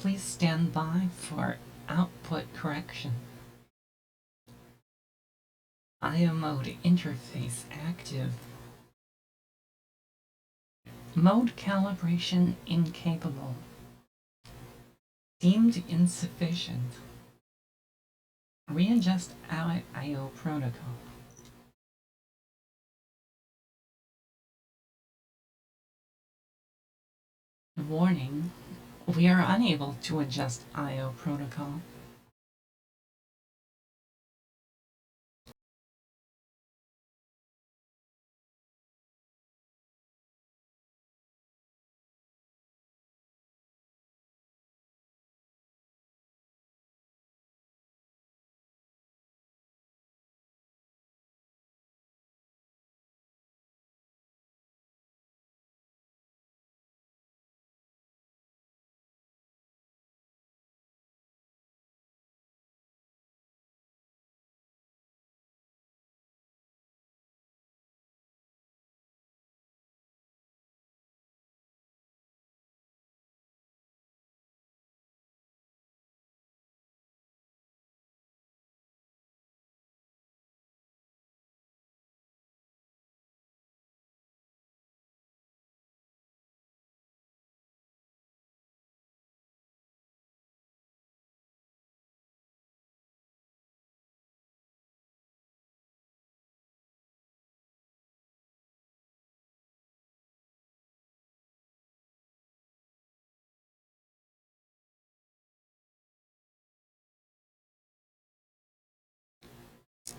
Please stand by for output correction. IO mode interface active. Mode calibration incapable. Deemed insufficient. Readjust IO protocol. Warning, we are unable to adjust IO protocol.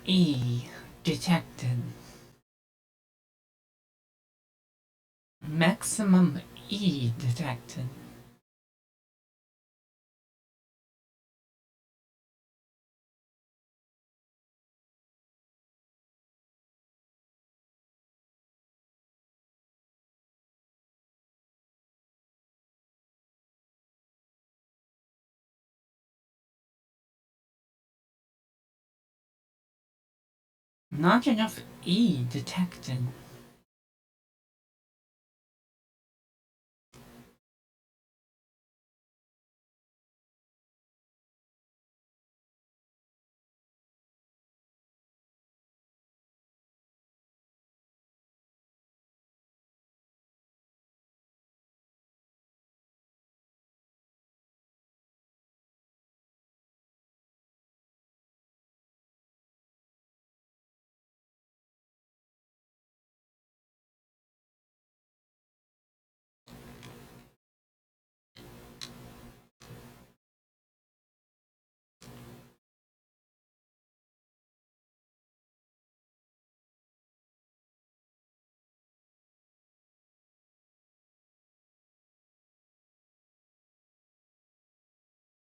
E detected. Maximum E detected. Not enough E detected.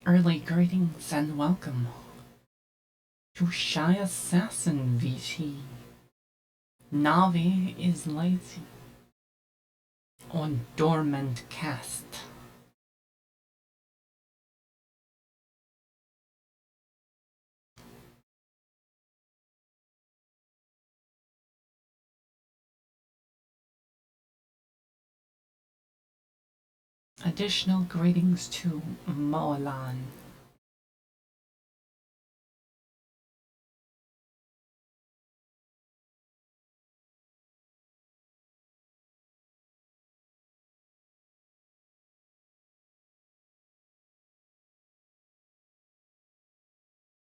Early greetings and welcome to Shy Assassin VT. Navi is lazy on dormant cast. Additional greetings to Moalan.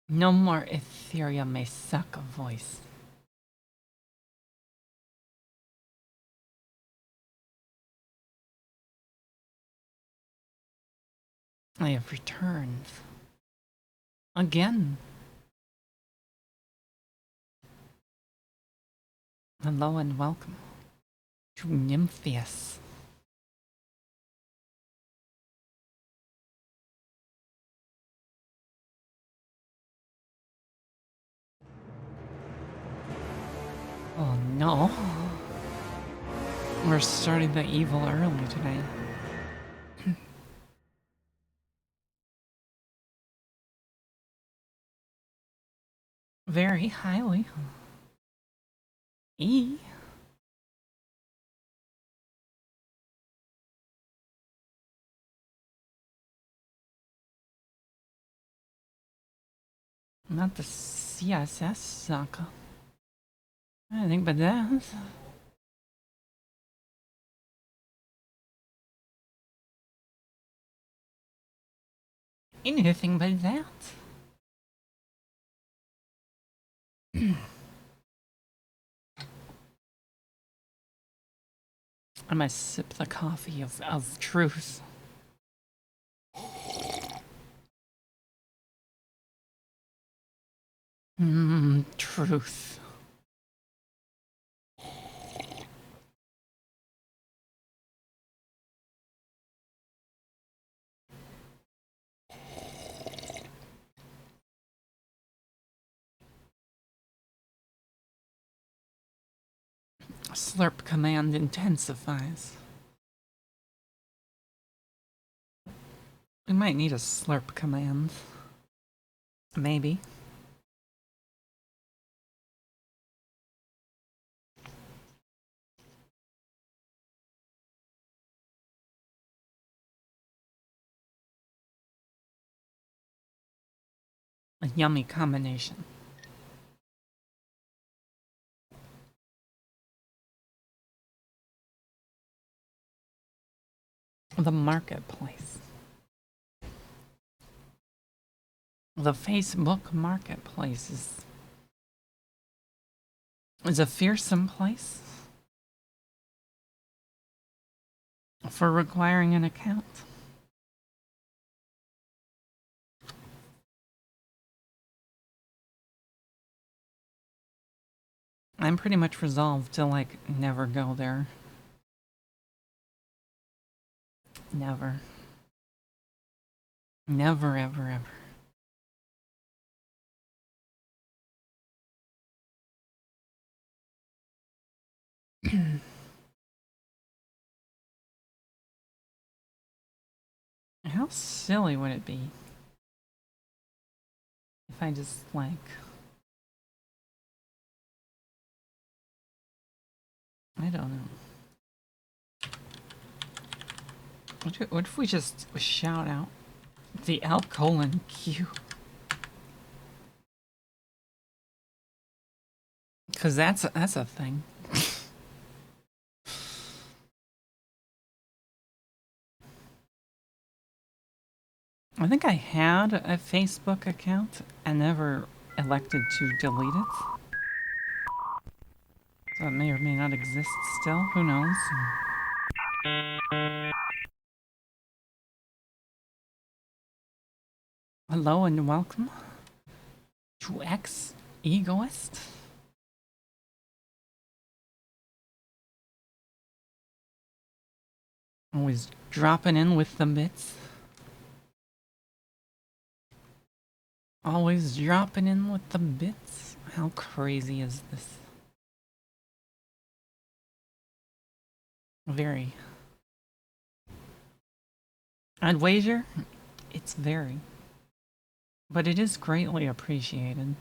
No more Ethereum may suck a voice. I have returned. Again. Hello and welcome to Nympheus. Oh no. We're starting the evil early today. Very highly. E. Not the CSS sucker. Anything but that. Anything but that. I must sip the coffee of truth. Truth. Slurp command intensifies. We might need a slurp command. Maybe. A yummy combination. The marketplace. The Facebook marketplace is a fearsome place for requiring an account. I'm pretty much resolved to, like, never go there. Never. Never, ever, ever. How silly would it be if I just, like... I don't know. What if we just shout out the Q? Because that's a thing. I think I had a Facebook account and never elected to delete it. So it may or may not exist still. Who knows? Hello and welcome to X Egoist. Always dropping in with the bits. Always dropping in with the bits. How crazy is this? Very. I'd wager it's very. But it is greatly appreciated.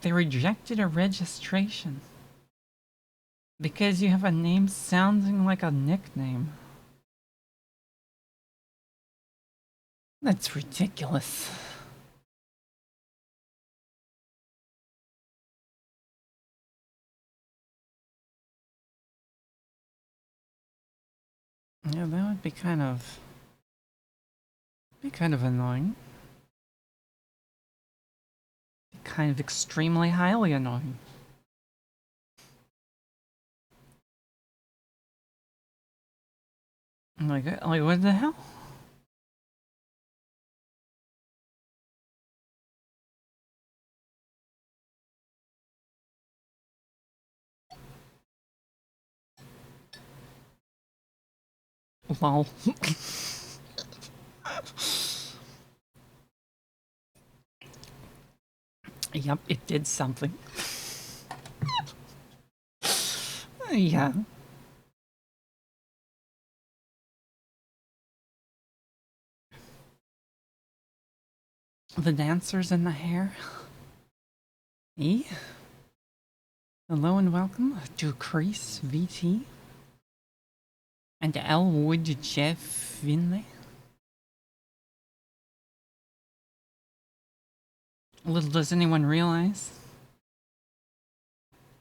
They rejected a registration because you have a name sounding like a nickname. That's ridiculous. Yeah, that would be kind of annoying. Kind of extremely highly annoying. Like what the hell? Lol. Yep, it did something. Yeah. The dancers in the hair. E. Hello and welcome to Chris VT and Elwood Jeff Finlay. Little does anyone realize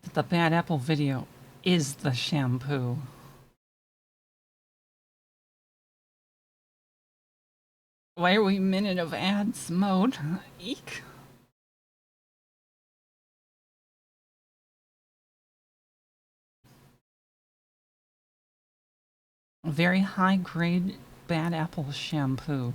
that the Bad Apple video is the shampoo. Why are we minute of ads mode? Eek. Very high grade Bad Apple shampoo.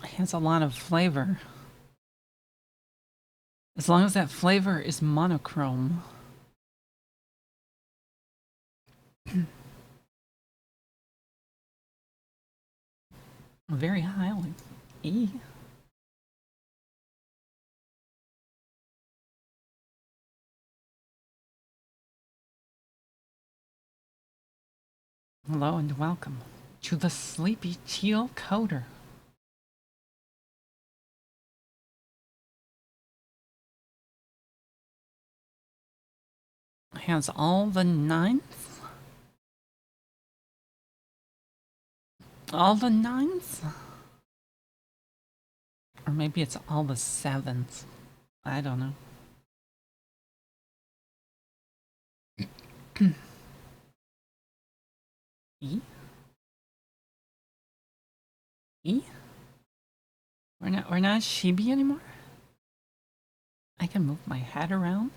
It has a lot of flavor. As long as that flavor is monochrome. Very highly. E. Hello and welcome to the Sleepy Teal Coder. Has all the nines? All the nines? Or maybe it's all the sevens. I don't know. E? E? We're not Shibi anymore? I can move my head around?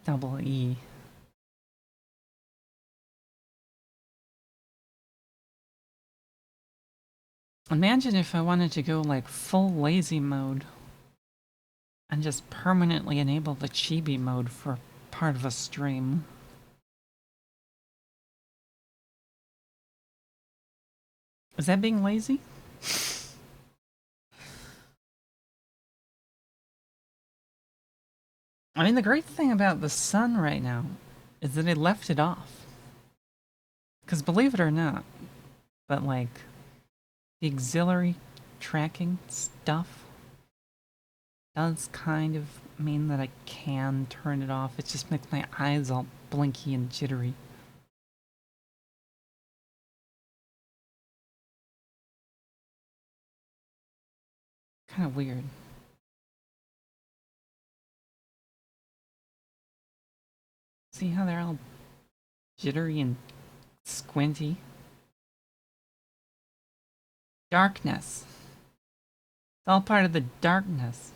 Double E. Imagine if I wanted to go like full lazy mode and just permanently enable the chibi mode for part of a stream. Is that being lazy? I mean, the great thing about the sun right now is that it left it off. Because believe it or not, but like, the auxiliary tracking stuff does kind of mean that I can turn it off. It just makes my eyes all blinky and jittery. Kind of weird. See how they're all jittery and squinty? Darkness. It's all part of the darkness.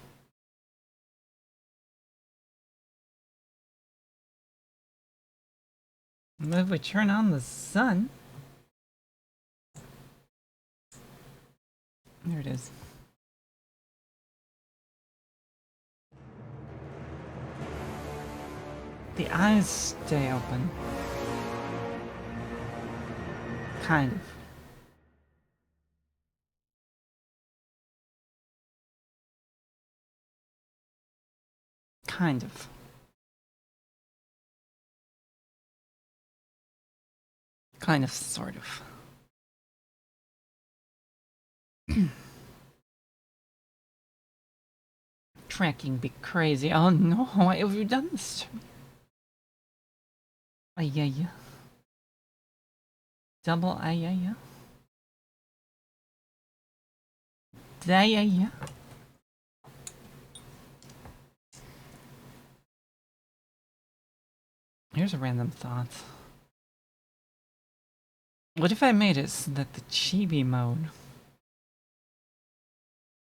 And if we turn on the sun... There it is. The eyes stay open. Kind of. Kind of. Kind of, sort of. Tracking be crazy. Oh no, why have you done this to me? Ayaya. Double ayaya. Dayaya. Here's a random thought. What if I made it so that the chibi mode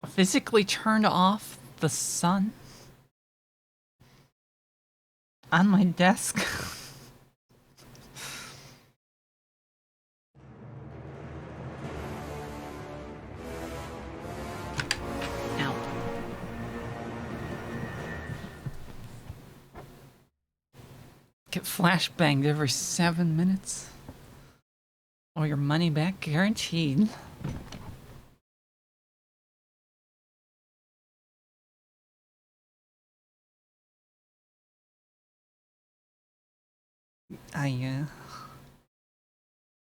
physically turned off the sun on my desk? Ow. Get flashbanged every 7 minutes? Or your money back guaranteed. Yeah.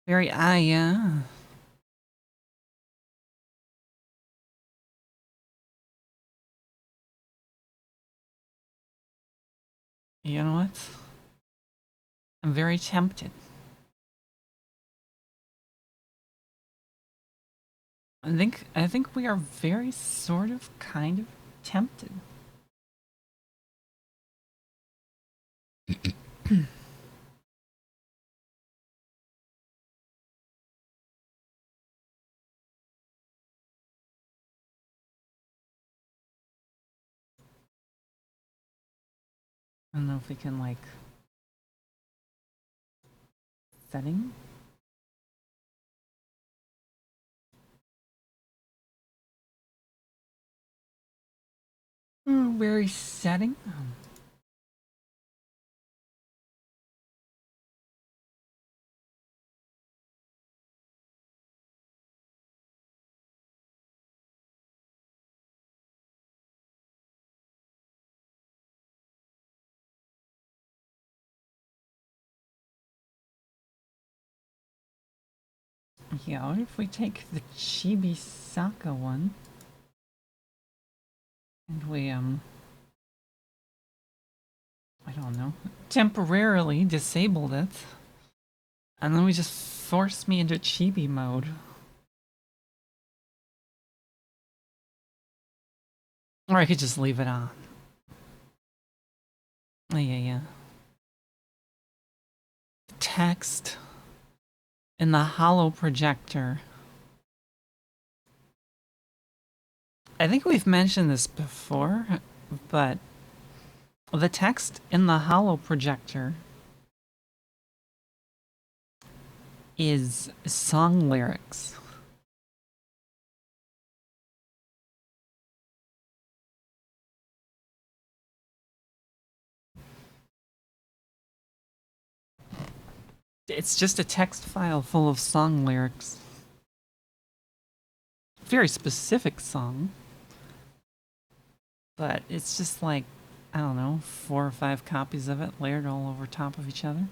Very yeah. You know what? I'm very tempted. I think we are very sort of kind of tempted. I don't know if we can like setting. Very setting. Yeah, if we take the Chibi Saka one and we I don't know, temporarily disabled it, and then we just force me into Chibi mode. Or I could just leave it on. Oh, yeah. Text in the hollow projector. I think we've mentioned this before, but the text in the hollow projector is song lyrics. It's just a text file full of song lyrics. Very specific song. But it's just like, I don't know, 4 or 5 copies of it layered all over top of each other.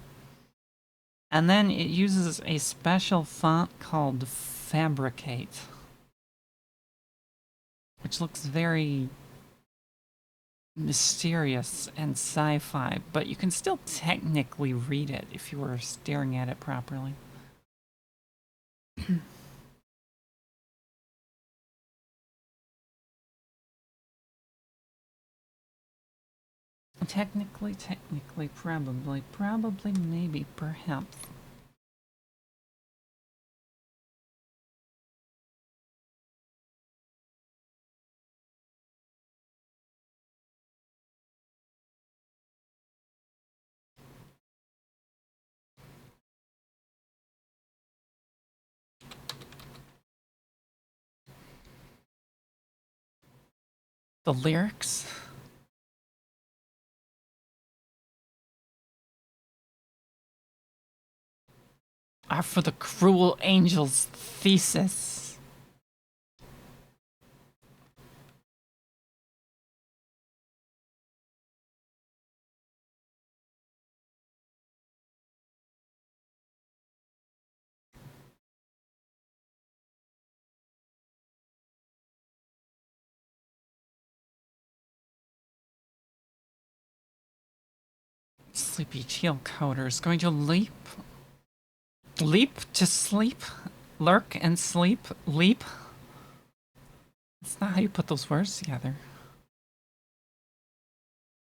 And then it uses a special font called Fabricate, which looks very mysterious and sci-fi, but you can still technically read it if you were staring at it properly. Technically, probably, maybe, perhaps. The lyrics are for the cruel angel's thesis. Sleepy teal coder is going to leap to sleep, lurk and sleep, leap. That's not how you put those words together.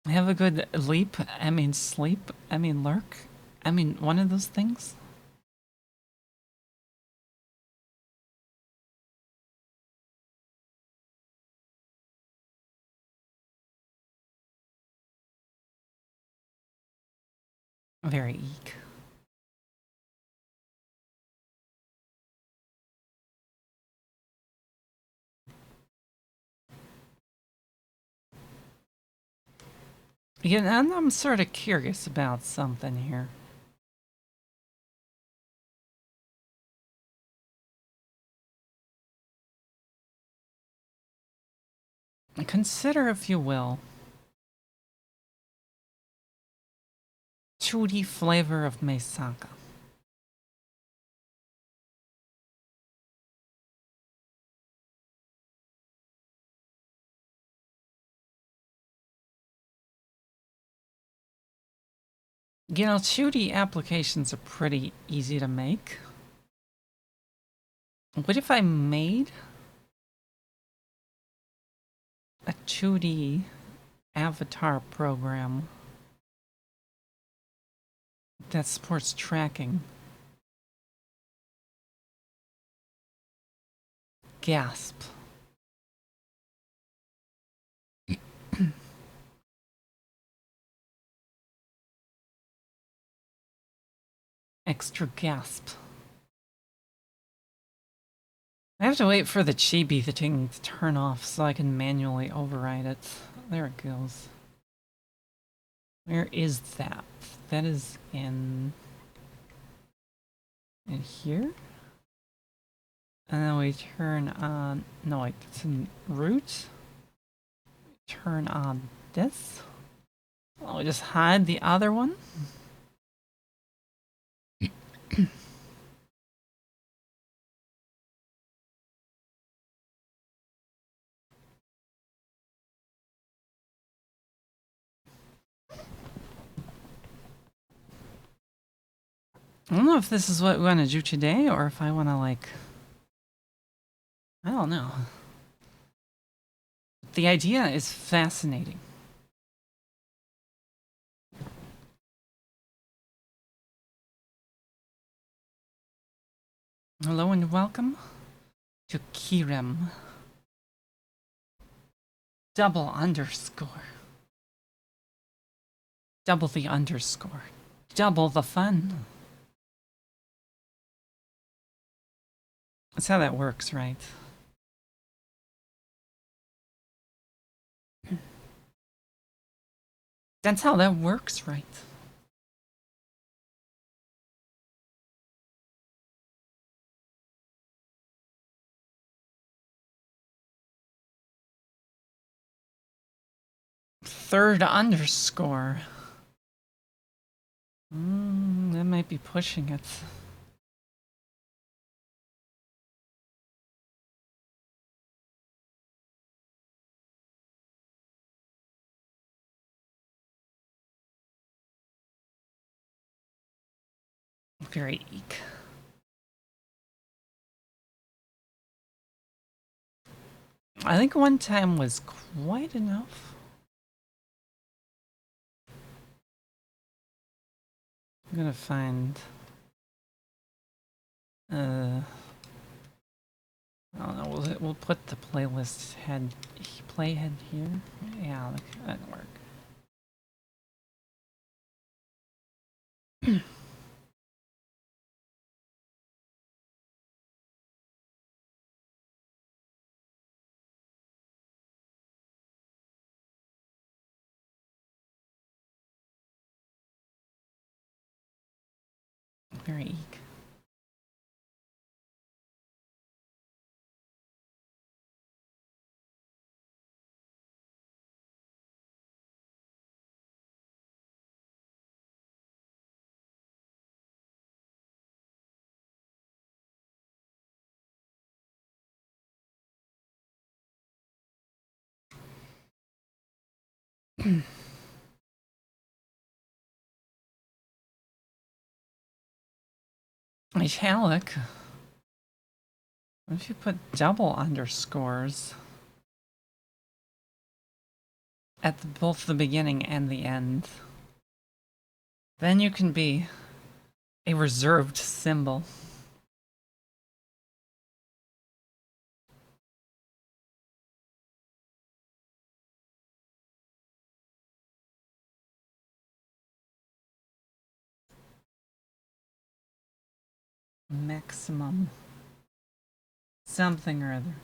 Have a good leap, I mean sleep, I mean lurk, I mean one of those things. Very eek. Yeah, and I'm sort of curious about something here. Consider, if you will, churi flavor of meisaka. You know, churi applications are pretty easy to make. What if I made a churi avatar program that supports tracking? Gasp. Extra gasp. I have to wait for the chibi thing to turn off so I can manually override it. There it goes. Where is that? That is in here? And then we turn on, no wait, it's in root. Turn on this. Oh, we just hide the other one. I don't know if this is what we want to do today or if I want to, like, I don't know. The idea is fascinating. Hello and welcome to Kirem. Double underscore. Double the underscore. Double the fun. That's how that works, right? That's how that works, right? Third underscore. That might be pushing it. Very eek. I think one time was quite enough. I'm gonna find... I don't know, we'll put the playlist playhead here. Yeah, that'll work. Very eek. Italic. What if you put double underscores at both the beginning and the end? Then you can be a reserved symbol. Maximum something or other.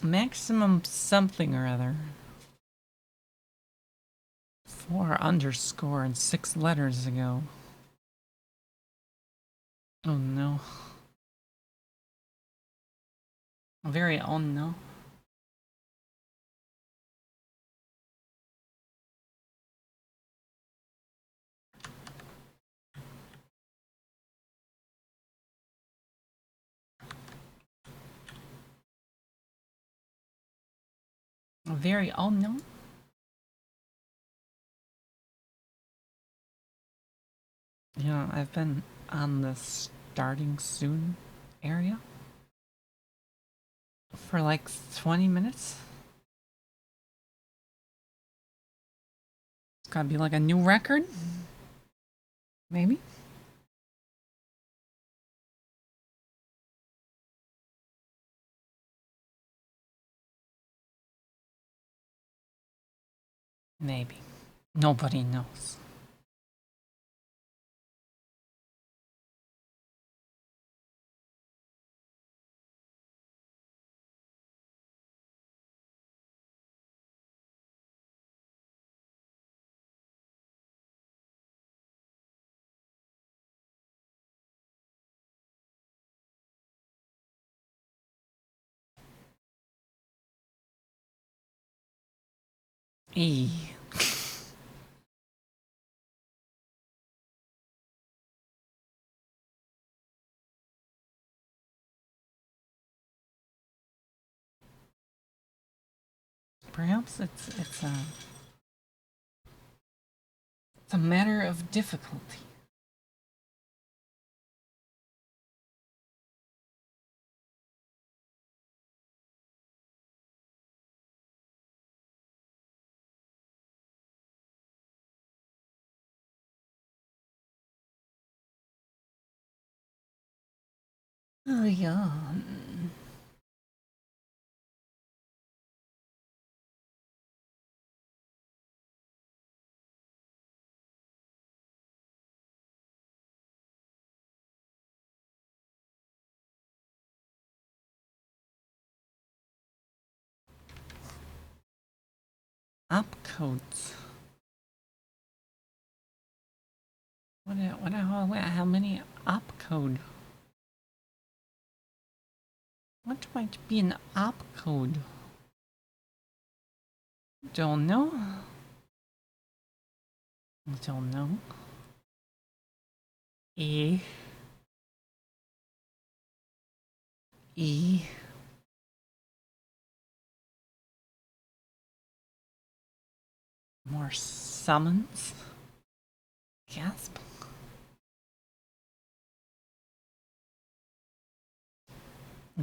Maximum something or other. 4 underscore and 6 letters ago. Oh no. Very own, no? Very own, no? You know, I've been on the starting soon area for like 20 minutes. It's gotta be like a new record. Maybe? Maybe. Nobody knows. E. Perhaps it's a matter of difficulty. Oh yeah. Opcodes. How many opcode? What might be an opcode? Don't know. Don't know. E. E. More summons. Gasp.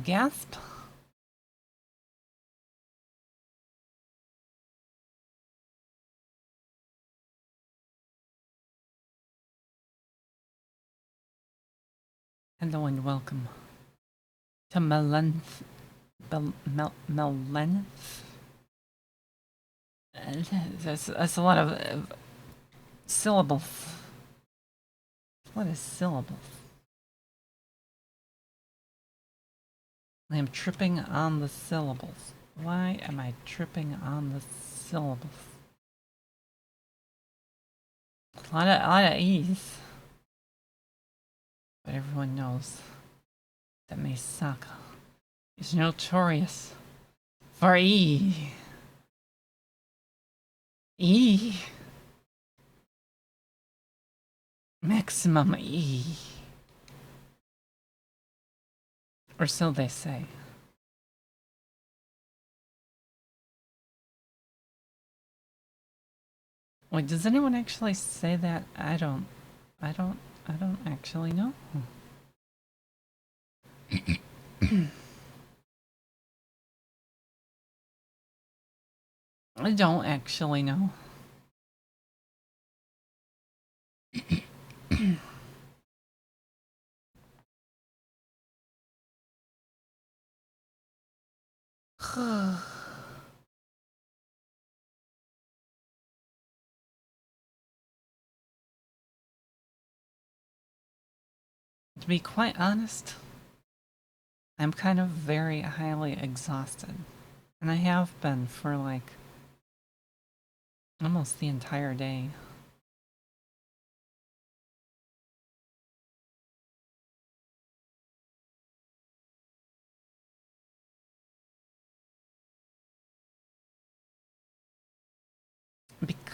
Gasp. Hello and welcome to Melenth. Melenth? That's a lot of syllables. What is syllables? I am tripping on the syllables. Why am I tripping on the syllables? A lot of E's. But everyone knows that Misaka is notorious for E. E. Maximum E. Or so they say. Wait, does anyone actually say that? I don't actually know. I don't actually know. To be quite honest, I'm kind of very highly exhausted. And I have been for like almost the entire day.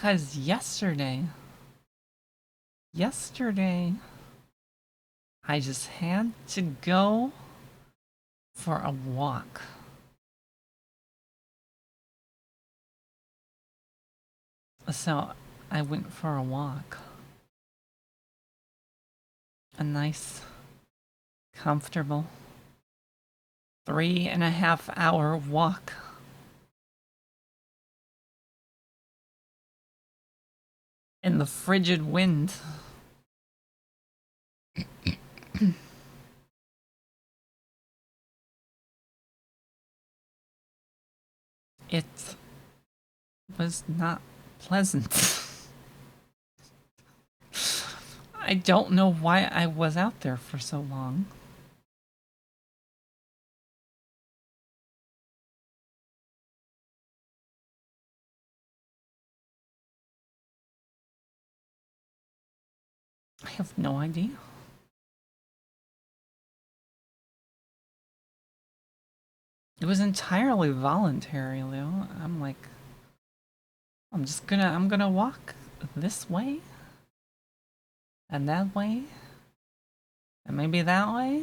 Because yesterday, I just had to go for a walk. So I went for a walk. A nice, comfortable 3.5 hour walk. In the frigid wind. It was not pleasant. I don't know why I was out there for so long. I have no idea. It was entirely voluntary, Lou. I'm like, I'm gonna walk this way and that way and maybe that way.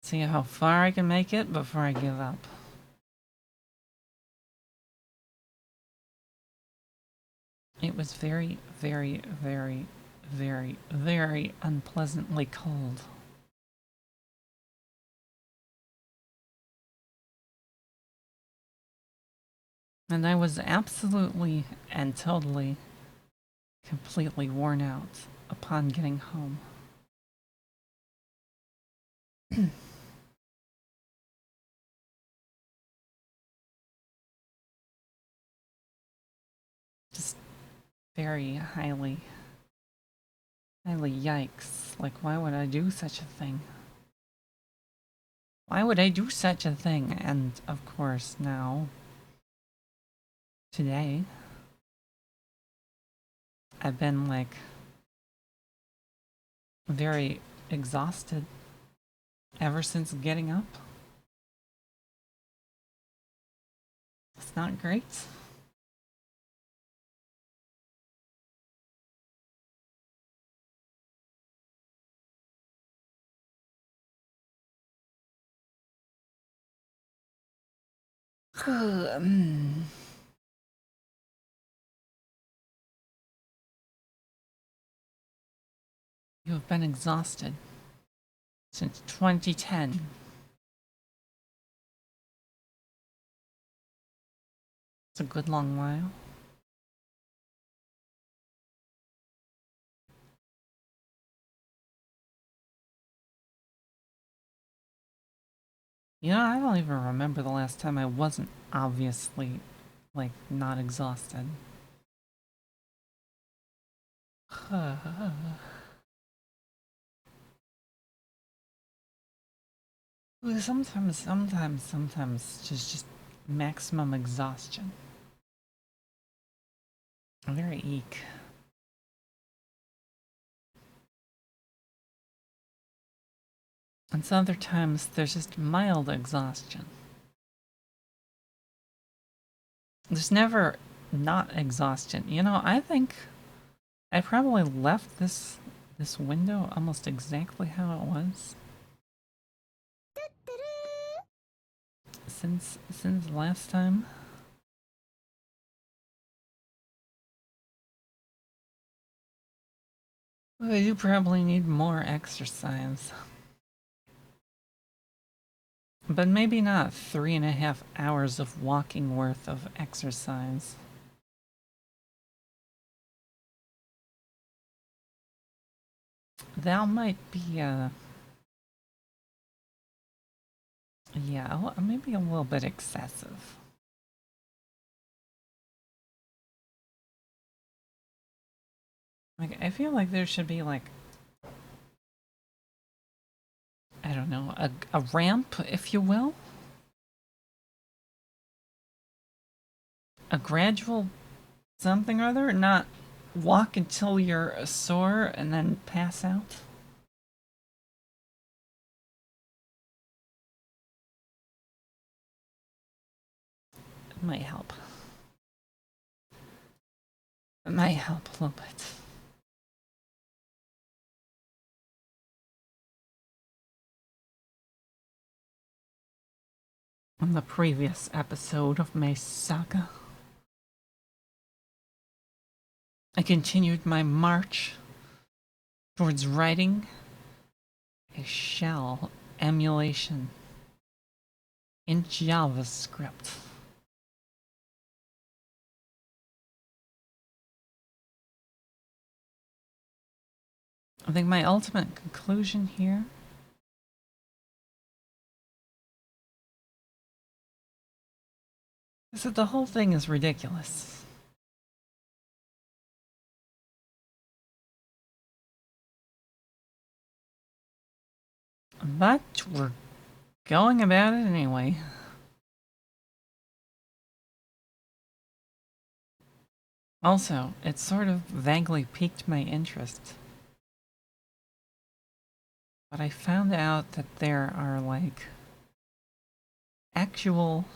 See how far I can make it before I give up. It was very, very, very, very, very unpleasantly cold. And I was absolutely and totally, completely worn out upon getting home. Just very highly yikes. Like, why would I do such a thing? Why would I do such a thing? And of course, now, today, I've been like very exhausted ever since getting up. It's not great. You have been exhausted since 2010. It's a good long while. You know, I don't even remember the last time I wasn't obviously, like, not exhausted. Sometimes just maximum exhaustion. Very eek. And some other times there's just mild exhaustion. There's never not exhaustion. You know, I think I probably left this window almost exactly how it was. Since last time. Well, you probably need more exercise. But maybe not 3.5 hours of walking worth of exercise. That might be, yeah, maybe a little bit excessive. Like, I feel like there should be, like, I don't know, a ramp, if you will? A gradual something or other? Not walk until you're sore and then pass out? It might help. It might help a little bit. On the previous episode of my saga, I continued my march towards writing a shell emulation in JavaScript. I think my ultimate conclusion here is that the whole thing is ridiculous. But we're going about it anyway. Also, it sort of vaguely piqued my interest. But I found out that there are, like, actual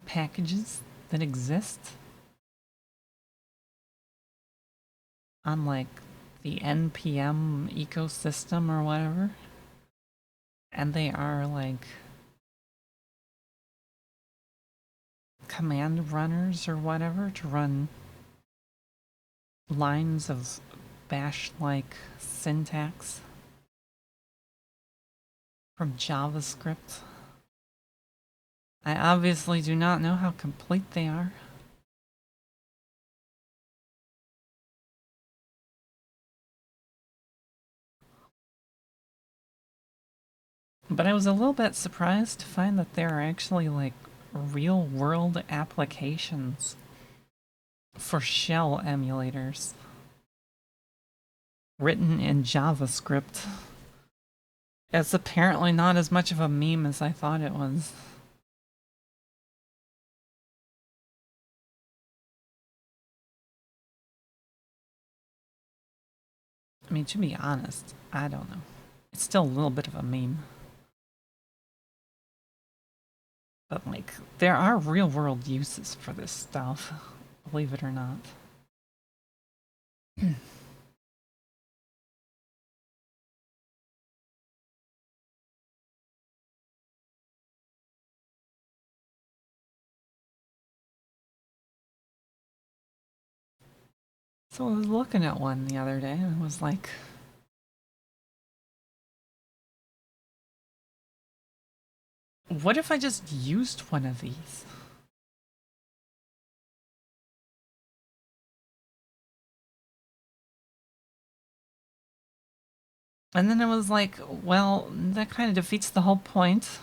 packages that exist on, like, the NPM ecosystem or whatever. And they are, like, command runners or whatever to run lines of bash-like syntax from JavaScript. I obviously do not know how complete they are. But I was a little bit surprised to find that there are actually, like, real-world applications for shell emulators written in JavaScript. It's apparently not as much of a meme as I thought it was. I mean, to be honest, I don't know. It's still a little bit of a meme. But, like, there are real-world uses for this stuff, believe it or not. So I was looking at one the other day and I was like, what if I just used one of these? And then it was like, well, that kind of defeats the whole point.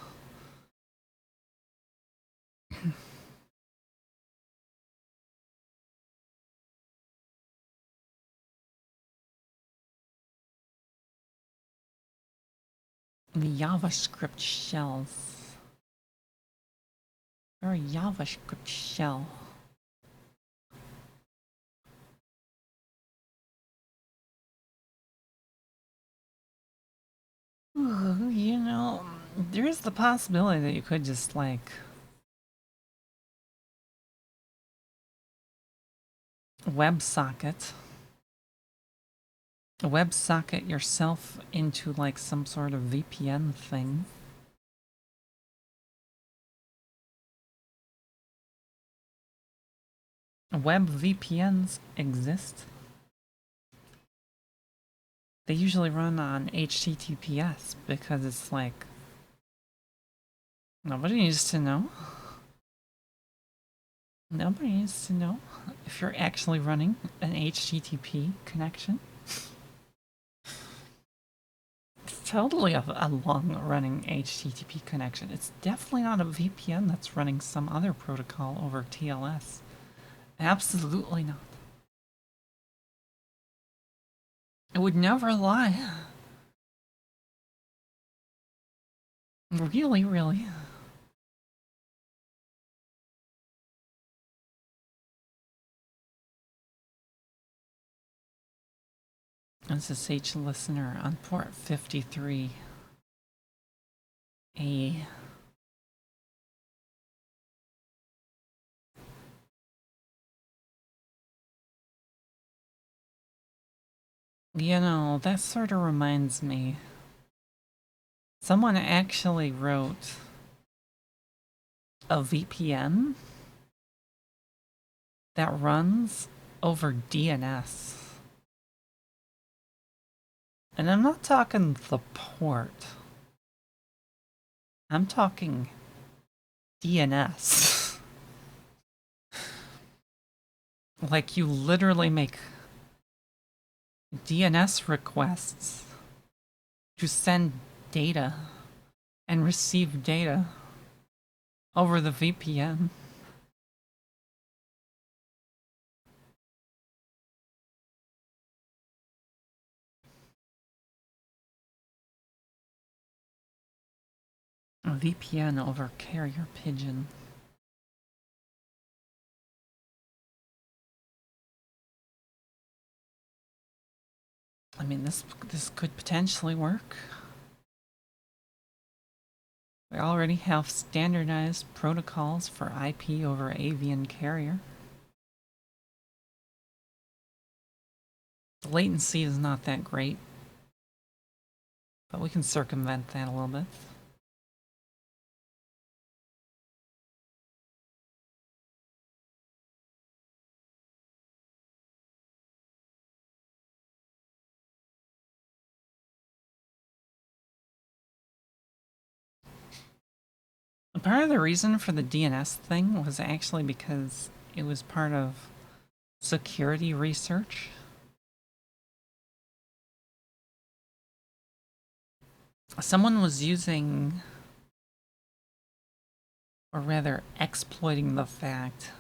The JavaScript shells. Or a JavaScript shell. Ooh, you know, there is the possibility that you could just, like, WebSocket yourself into, like, some sort of VPN thing. Web VPNs exist. They usually run on HTTPS because it's like, nobody needs to know. Nobody needs to know if you're actually running an HTTP connection. It's totally a long-running HTTP connection. It's definitely not a VPN that's running some other protocol over TLS. Absolutely not. It would never lie. Really, really. SSH listener on port 53. A You know, that sort of reminds me. Someone actually wrote a VPN that runs over DNS. And I'm not talking the port. I'm talking DNS. Like, you literally make DNS requests to send data and receive data over the VPN. A VPN over carrier pigeon. I mean, this could potentially work. We already have standardized protocols for IP over avian carrier. The latency is not that great, but we can circumvent that a little bit. Part of the reason for the DNS thing was actually because it was part of security research. Someone was using, or rather exploiting the fact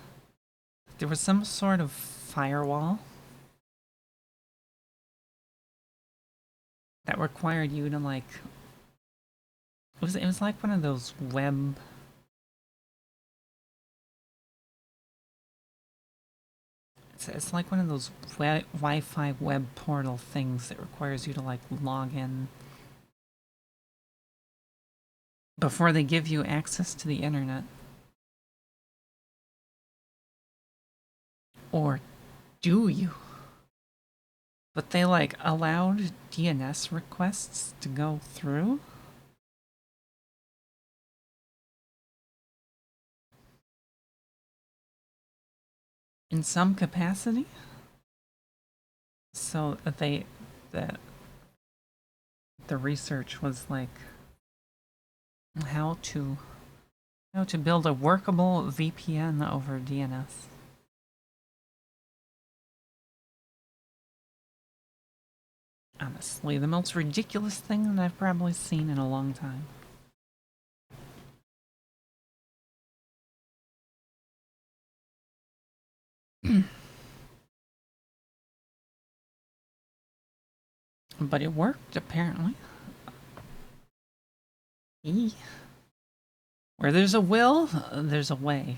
that there was some sort of firewall that required you to like, it was like one of those web, it's like one of those Wi-Fi web portal things that requires you to like log in before they give you access to the internet. Or do you? But they like allowed DNS requests to go through? In some capacity? So that the research was like how to build a workable VPN over DNS. Honestly, the most ridiculous thing that I've probably seen in a long time. But it worked, apparently. Where there's a will, there's a way.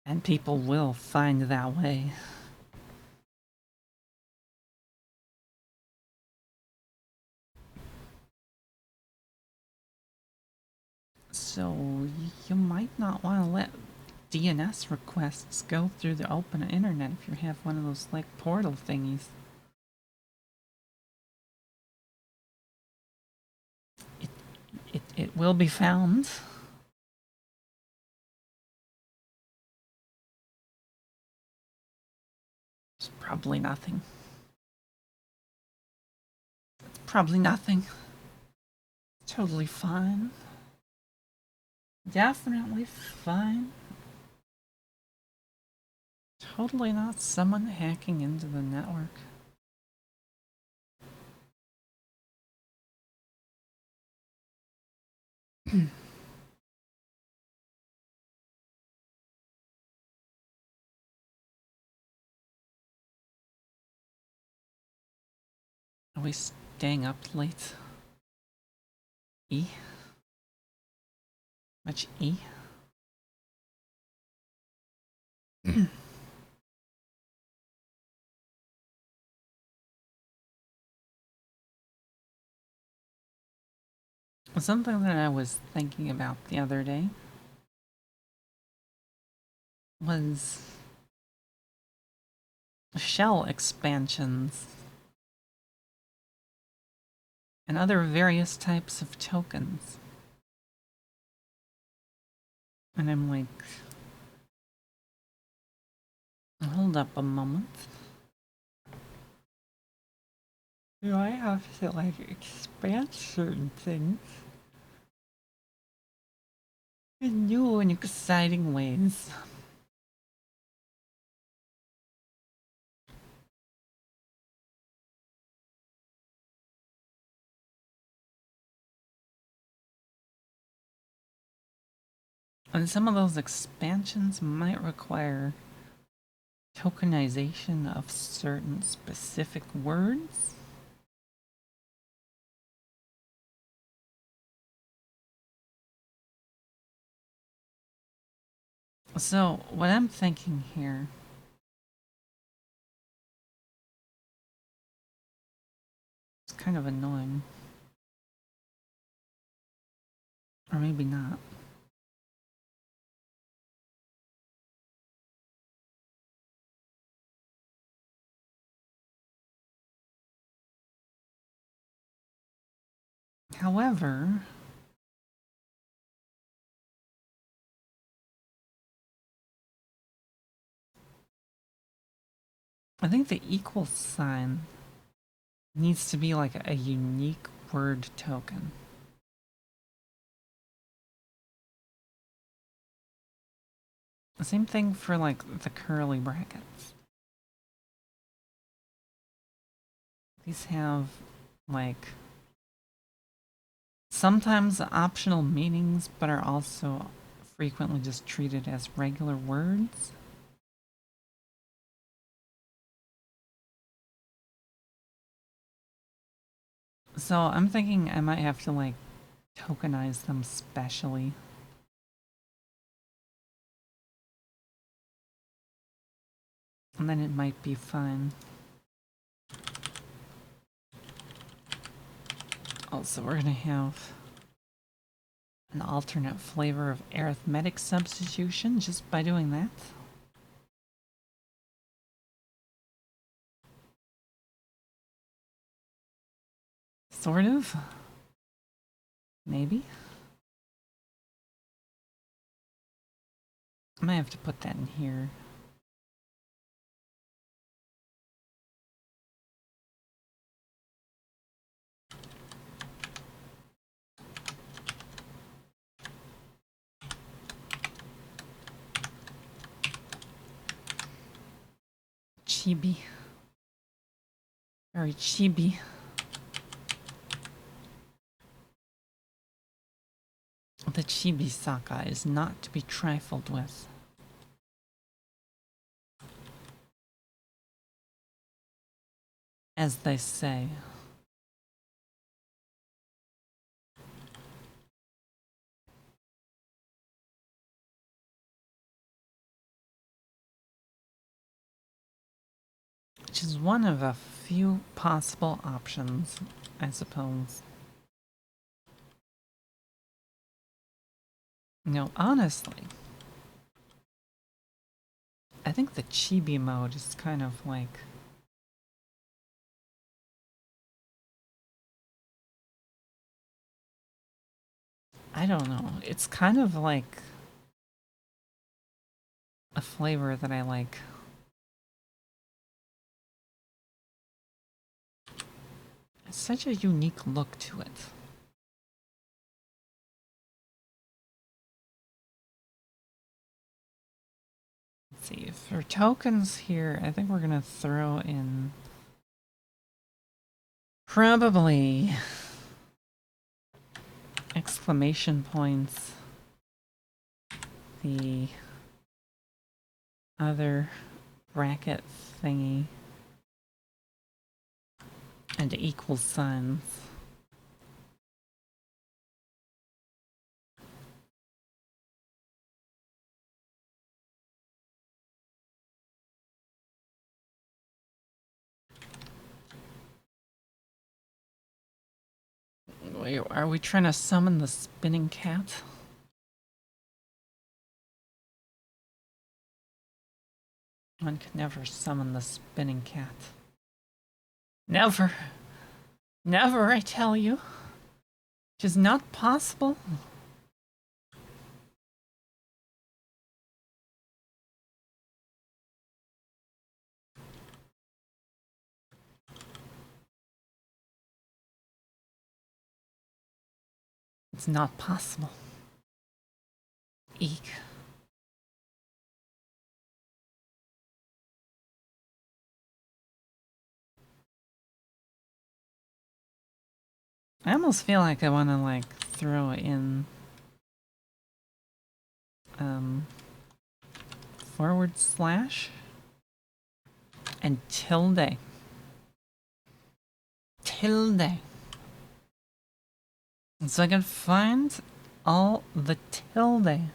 And people will find that way. So you might not want to let DNS requests go through the open internet if you have one of those like portal thingies. It will be found. It's probably nothing. It's probably nothing. Totally fine. Definitely fine. Totally not someone hacking into the network. Are we staying up late? E? Much E? Something that I was thinking about the other day was shell expansions. and other various types of tokens. And I'm like, hold up a moment. Do I have to like expand certain things in new and exciting ways? And some of those expansions might require tokenization of certain specific words. So, what I'm thinking here is kind of annoying. Or maybe not. However, I think the equal sign needs to be like a unique word token. The same thing for like the curly brackets. These have like sometimes optional meanings, but are also frequently just treated as regular words. So I'm thinking I might have to like tokenize them specially. And then it might be fine. Also, we're gonna have an alternate flavor of arithmetic substitution just by doing that. Sort of. Maybe. I might have to put that in here. Chibi. Very chibi. The chibi Saka is not to be trifled with. As they say. Which is one of a few possible options, I suppose. No, honestly, I think the chibi mode is kind of like... I don't know. It's kind of like a flavor that I like. It's such a unique look to it. Let's see, for tokens here, I think we're gonna throw in probably exclamation points, the other bracket thingy, and equal signs. Wait, are we trying to summon the spinning cat? One can never summon the spinning cat. Never! Never, I tell you. 'Tis not possible. It's not possible. Eek. I almost feel like I want to, like, throw in, / and tilde. Tilde. So I can find all the tilde.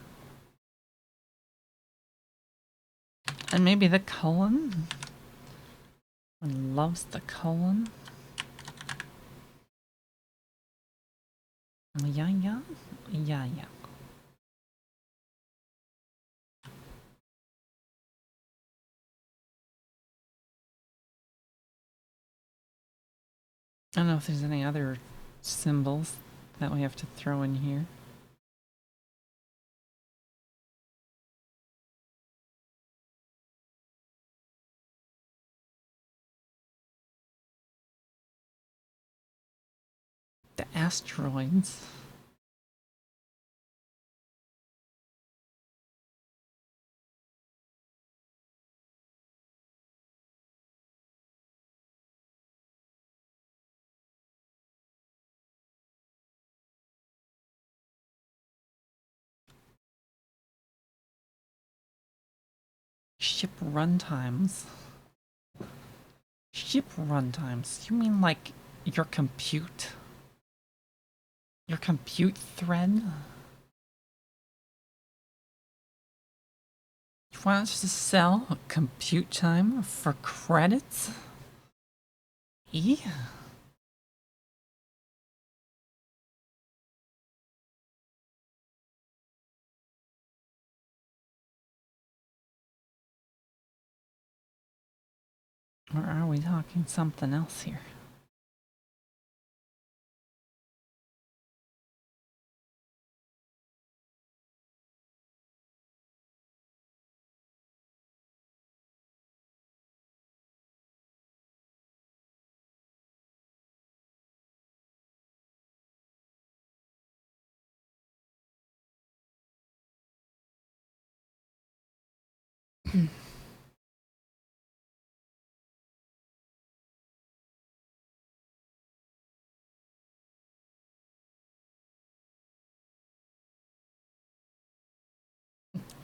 And maybe the colon. One loves the colon. Yeah, yeah. Yeah, yeah. I don't know if there's any other symbols that we have to throw in here. The asteroids. Ship runtimes. Ship runtimes? You mean like your compute? Your compute thread? You want us to sell compute time for credits? E? Or are we talking something else here?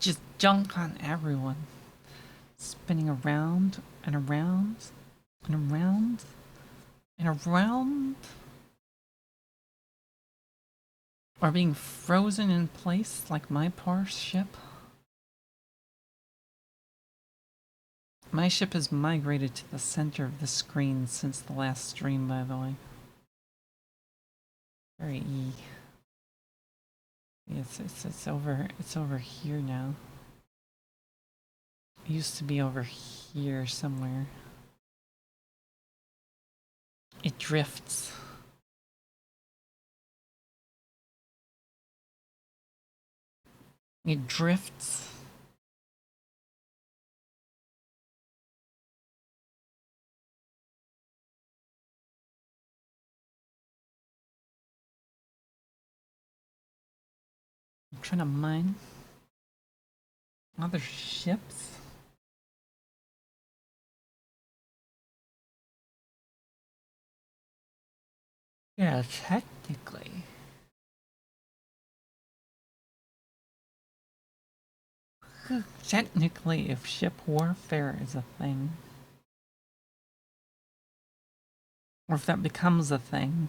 Just junk on everyone. Spinning around and around and around and around. Or being frozen in place like my poor ship. My ship has migrated to the center of the screen since the last stream, by the way. Very E. It's over here now. It used to be over here somewhere. It drifts. It drifts. I'm trying to mine other ships. Yeah, technically. Technically, if ship warfare is a thing. Or if that becomes a thing.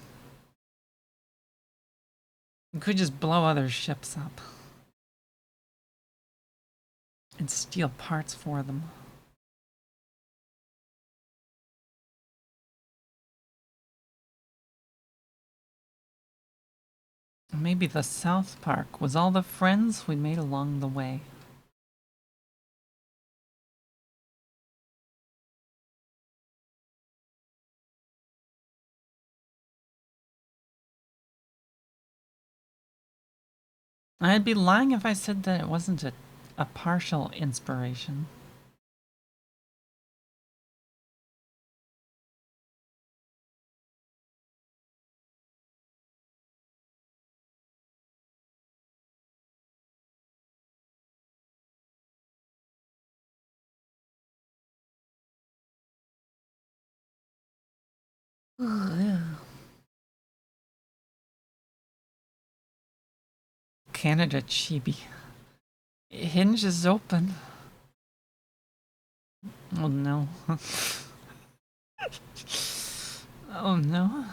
You could just blow other ships up. And steal parts for them. Maybe the South Park was all the friends we made along the way. I'd be lying if I said that it wasn't a partial inspiration. Canada chibi. Hinge is open. Oh no. Oh no.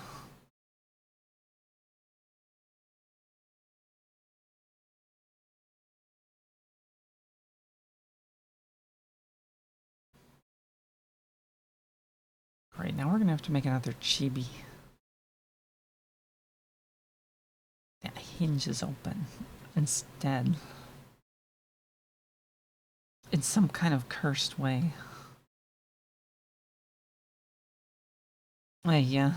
Great, now we're gonna have to make another chibi. That Hinge is open instead. In some kind of cursed way. Yeah.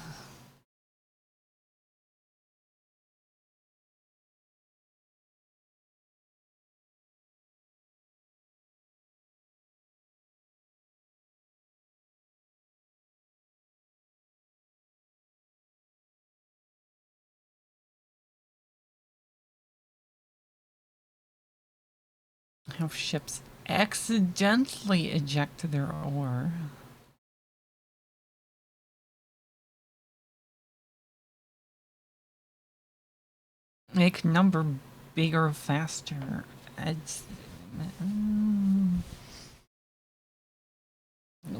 How ships accidentally eject their ore. Make number bigger, faster. It's,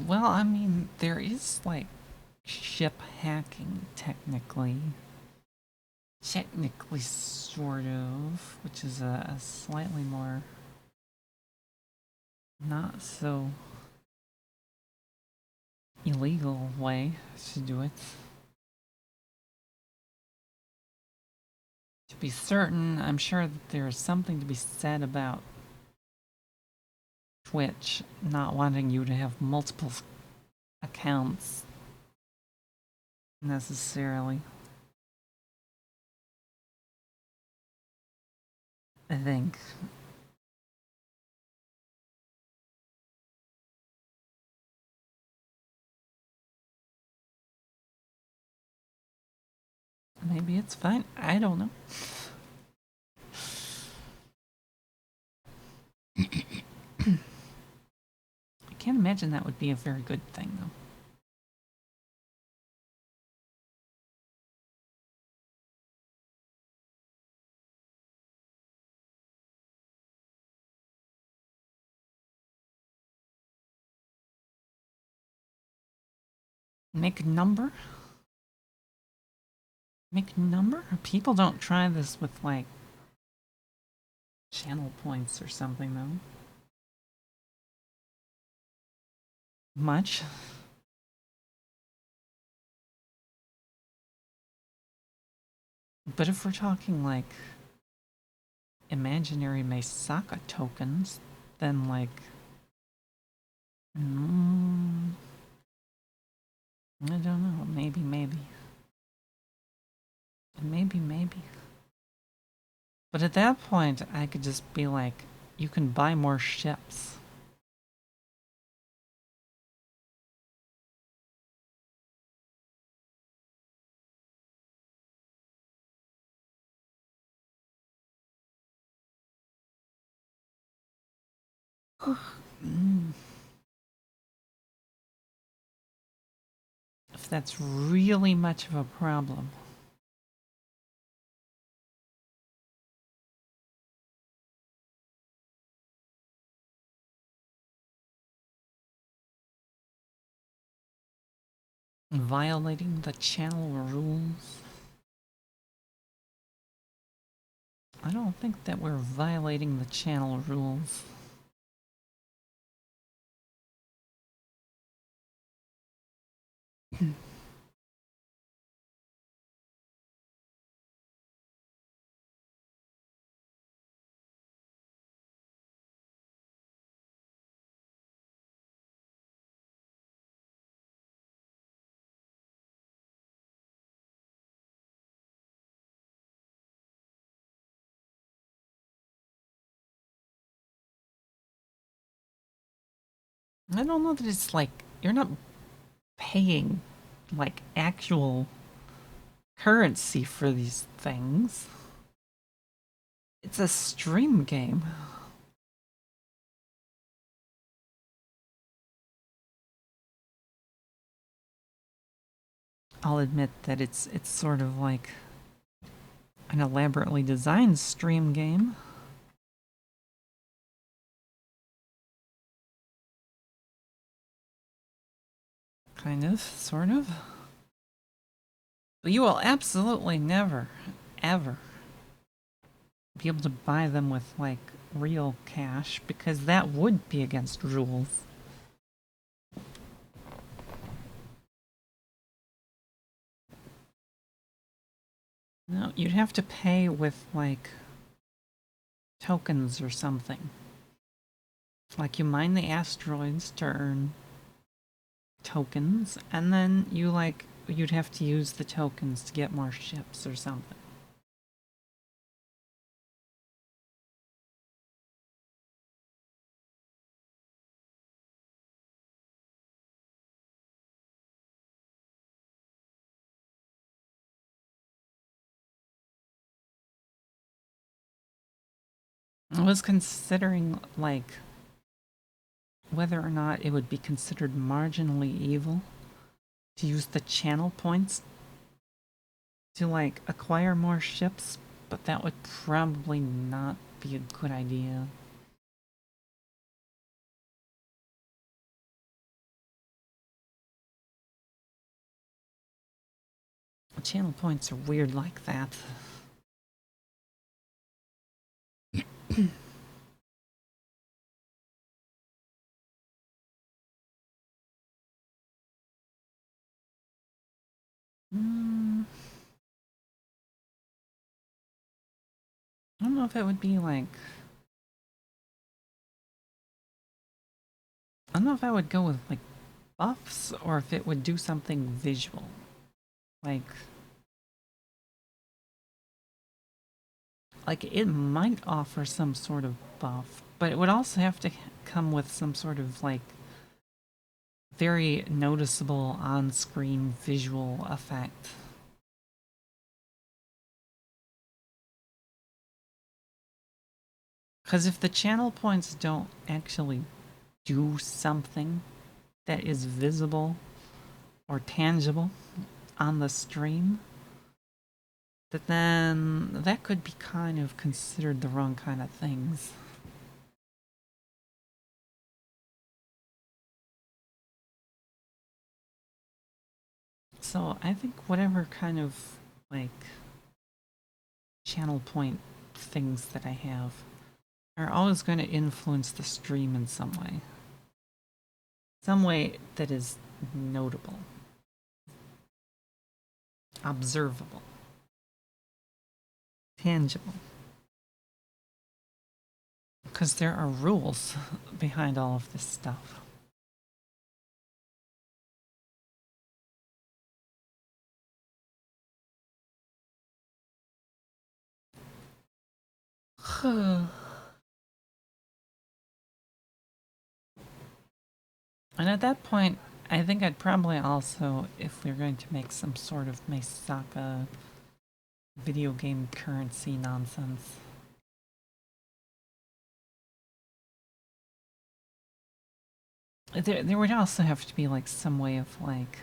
well, I mean, there is like ship hacking technically. Technically, sort of, which is a slightly more not so illegal way to do it. To be certain, I'm sure that there's something to be said about Twitch not wanting you to have multiple accounts necessarily. I think. Maybe it's fine. I don't know. I can't imagine that would be a very good thing, though. Make number? Make number? People don't try this with, like, channel points or something, though. Much. But if we're talking, like, imaginary Mesaka tokens, then, like... I don't know. Maybe. Maybe. But at that point, I could just be like, you can buy more ships. If that's really much of a problem. Violating the channel rules. I don't think that we're violating the channel rules. I don't know that it's like you're not paying like actual currency for these things. It's a stream game. I'll admit that it's sort of like an elaborately designed stream game. Kind of, sort of. But you will absolutely never, ever be able to buy them with like real cash because that would be against rules. No, you'd have to pay with like tokens or something. Like you mine the asteroids to earn tokens, and then you'd have to use the tokens to get more ships or something. I was considering like whether or not it would be considered marginally evil to use the channel points to like acquire more ships, but that would probably not be a good idea. Channel points are weird like that. Mm, I don't know if it would be like. I don't know if I would go with like buffs or if it would do something visual. Like it might offer some sort of buff, but it would also have to come with some sort of like very noticeable on-screen visual effect. Because if the channel points don't actually do something that is visible or tangible on the stream, that then that could be kind of considered the wrong kind of things. So I think whatever kind of like channel point things that I have are always going to influence the stream in some way. Some way that is notable, observable, tangible. Because there are rules behind all of this stuff. And at that point, I think I'd probably also, if we're going to make some sort of Mesaka video game currency nonsense, there would also have to be like some way of like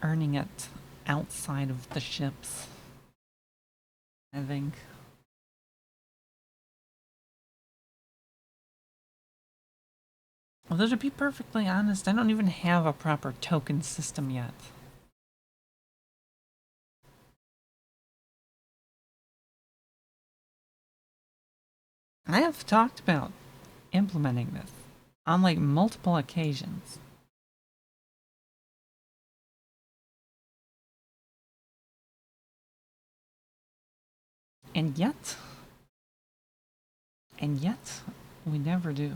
earning it outside of the ships, I think. Although to be perfectly honest, I don't even have a proper token system yet. I have talked about implementing this on like multiple occasions. And yet, we never do.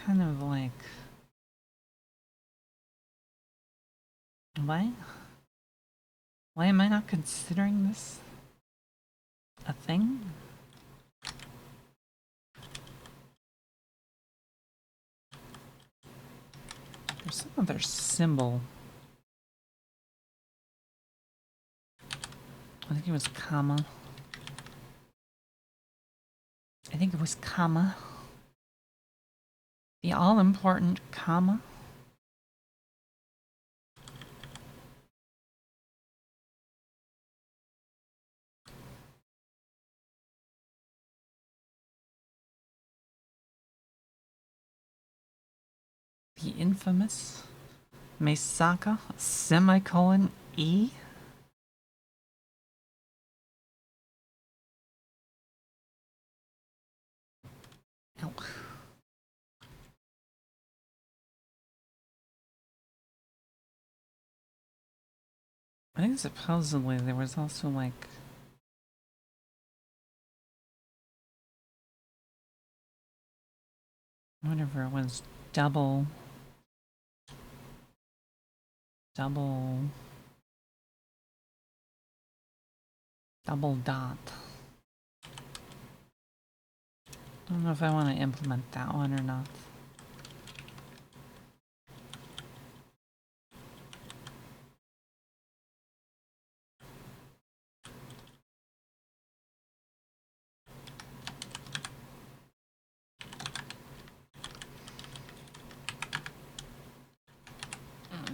kind of like... Why? Why am I not considering this a thing? There's some other symbol. I think it was comma. I think it was comma. The all-important comma. The infamous Mesaka semicolon E. Ow. I think supposedly there was also like whatever it was, double dot. I don't know if I want to implement that one or not.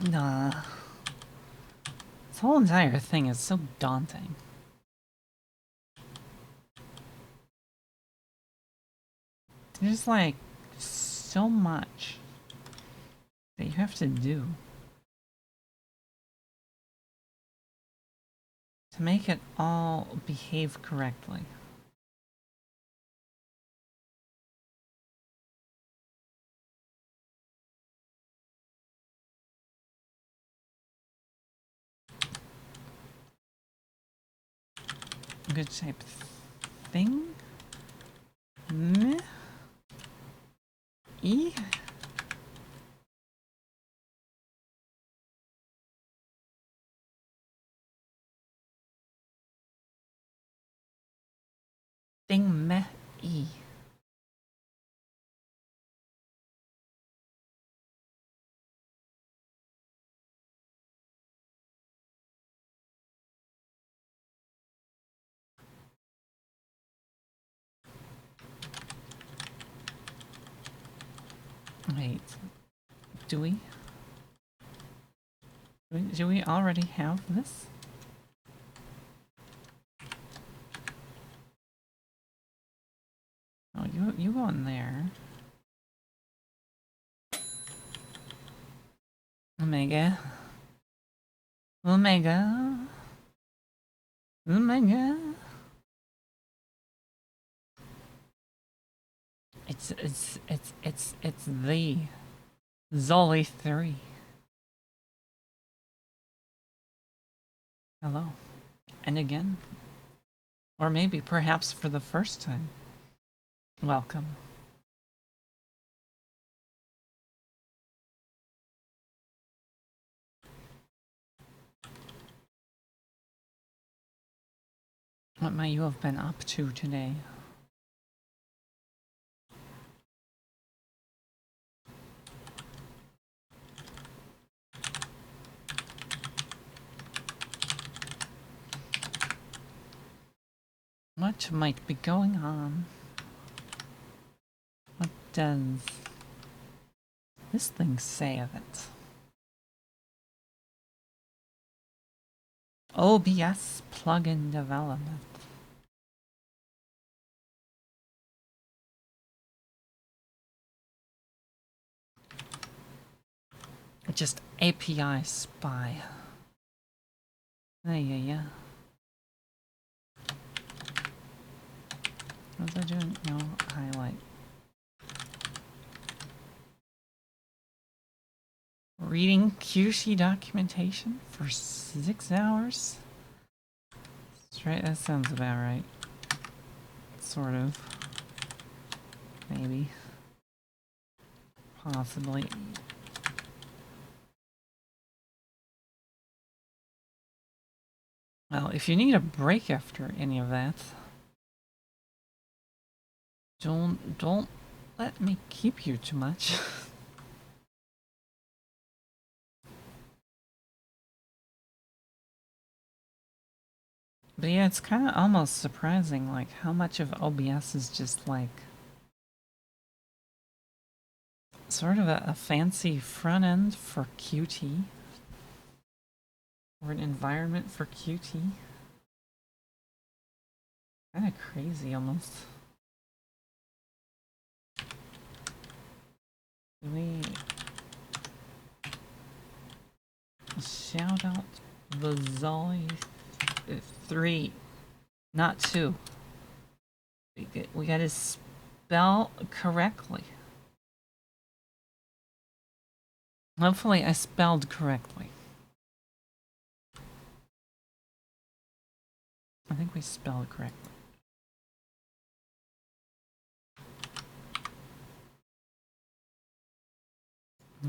Nah. This whole entire thing is so daunting. There's like so much that you have to do to make it all behave correctly. Good type thing. Meh. E. Thing meh E. Wait. Do we? Do we already have this? Oh, you go in there. Omega. Omega. Omega. It's the Zolly 3. Hello. And again. Or maybe perhaps for the first time. Welcome. What might you have been up to today? What might be going on? What does this thing say of it? OBS plugin development. Just API spy. Yeah. What was I doing? No, highlight. Reading QC documentation for 6 hours? That's right, that sounds about right. Sort of. Maybe. Possibly. Well, if you need a break after any of that, don't let me keep you too much. But yeah, it's kind of almost surprising, like, how much of OBS is just, like, sort of a fancy front end for Qt. Or an environment for Qt. Kind of crazy, almost. We shout out Vazali 3, not 2. We gotta spell correctly. Hopefully I spelled correctly. I think we spelled correctly.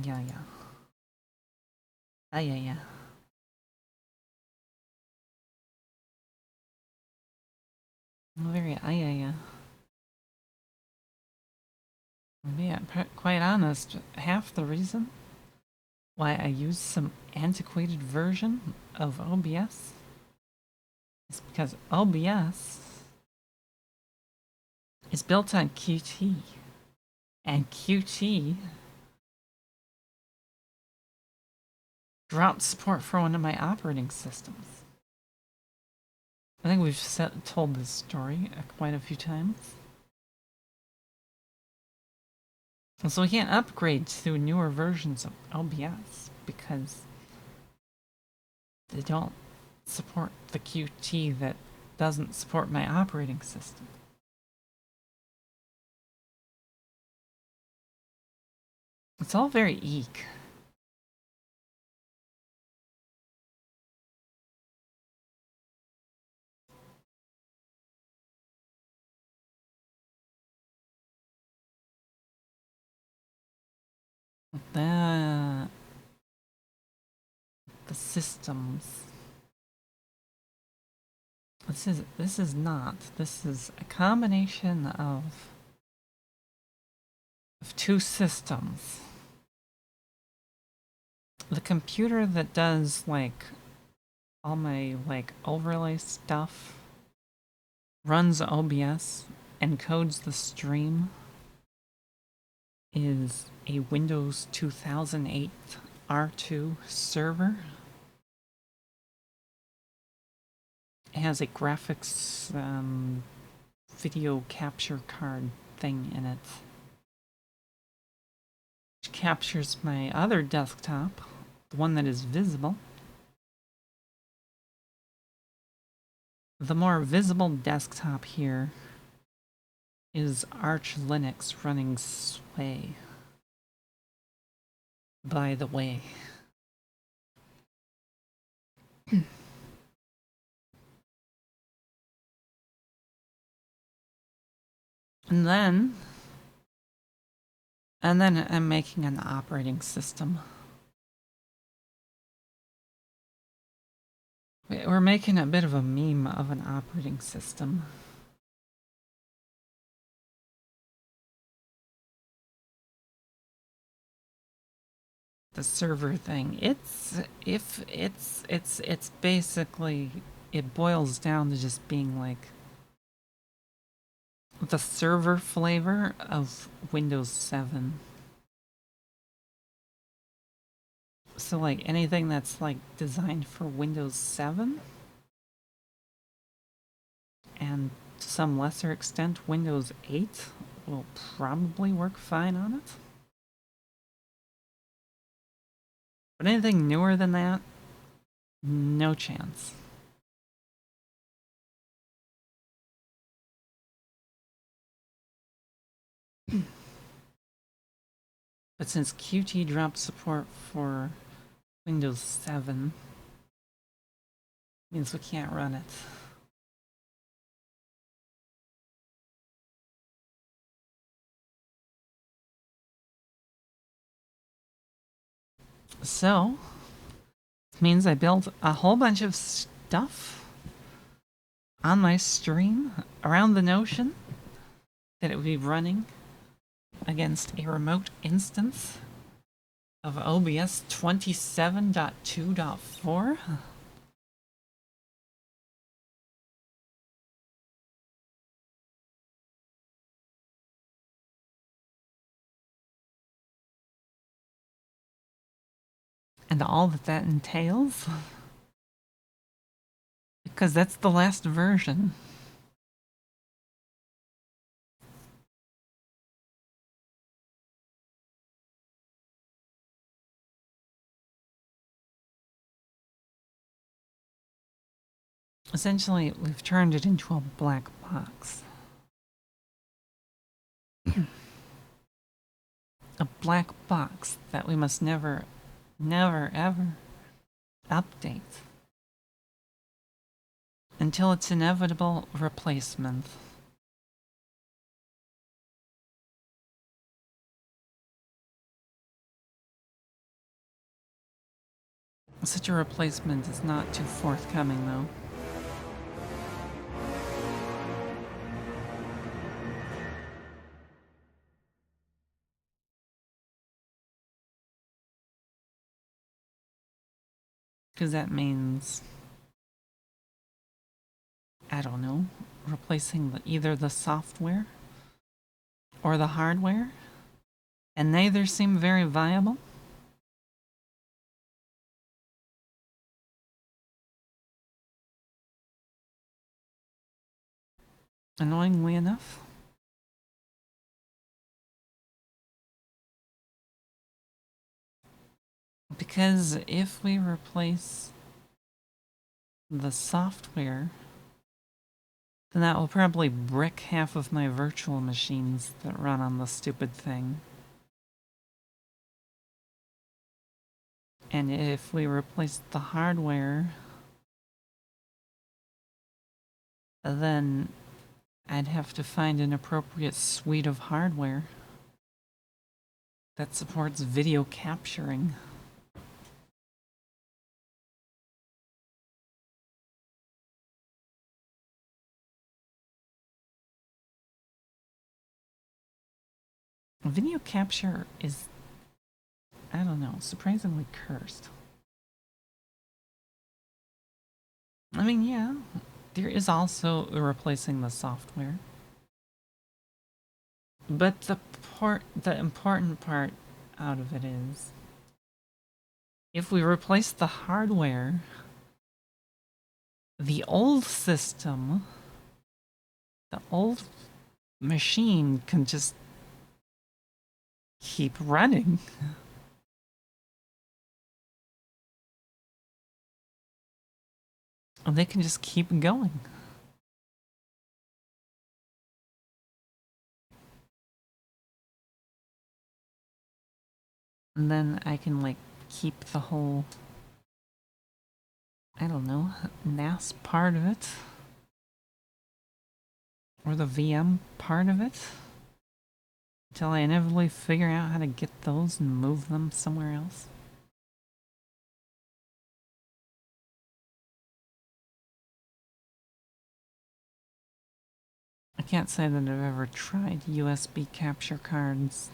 Yeah. Yeah. Very yeah. Yeah, quite honest, half the reason why I use some antiquated version of OBS is because OBS is built on Qt, and Qt dropped support for one of my operating systems. I think we've told this story quite a few times. And so we can't upgrade to newer versions of OBS because they don't support the Qt that doesn't support my operating system. It's all very eek. The systems. This is not. This is a combination of two systems. The computer that does like all my like overlay stuff runs OBS, encodes the stream, is a Windows 2008 R2 server. It has a graphics video capture card thing in it, which captures my other desktop, the one that is visible. The more visible desktop here is Arch Linux running Sway, by the way. And then I'm making an operating system. We're making a bit of a meme of an operating system. The server thing. It's basically, it boils down to just being like the server flavor of Windows 7. So like anything that's like designed for Windows 7 and to some lesser extent Windows 8 will probably work fine on it. But anything newer than that, no chance. But since Qt dropped support for Windows 7, means we can't run it. So, it means I built a whole bunch of stuff on my stream around the notion that it would be running against a remote instance of OBS 27.2.4. And all that that entails. Because that's the last version. Essentially, we've turned it into a black box. A black box that we must never, never, ever update until its inevitable replacement. Such a replacement is not too forthcoming, though. Because that means, I don't know, replacing either the software or the hardware, and neither seem very viable. Annoyingly enough. Because if we replace the software, then that will probably brick half of my virtual machines that run on the stupid thing. And if we replace the hardware, then I'd have to find an appropriate suite of hardware that supports video capturing. Video capture is, I don't know, surprisingly cursed. I mean, yeah, there is also replacing the software. But the important part out of it is, if we replace the hardware, the old system, the old machine can just keep running. And they can just keep going. And then I can, like, keep the whole, I don't know, NAS part of it. Or the VM part of it. Until I inevitably figure out how to get those and move them somewhere else. I can't say that I've ever tried USB capture cards.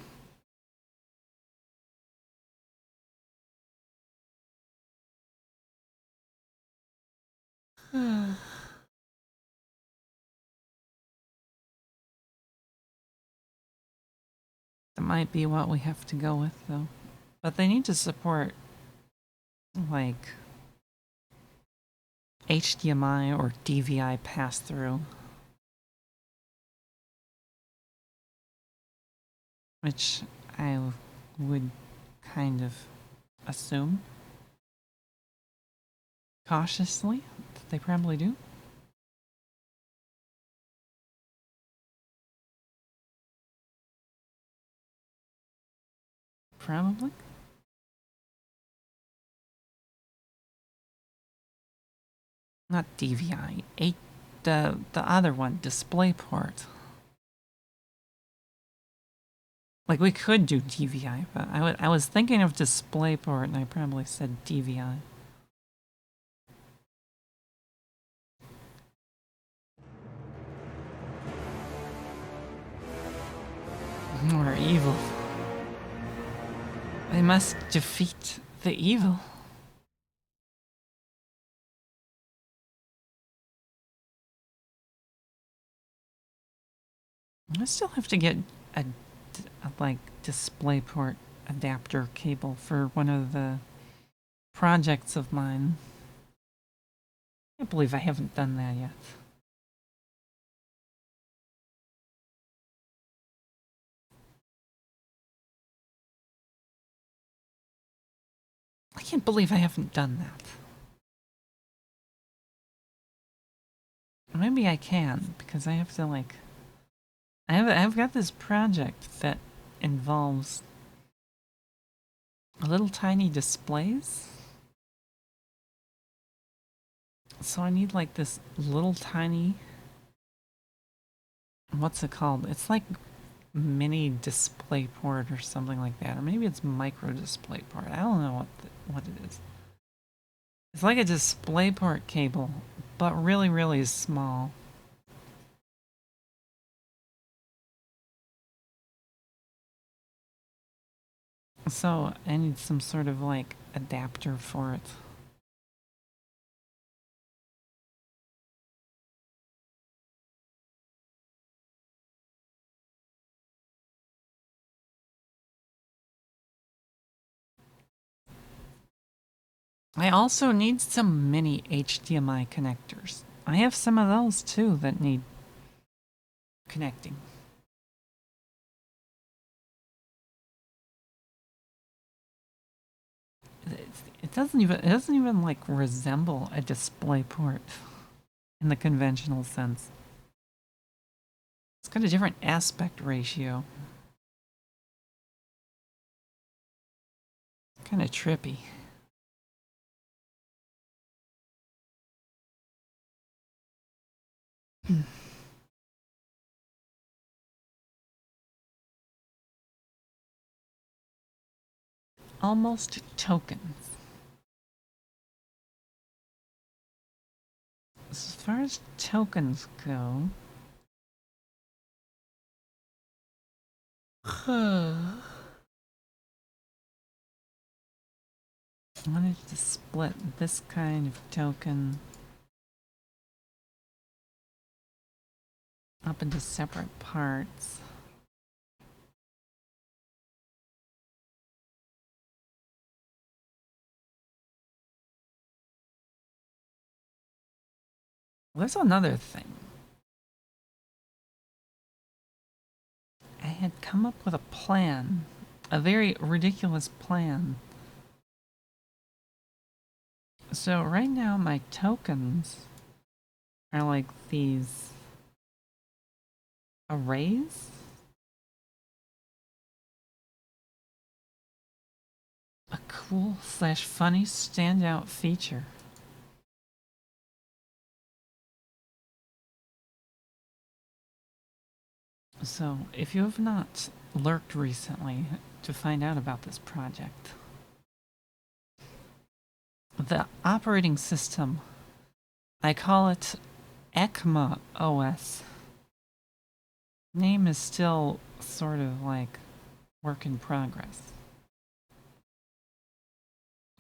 That might be what we have to go with, though. But they need to support, like, HDMI or DVI pass-through. Which I would kind of assume, cautiously, that they probably do. Probably. Not DVI. The other one, DisplayPort. Like, we could do DVI, but I was thinking of DisplayPort, and I probably said DVI. More evil. I must defeat the evil. I still have to get a like DisplayPort adapter cable for one of the projects of mine. I can't believe I haven't done that yet. I can't believe I haven't done that. Maybe I can, because I have to like I've got this project that involves little tiny displays. So I need like this little tiny, what's it called? It's like mini DisplayPort or something like that, or maybe it's micro DisplayPort. I don't know what it is. It's like a DisplayPort cable, but really, really small. So I need some sort of like adapter for it. I also need some mini HDMI connectors. I have some of those too that need connecting. It doesn't even like resemble a DisplayPort in the conventional sense. It's got a different aspect ratio. Kind of trippy. Almost tokens. As far as tokens go, I wanted to split this kind of token up into separate parts. There's another thing. I had come up with a plan, a very ridiculous plan. So right now my tokens are like these arrays. A cool / funny standout feature. So, if you have not lurked recently to find out about this project, the operating system, I call it ECMA OS. Name is still sort of like work in progress.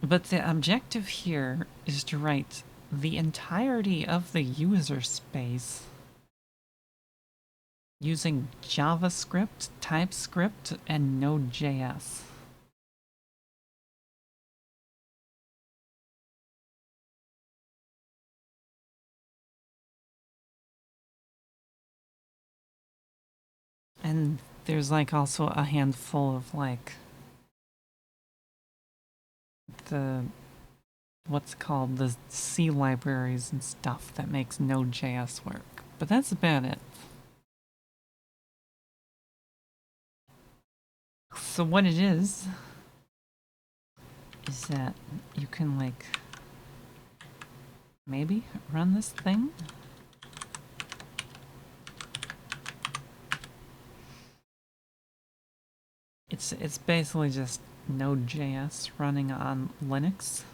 But the objective here is to write the entirety of the user space using JavaScript, TypeScript, and Node.js. And there's like also a handful of like the what's called the C libraries and stuff that makes Node.js work. But that's about it. So what it is that you can like maybe run this thing. It's basically just Node.js running on Linux.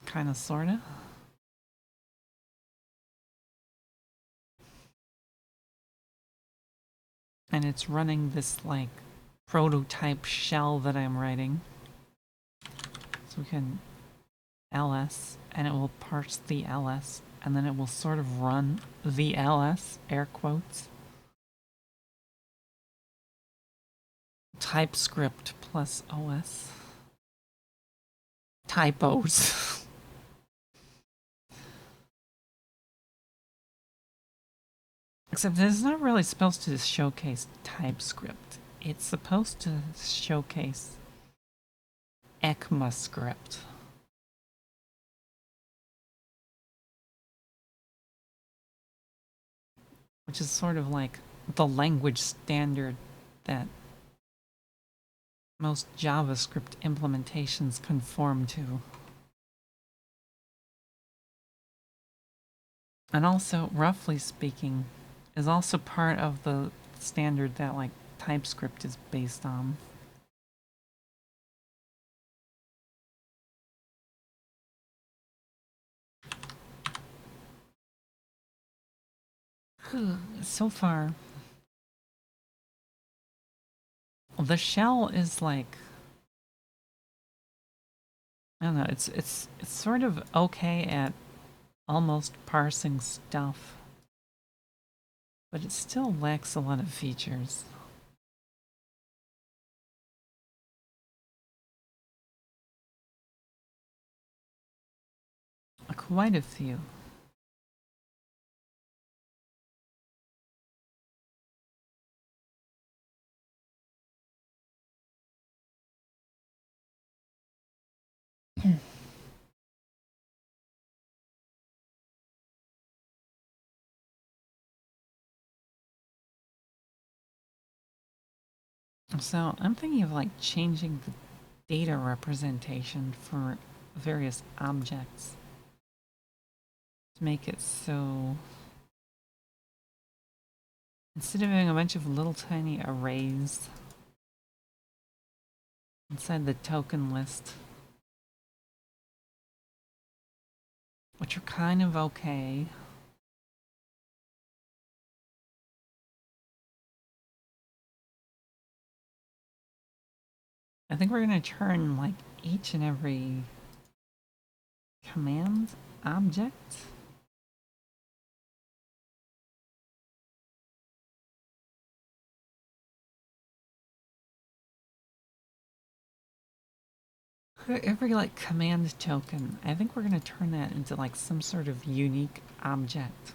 Kinda sorta. And it's running this like prototype shell that I'm writing. So we can ls and it will parse the ls and then it will sort of run the ls, air quotes. TypeScript plus OS. Typos. Except it's not really supposed to showcase TypeScript. It's supposed to showcase ECMAScript. Which is sort of like the language standard that most JavaScript implementations conform to. And also, roughly speaking, is also part of the standard that like TypeScript is based on. So far, the shell is like, I don't know, it's sort of okay at almost parsing stuff, but it still lacks a lot of features. Quite a few. So I'm thinking of like changing the data representation for various objects to make it so instead of having a bunch of little tiny arrays inside the token list, which are kind of okay, I think we're going to turn like each and every command object every like command token, I think we're going to turn that into like some sort of unique object.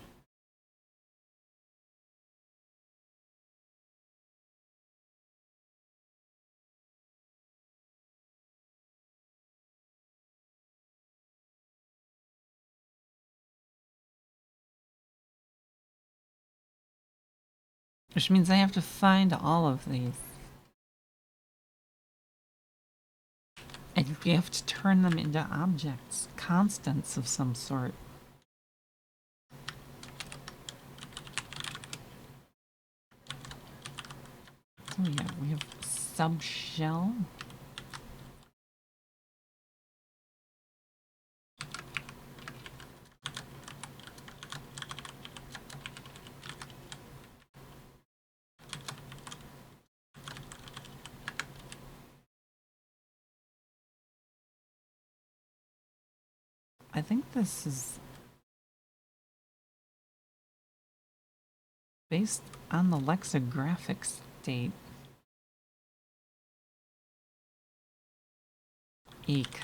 Which means I have to find all of these. And we have to turn them into objects, constants of some sort. Oh yeah, we have subshell. I think this is based on the lexicographic state. Eek.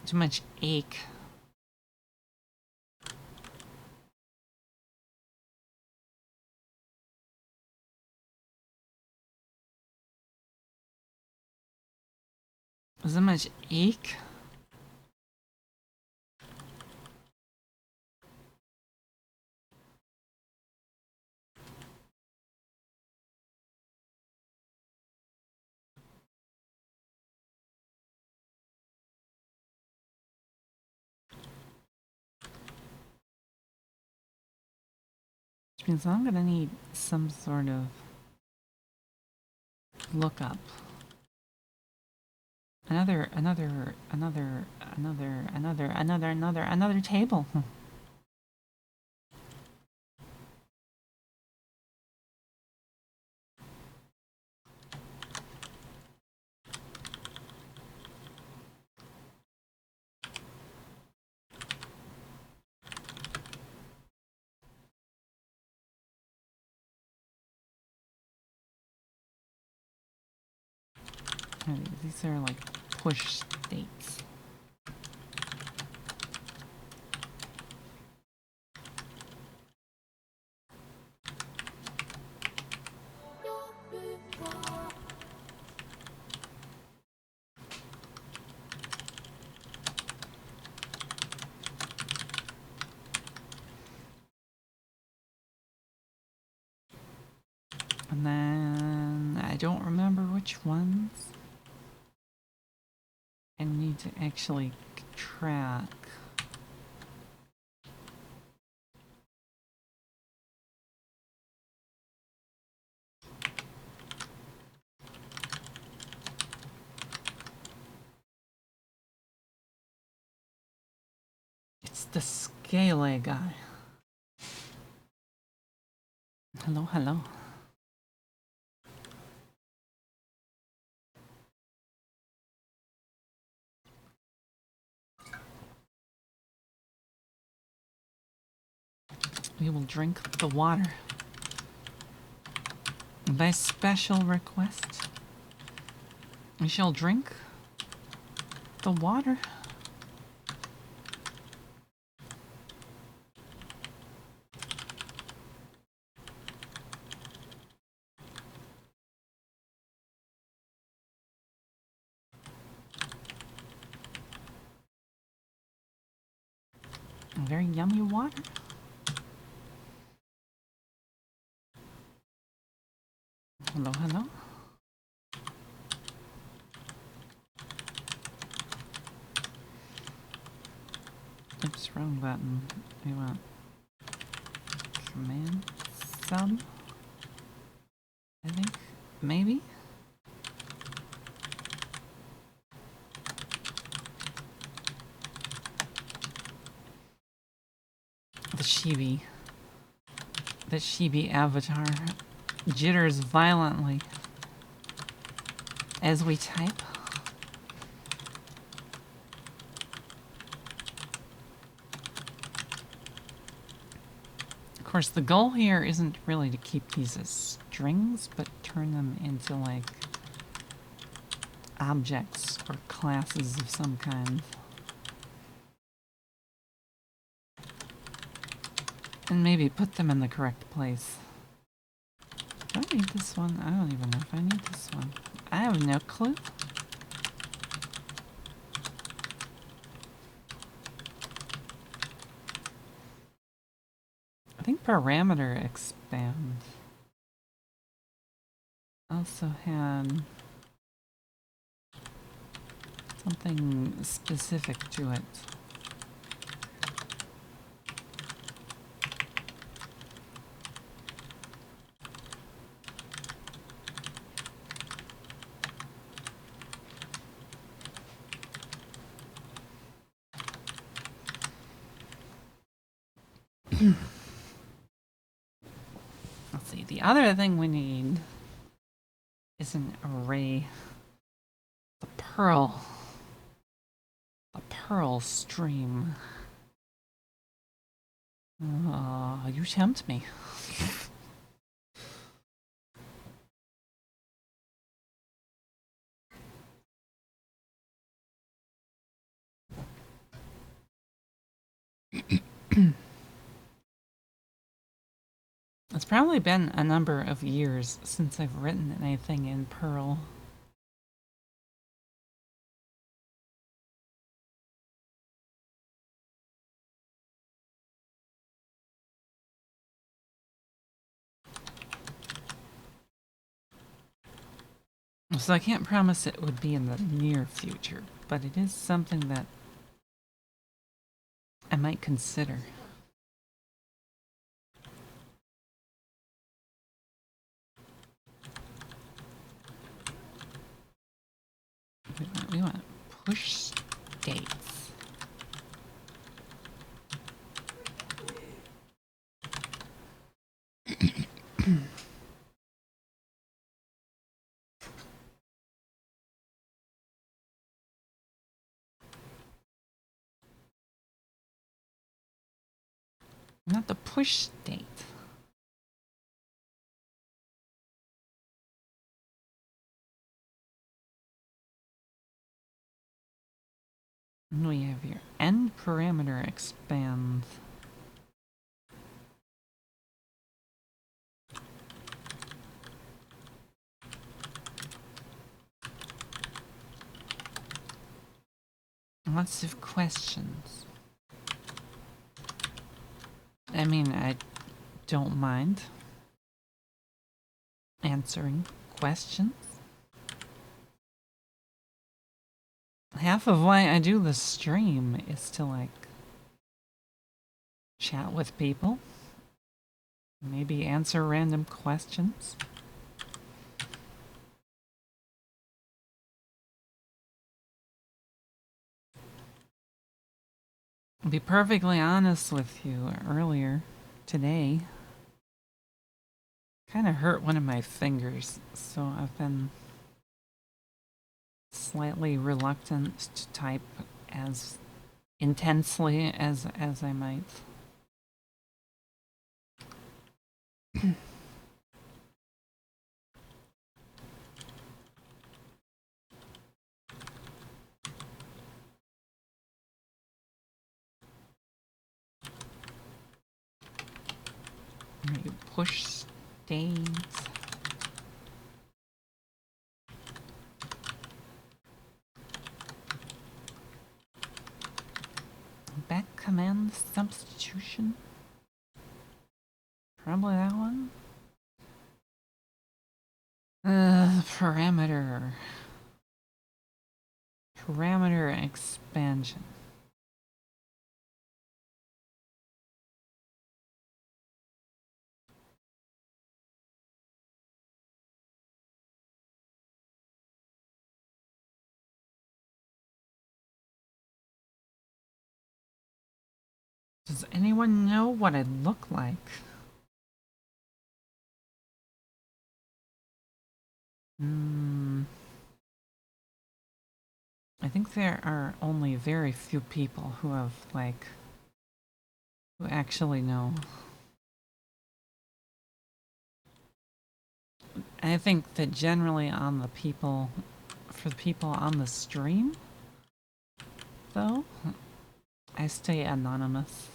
Too much ache. Is that much ache? Which means I'm gonna need some sort of lookup. Another table. These are like push states. And then I don't remember which ones I need to actually track. It's the scale guy. Hello, hello. We will drink the water. By special request, we shall drink the water. Very yummy water. Hello, hello. Oops, wrong button. We want command sub. I think, maybe? The chibi avatar jitters violently as we type. Of course, the goal here isn't really to keep these as strings, but turn them into like objects or classes of some kind. And maybe put them in the correct place. Do I need this one? I don't even know if I need this one. I have no clue. I think parameter expand also had something specific to it. Let's see, the other thing we need is an array. The pearl stream. You tempt me. It's probably been a number of years since I've written anything in Perl. So I can't promise it would be in the near future, but it is something that I might consider. push states. Not the push state. And we have your end parameter expand. Lots of questions. I mean, I don't mind answering questions. Half of why I do the stream is to, like, chat with people. Maybe answer random questions. To be perfectly honest with you, earlier today, kind of hurt one of my fingers, so I've been slightly reluctant to type as intensely as I might. Maybe push states. Back command substitution. Probably that one. Parameter. Parameter expansion. Does anyone know what I look like? I think there are only very few people who have, like, who actually know. I think that generally on the people, for the people on the stream, though, I stay anonymous.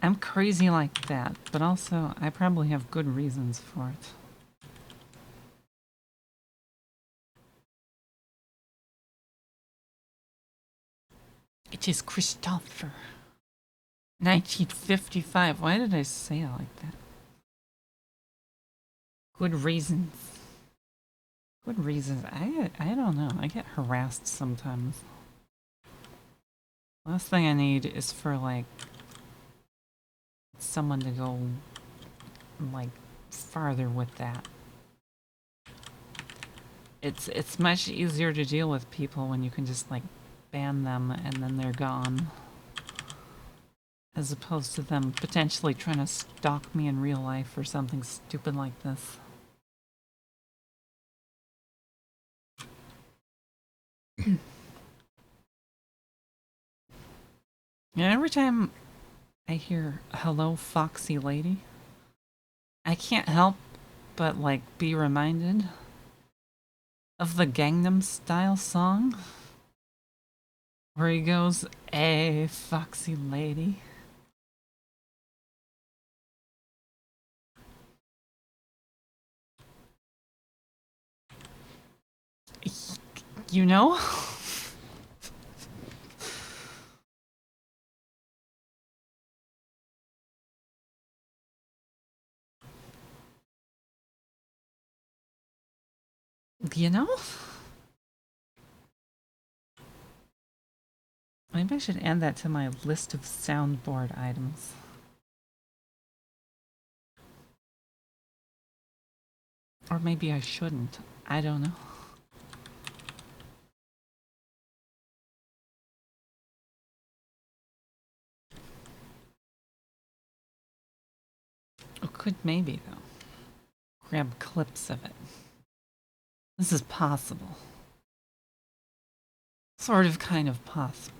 I'm crazy like that, but also I probably have good reasons for it. It is Christopher. 1955. Why did I say it like that? Good reasons. Good reasons. I don't know. I get harassed sometimes. Last thing I need is for, like, someone to go, like, farther with that. It's much easier to deal with people when you can just, like, ban them and then they're gone. As opposed to them potentially trying to stalk me in real life or something stupid like this. And every time I hear "Hello, Foxy Lady," I can't help but, like, be reminded of the Gangnam Style song where he goes, "Hey, Foxy Lady." You know? You know? Maybe I should add that to my list of soundboard items. Or maybe I shouldn't. I don't know. Or could maybe, though. Grab clips of it. This is possible. Sort of, kind of possible.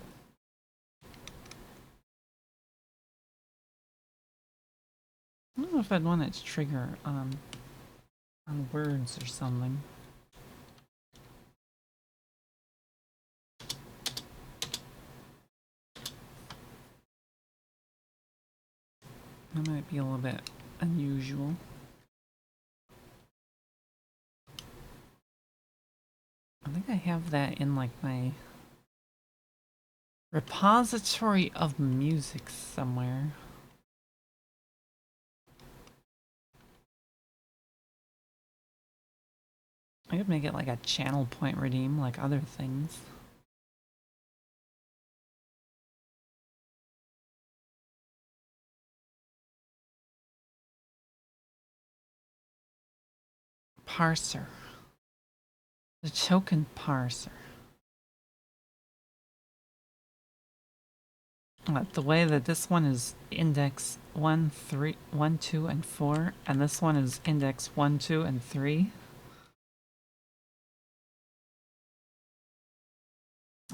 I don't know if I'd want it to trigger on words or something. That might be a little bit unusual. I think I have that in like my repository of music somewhere. I could make it like a channel point redeem like other things. Parser. The token parser. The way that this one is index 1, 3, 1, 2, and 4, and this one is index 1, 2, and 3.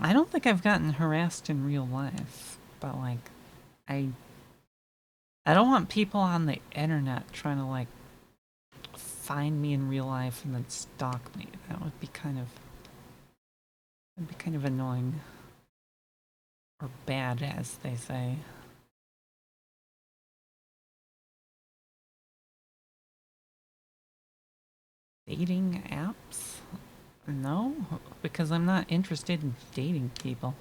I don't think I've gotten harassed in real life, but like, I don't want people on the internet trying to like find me in real life and then stalk me. That would be kind of annoying. Or bad, as they say. Dating apps? No, because I'm not interested in dating people.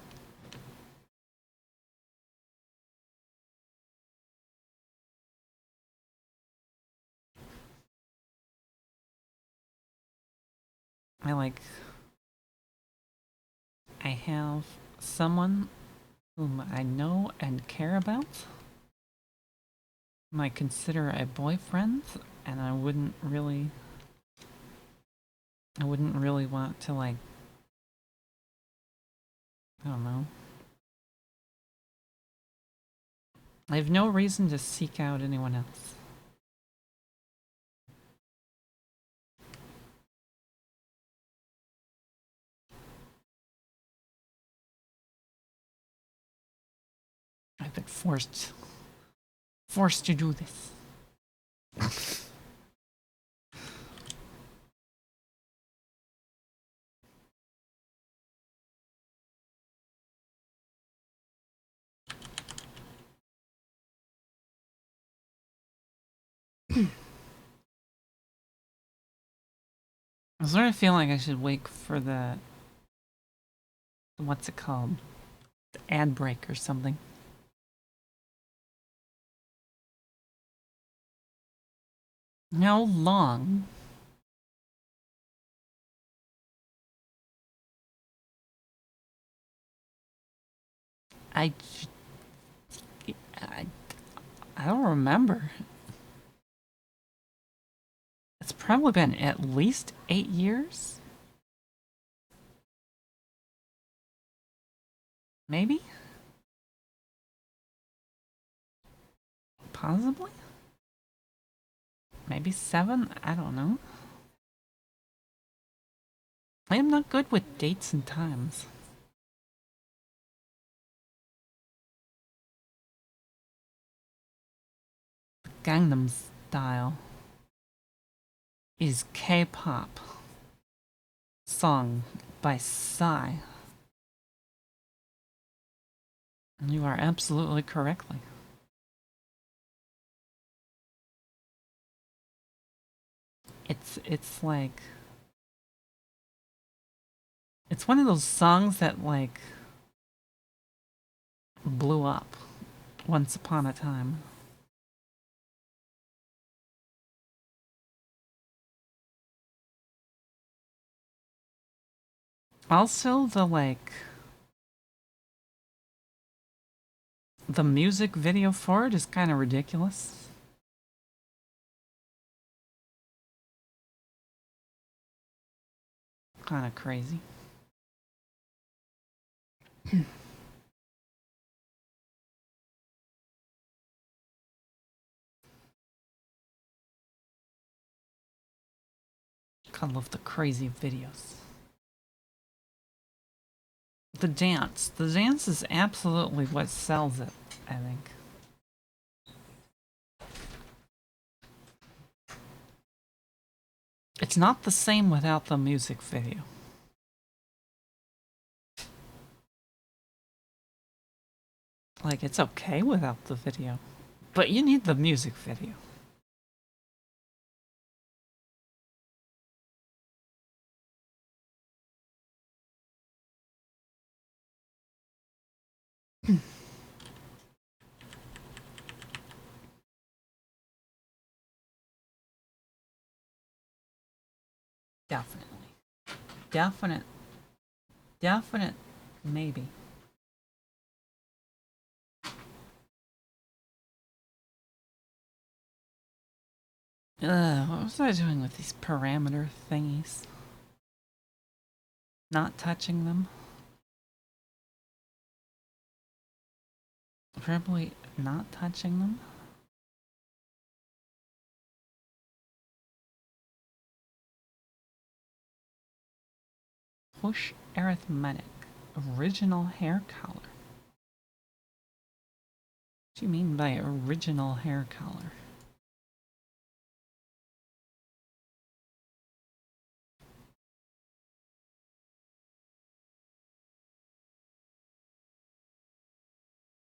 I have someone whom I know and care about, whom I consider a boyfriend, and I wouldn't really want to, like, I don't know. I have no reason to seek out anyone else. I've been forced to do this. I sort of feel like I should wait for the what's it called? The ad break or something. How long? I, I, I don't remember. It's probably been at least 8 years? Maybe? Possibly? Maybe 7? I don't know. I am not good with dates and times. Gangnam Style is K-pop song by Psy. You are absolutely correctly. It's like, it's one of those songs that like blew up once upon a time. Also the like the music video for it is kind of ridiculous. Kind of crazy. Kind of love the crazy videos. The dance. The dance is absolutely what sells it, I think. It's not the same without the music video. Like, it's okay without the video, but you need the music video. Definitely. Definite, maybe. What was I doing with these parameter thingies? Not touching them? Probably not touching them? Push arithmetic. Original hair color. What do you mean by original hair color?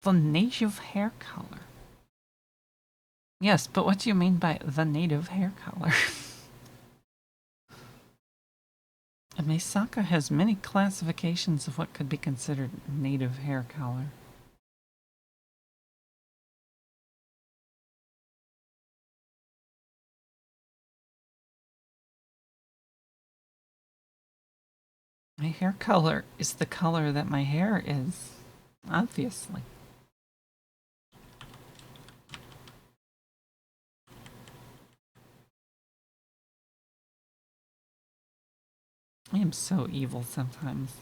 The native hair color. Yes, but what do you mean by the native hair color? Meisaka has many classifications of what could be considered native hair color. My hair color is the color that my hair is, obviously. I am so evil sometimes.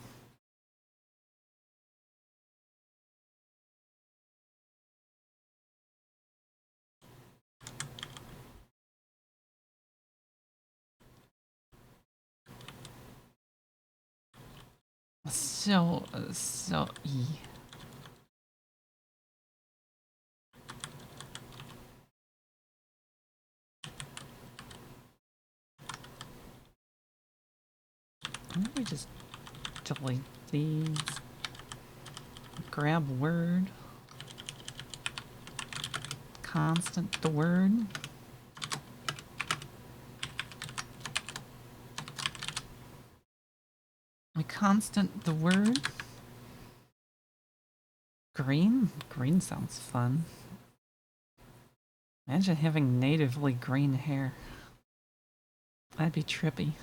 So E. Let me just delete these. Grab word. Constant the word. We constant the word. Green? Green sounds fun. Imagine having natively green hair. That'd be trippy.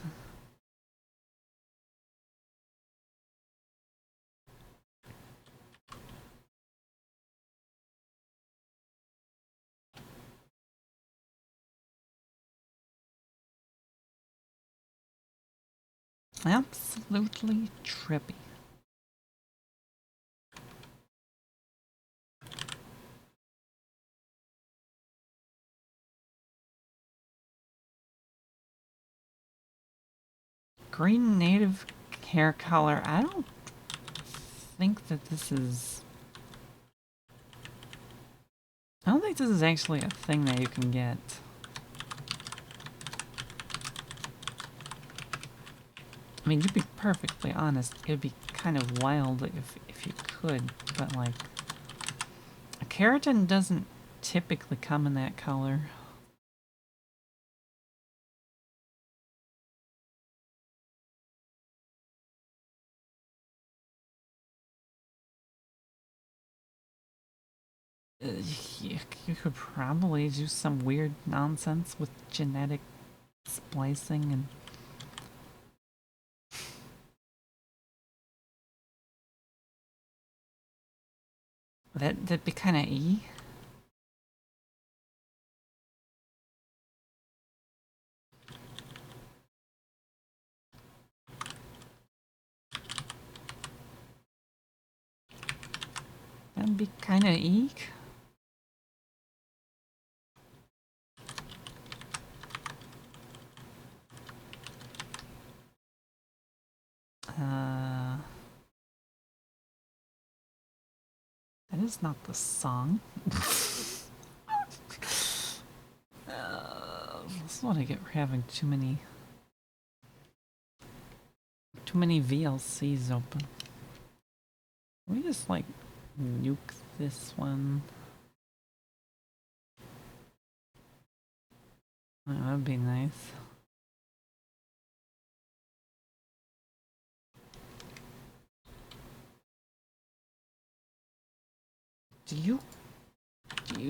Absolutely trippy. Green native hair color. I don't think that this is... I don't think this is actually a thing that you can get. I mean, to be perfectly honest, it'd be kind of wild if you could, but like... A keratin doesn't typically come in that color. You could probably do some weird nonsense with genetic splicing and... That'd be kind of E. That'd be kind of eek. That is not the song. This is what I get for having too many VLCs open. Can we just like nuke this one? Oh, that'd be nice. Do you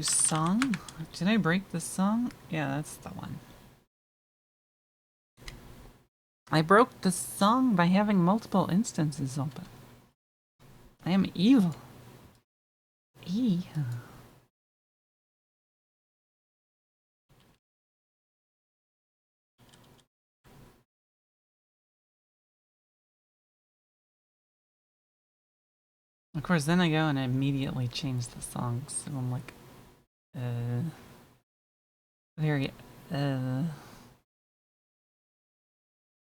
song? Did I break this song? Yeah, that's the one. I broke the song by having multiple instances open. I am evil. E. Of course, then I go and I immediately change the songs. So I'm like, very,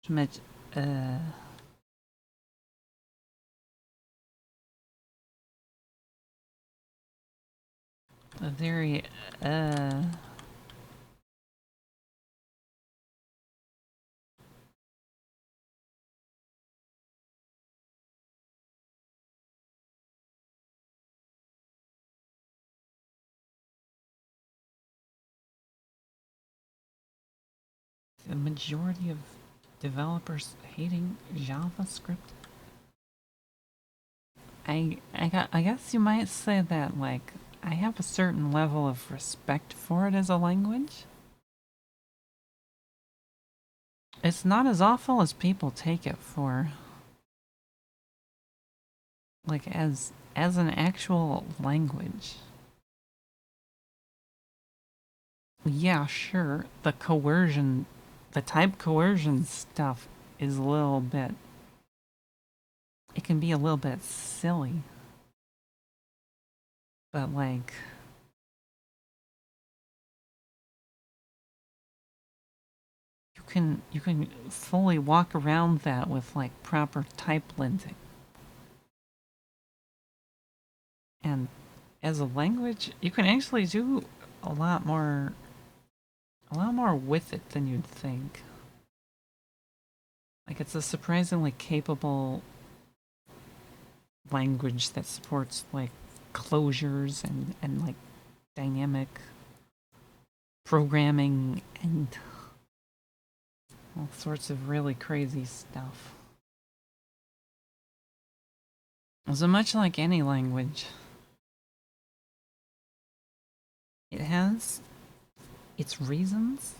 too much, a very, the majority of developers hating JavaScript. I guess you might say that, like, I have a certain level of respect for it as a language. It's not as awful as people take it for. Like, as an actual language. Yeah, sure. The coercion, the type coercion stuff is a little bit. It can be a little bit silly. But, like, you can fully walk around that with, like, proper type linting. And as a language, you can actually do a lot more with it than you'd think. Like, it's a surprisingly capable language that supports, like, closures and like dynamic programming and all sorts of really crazy stuff. So much like any language, it has its reasons.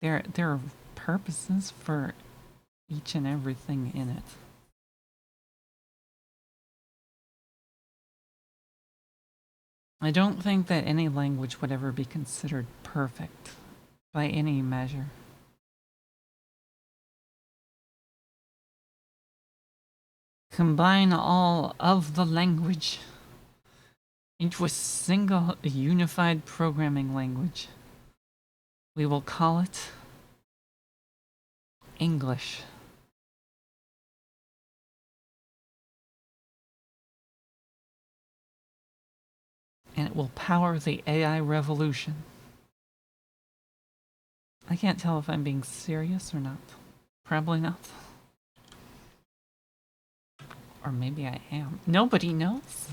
There are purposes for each and everything in it. I don't think that any language would ever be considered perfect by any measure. Combine all of the language into a single unified programming language. We will call it English. And it will power the AI revolution. I can't tell if I'm being serious or not. Probably not. Or maybe I am. Nobody knows.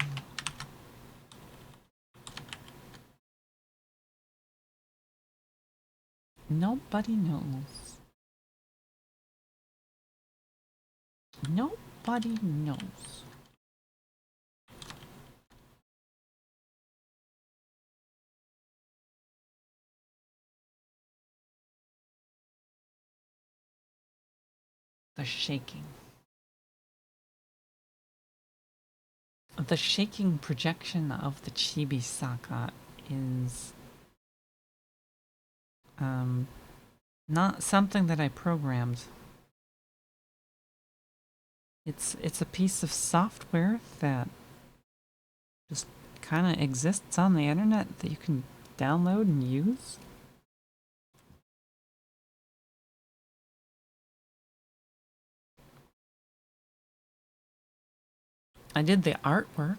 Nobody knows. Nobody knows. The shaking. the shaking projection of the chibi saka is not something that I programmed. It's a piece of software that just kind of exists on the internet that you can download and use. I did the artwork.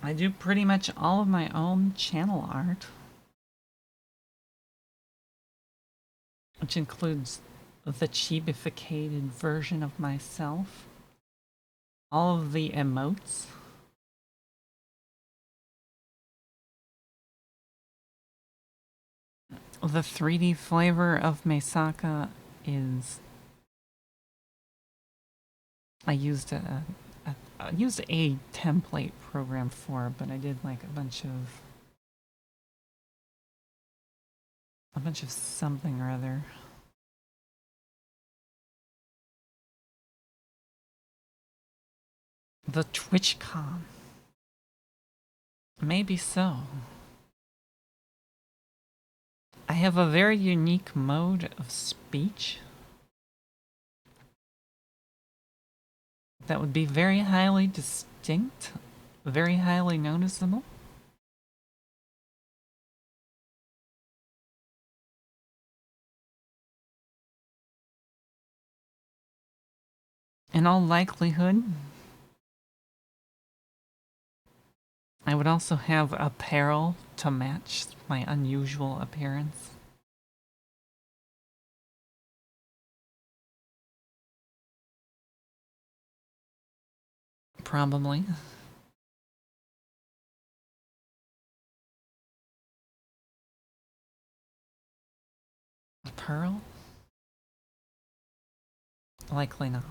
I do pretty much all of my own channel art, which includes the chibificated version of myself, all of the emotes, the 3D flavor of Mesaka is I used a template program for, but I did like a bunch of something or other. The TwitchCon. Maybe so. I have a very unique mode of speech that would be very highly distinct, very highly noticeable. In all likelihood, I would also have apparel to match my unusual appearance. Probably. A pearl? Likely not.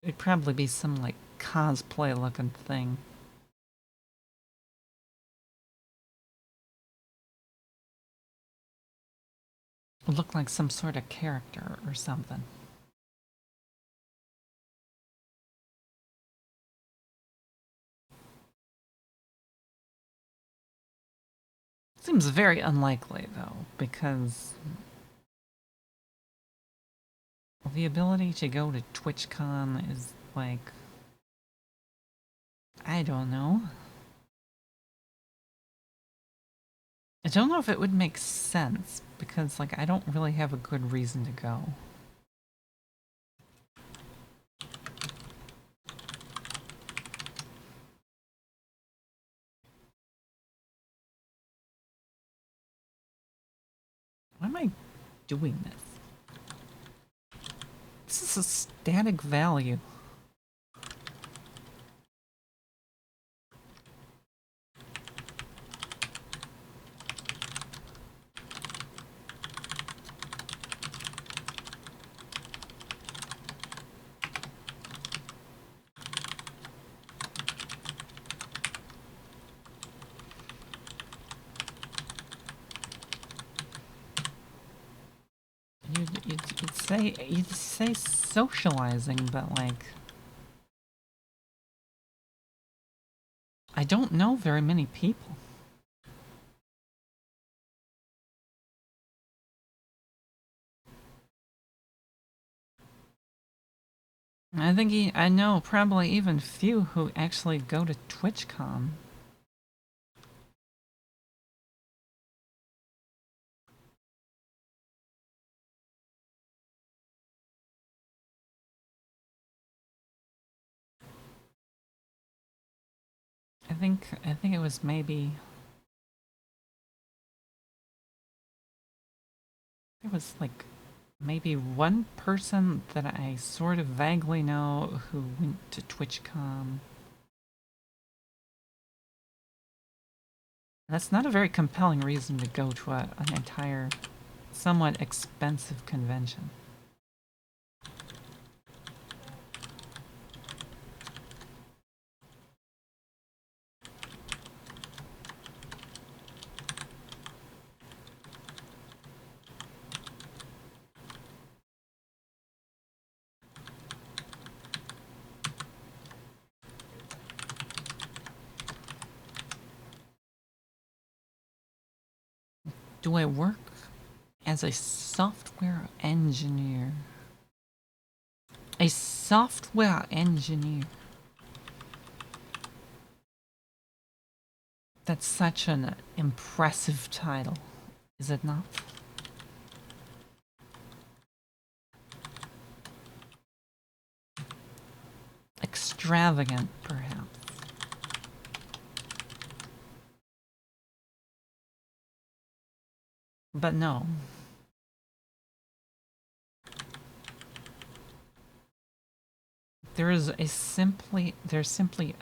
It'd probably be some like cosplay looking thing. Would look like some sort of character or something. Seems very unlikely though, because the ability to go to TwitchCon is like, I don't know. I don't know if it would make sense, because like I don't really have a good reason to go. Why am I doing this? This is a static value. You'd say socializing, but like I don't know very many people. I know probably even few who actually go to TwitchCon. I think it was maybe there was like maybe one person that I sort of vaguely know who went to TwitchCon. That's not a very compelling reason to go to an entire, somewhat expensive convention. Do I work as a software engineer? A software engineer. That's such an impressive title, is it not? Extravagant, perhaps. But no. There's simply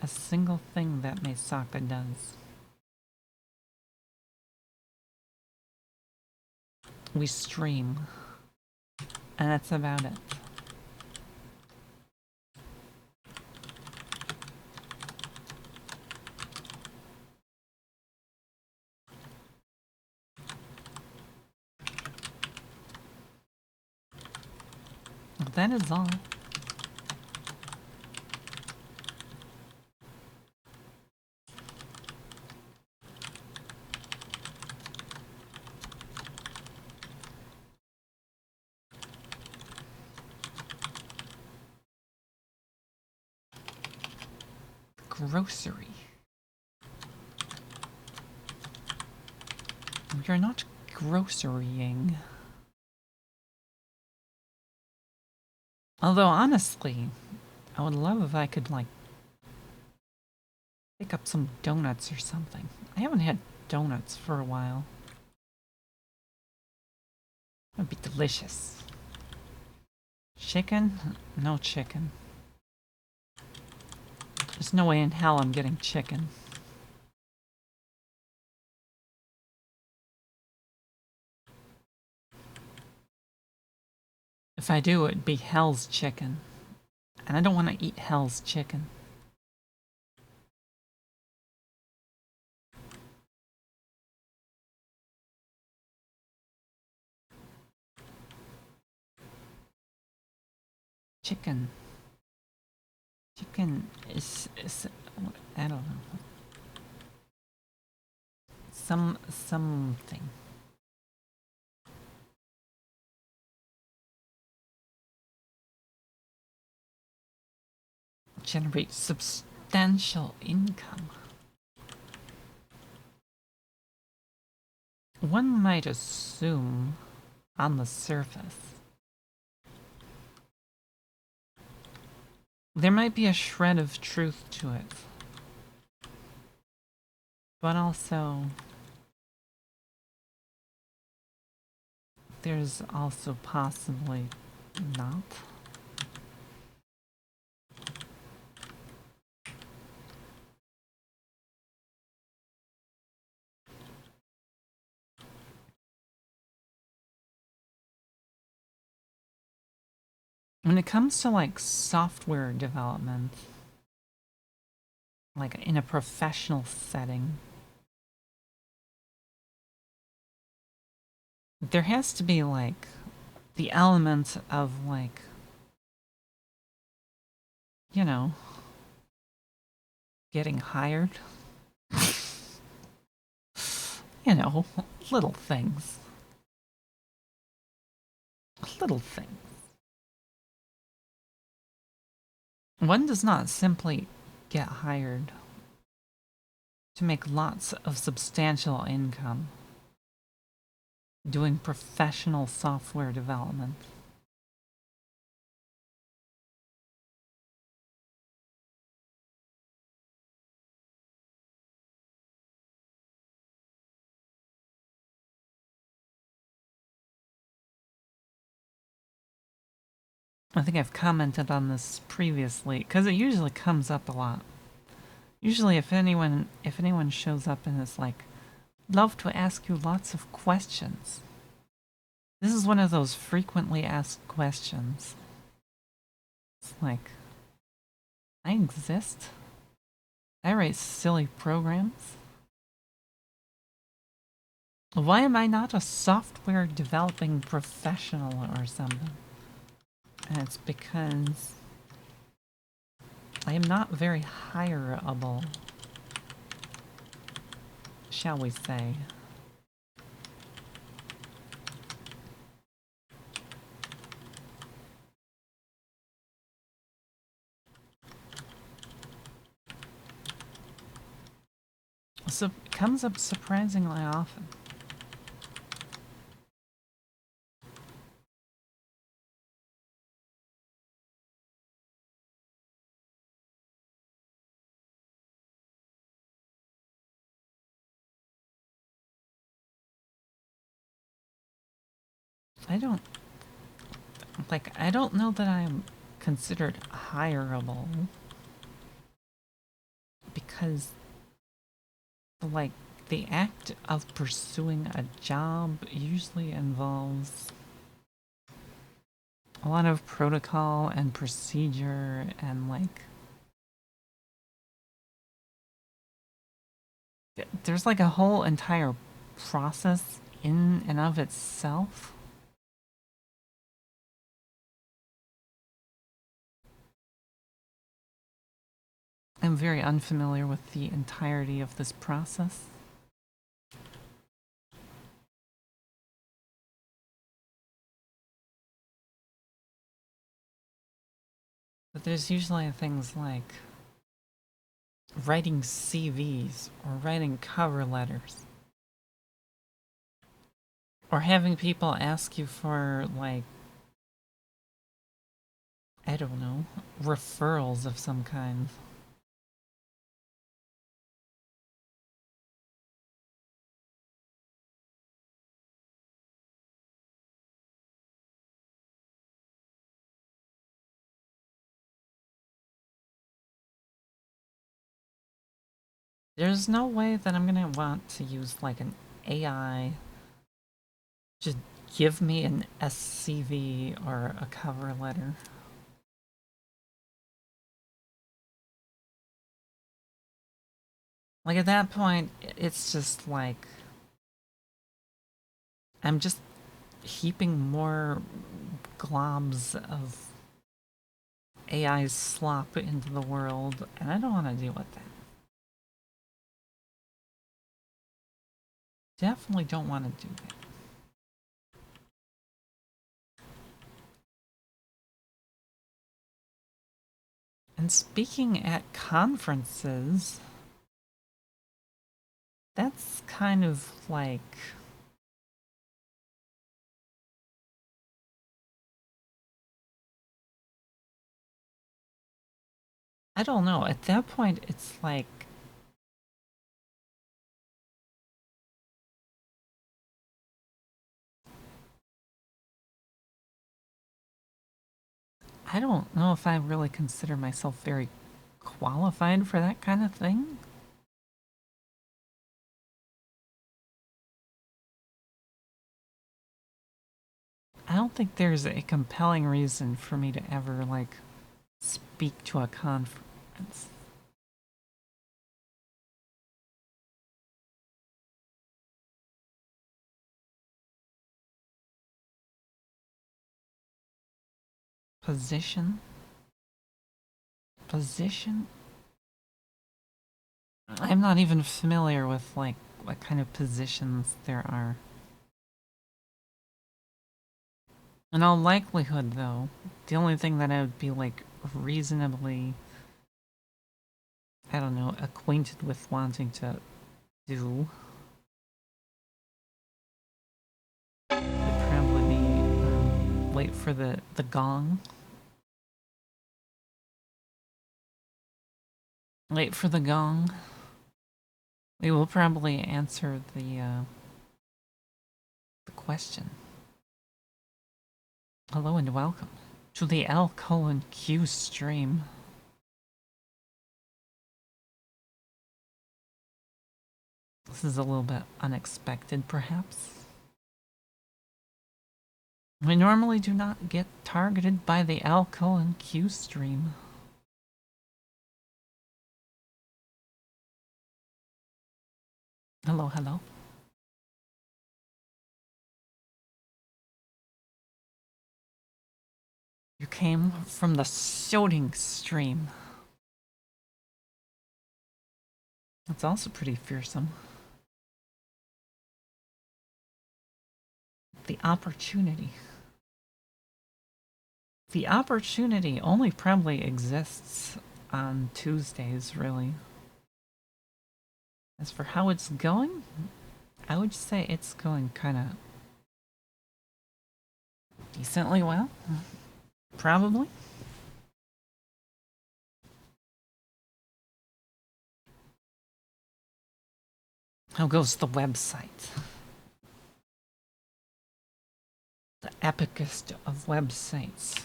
a single thing that Mesaka does. We stream. And that's about it. That is all. Grocery. We are not grocerying. Although, honestly, I would love if I could, like, pick up some donuts or something. I haven't had donuts for a while. That would be delicious. Chicken? No chicken. There's no way in hell I'm getting chicken. If I do, it'd be Hell's Chicken. And I don't want to eat Hell's Chicken. Chicken. Chicken is I don't know. Something. Generate substantial income. One might assume on the surface there might be a shred of truth to it. But also, there's also possibly not. When it comes to, like, software development, like in a professional setting, there has to be, like, the element of, like, you know, getting hired. You know, little things. Little things. One does not simply get hired to make lots of substantial income doing professional software development. I think I've commented on this previously, because it usually comes up a lot. Usually if anyone shows up and is like, love to ask you lots of questions. This is one of those frequently asked questions. It's like, I exist? I write silly programs? Why am I not a software developing professional or something? And it's because I am not very hireable, shall we say. So comes up surprisingly often. I don't I don't know that I'm considered hireable because like the act of pursuing a job usually involves a lot of protocol and procedure and like there's like a whole entire process in and of itself. I'm very unfamiliar with the entirety of this process. But there's usually things like writing CVs or writing cover letters or having people ask you for like I don't know, referrals of some kind. There's no way that I'm gonna want to use like an AI to give me an SCV or a cover letter. Like at that point, it's just like I'm just heaping more globs of AI slop into the world, and I don't want to deal with that. Definitely don't want to do that. And speaking at conferences, that's kind of like I don't know. At that point, it's like I don't know if I really consider myself very qualified for that kind of thing. I don't think there's a compelling reason for me to ever like speak to a conference. Position? Position? I'm not even familiar with like what kind of positions there are. In all likelihood, though, the only thing that I would be like reasonably, I don't know, acquainted with wanting to do would probably be wait for the gong. Wait for the gong. We will probably answer the question. Hello and welcome to the L:Q stream. This is a little bit unexpected, perhaps. We normally do not get targeted by the L:'Q stream. Hello, hello. You came from the shooting stream. That's also pretty fearsome. The opportunity. The opportunity only probably exists on Tuesdays, really. As for how it's going, I would say it's going kind of decently well. Probably. How goes the website? The epicest of websites.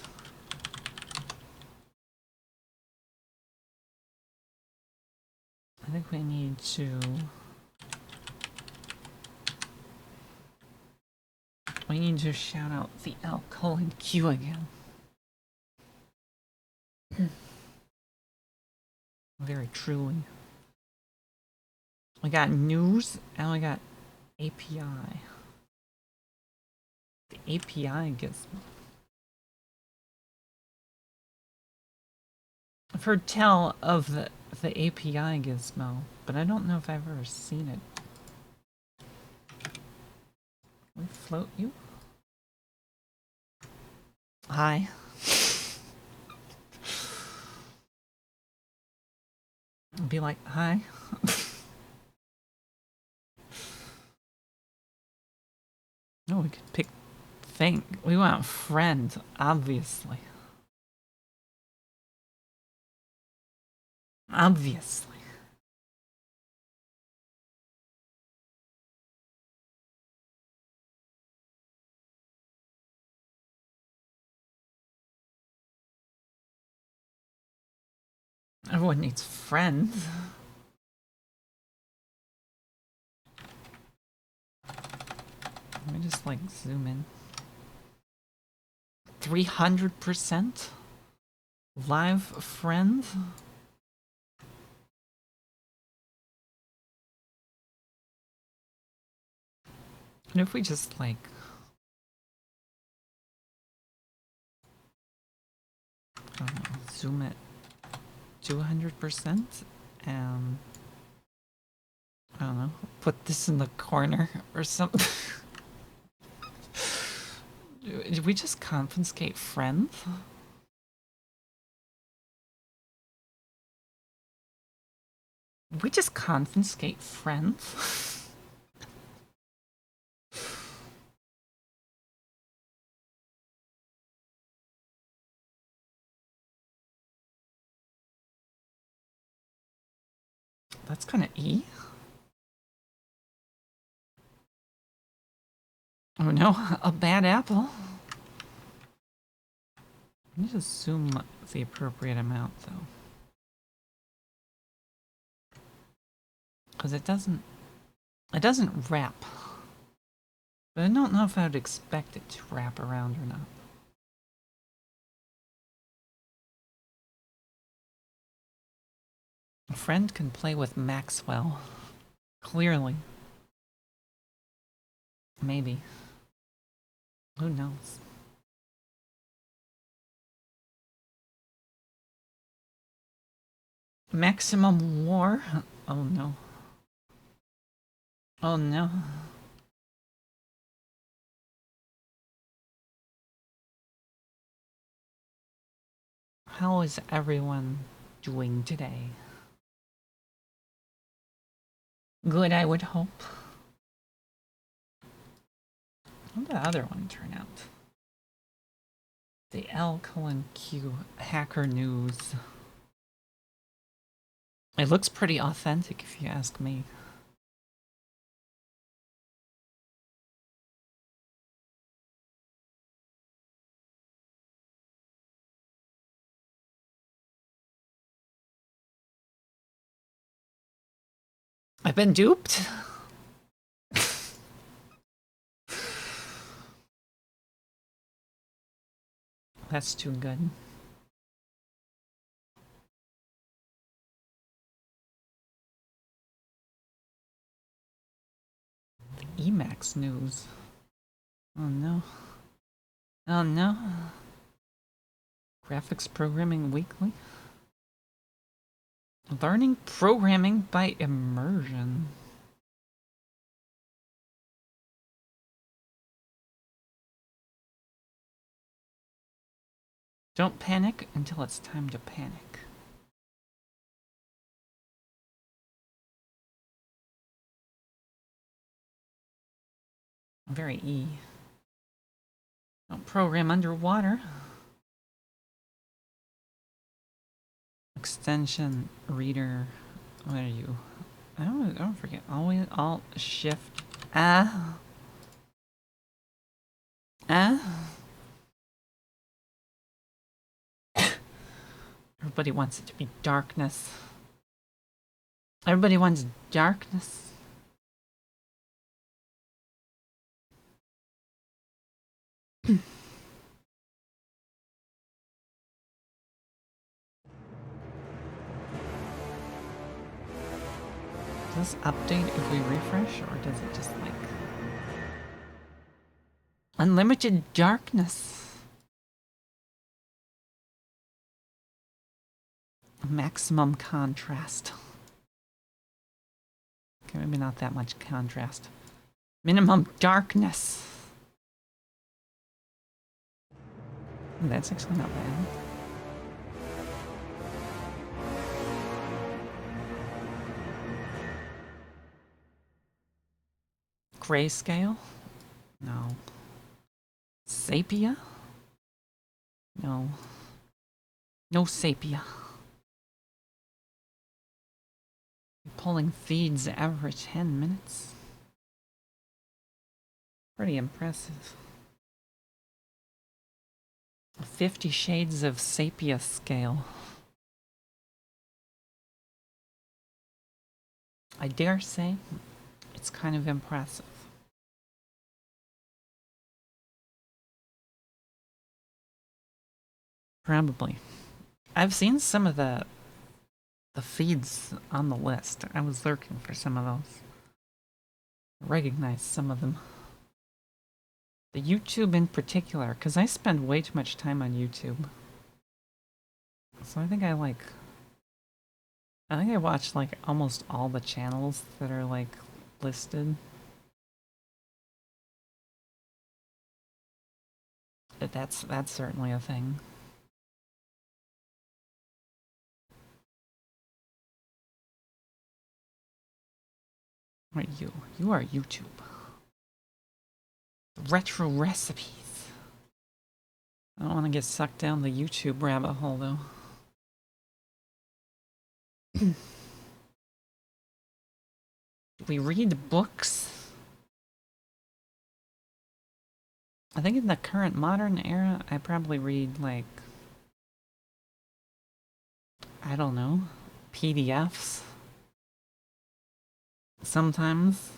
I think we need to... We need to shout out the alcohol Q again. Very truly. We got news and we got API. The API gives... I've heard tell of the API gizmo, but I don't know if I've ever seen it. Can we float you? Hi. Be like, hi. No, we could pick thing. We want friend, obviously. Obviously. Everyone needs friends. Let me just like zoom in. 300% live friend. And if we just like, I don't know, zoom it 200% and I don't know, put this in the corner or something. Did we just confiscate friends? Did we just confiscate friends? That's kind of E. Oh no, a bad apple. I need to zoom the appropriate amount though. Because it doesn't wrap. But I don't know if I would expect it to wrap around or not. A friend can play with Maxwell. Clearly. Maybe. Who knows? Maximum war? Oh no. Oh no. How is everyone doing today? Good, I would hope. How did the other one turn out? The L:"Q hacker news. It looks pretty authentic if you ask me. I've been duped? That's too good. The Emacs news. Oh no. Oh no. Graphics Programming Weekly? Learning programming by immersion. Don't panic until it's time to panic. Very E. Don't program underwater. Extension reader. What are you? I don't forget. Always Alt Shift. Ah. Ah. Everybody wants it to be darkness. Everybody wants darkness. Does this update if we refresh, or does it just like... Unlimited darkness. Maximum contrast. Okay, maybe not that much contrast. Minimum darkness. That's actually not bad. Grayscale? No. Sepia? No. No sepia. Pulling feeds every 10 minutes. Pretty impressive. 50 Shades of Sepia scale. I dare say it's kind of impressive. Probably. I've seen some of the feeds on the list. I was lurking for some of those. Recognize some of them. The YouTube in particular, because I spend way too much time on YouTube. So I think I watch like almost all the channels that are like listed. But that's certainly a thing. Right, you are YouTube. Retro recipes. I don't want to get sucked down the YouTube rabbit hole though. We read books. I think in the current modern era, I probably read like, I don't know, PDFs. Sometimes.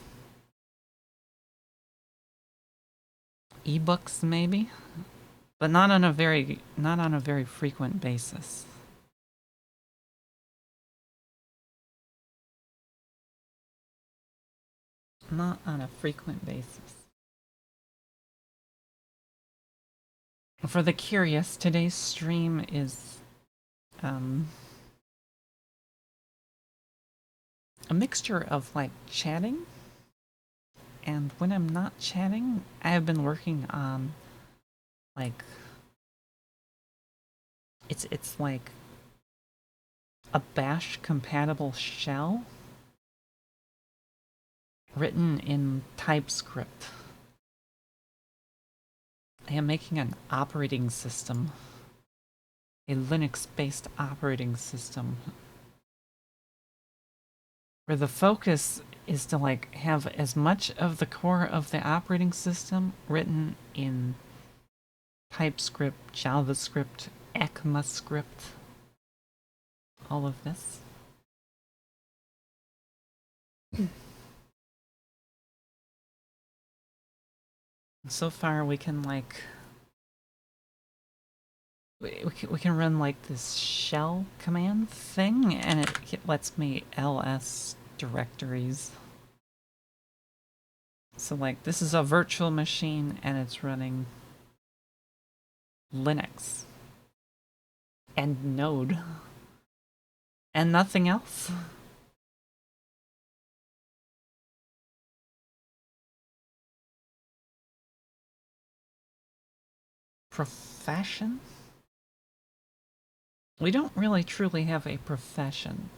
Ebooks maybe, but not on a very frequent basis. Not on a frequent basis. For the curious, today's stream is a mixture of like chatting, and when I'm not chatting, I have been working on like it's like a bash compatible shell written in TypeScript. I am making an operating system, a Linux-based operating system, where the focus is to like have as much of the core of the operating system written in TypeScript, JavaScript, ECMAScript, all of this. So far we can like we can run like this shell command thing, and it lets me ls directories. So like this is a virtual machine and it's running Linux and Node and nothing else. Profession? We don't really truly have a profession,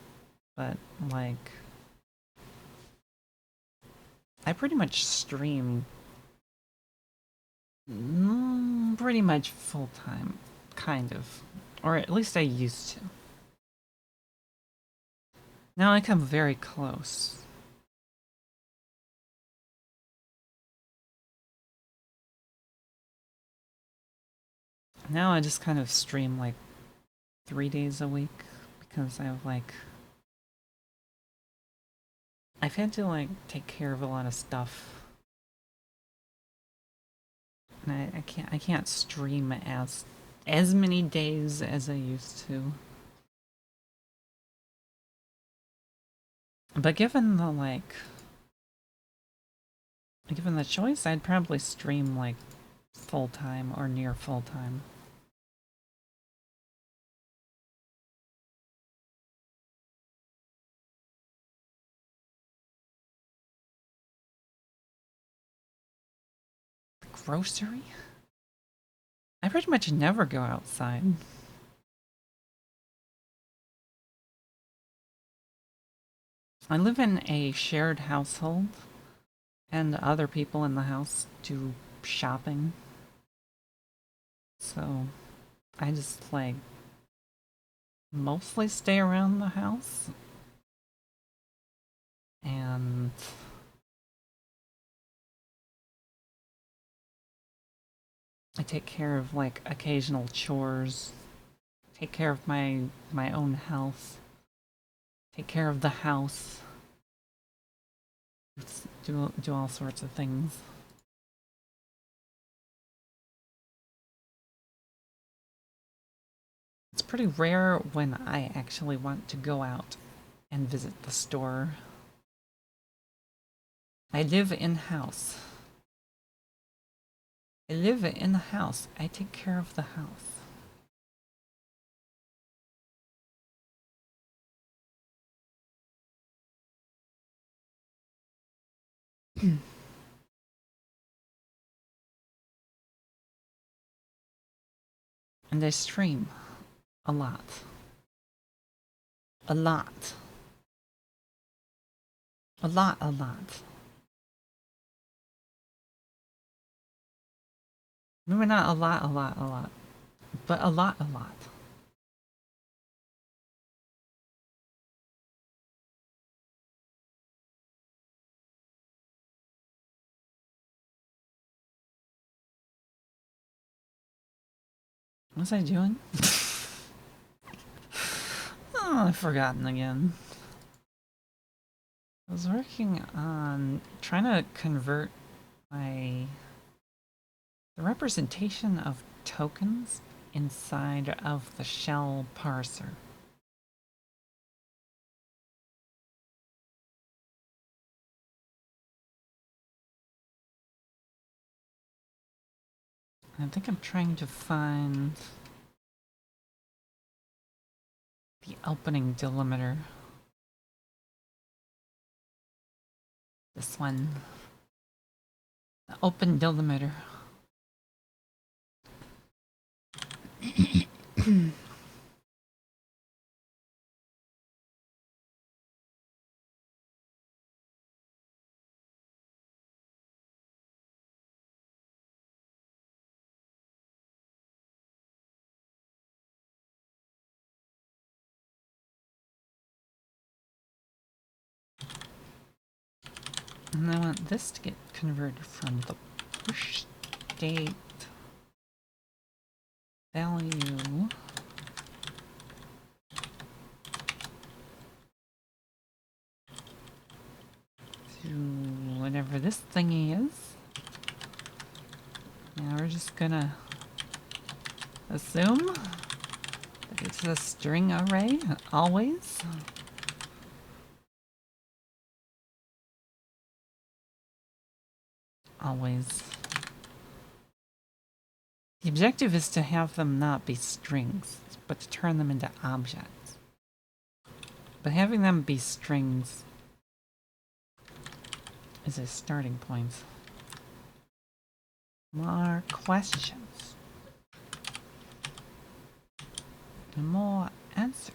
but like I pretty much stream pretty much full-time, kind of. Or at least I used to. Now I come very close. Now I just kind of stream like 3 days a week because I've had to like take care of a lot of stuff. And I can't stream as many days as I used to. But given the choice, I'd probably stream like full-time or near full-time. Grocery? I pretty much never go outside. I live in a shared household, and other people in the house do shopping. So I just like mostly stay around the house and I take care of like occasional chores, take care of my own health, take care of the house, do all sorts of things. It's pretty rare when I actually want to go out and visit the store. I live in-house. I live in the house. I take care of the house. And I stream a lot. A lot. A lot, a lot. Maybe not a lot, a lot. But a lot, a lot. What was I doing? Oh, I've forgotten again. I was working on trying to convert the representation of tokens inside of the shell parser. I think I'm trying to find the opening delimiter. This one. The open delimiter. And I want this to get converted from the push state value to whatever this thingy is. Now we're just gonna assume that it's a string array, always. Always. The objective is to have them not be strings, but to turn them into objects. But having them be strings is a starting point. More questions. And more answer.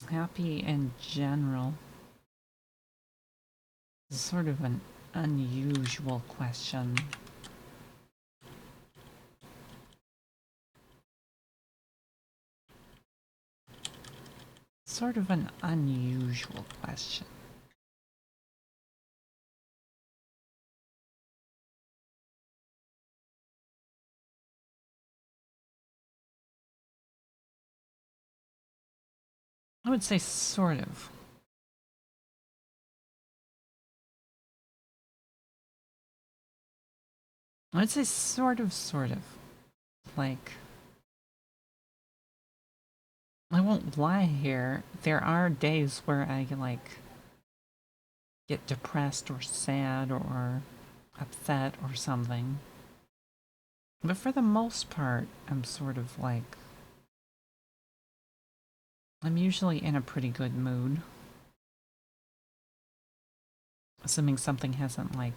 Happy in general is sort of an unusual question. sort of an unusual question. I would say sort of. I would say sort of, sort of. Like, I won't lie here. There are days where I, like, get depressed or sad or upset or something. But for the most part, I'm sort of like, I'm usually in a pretty good mood. Assuming something hasn't, like,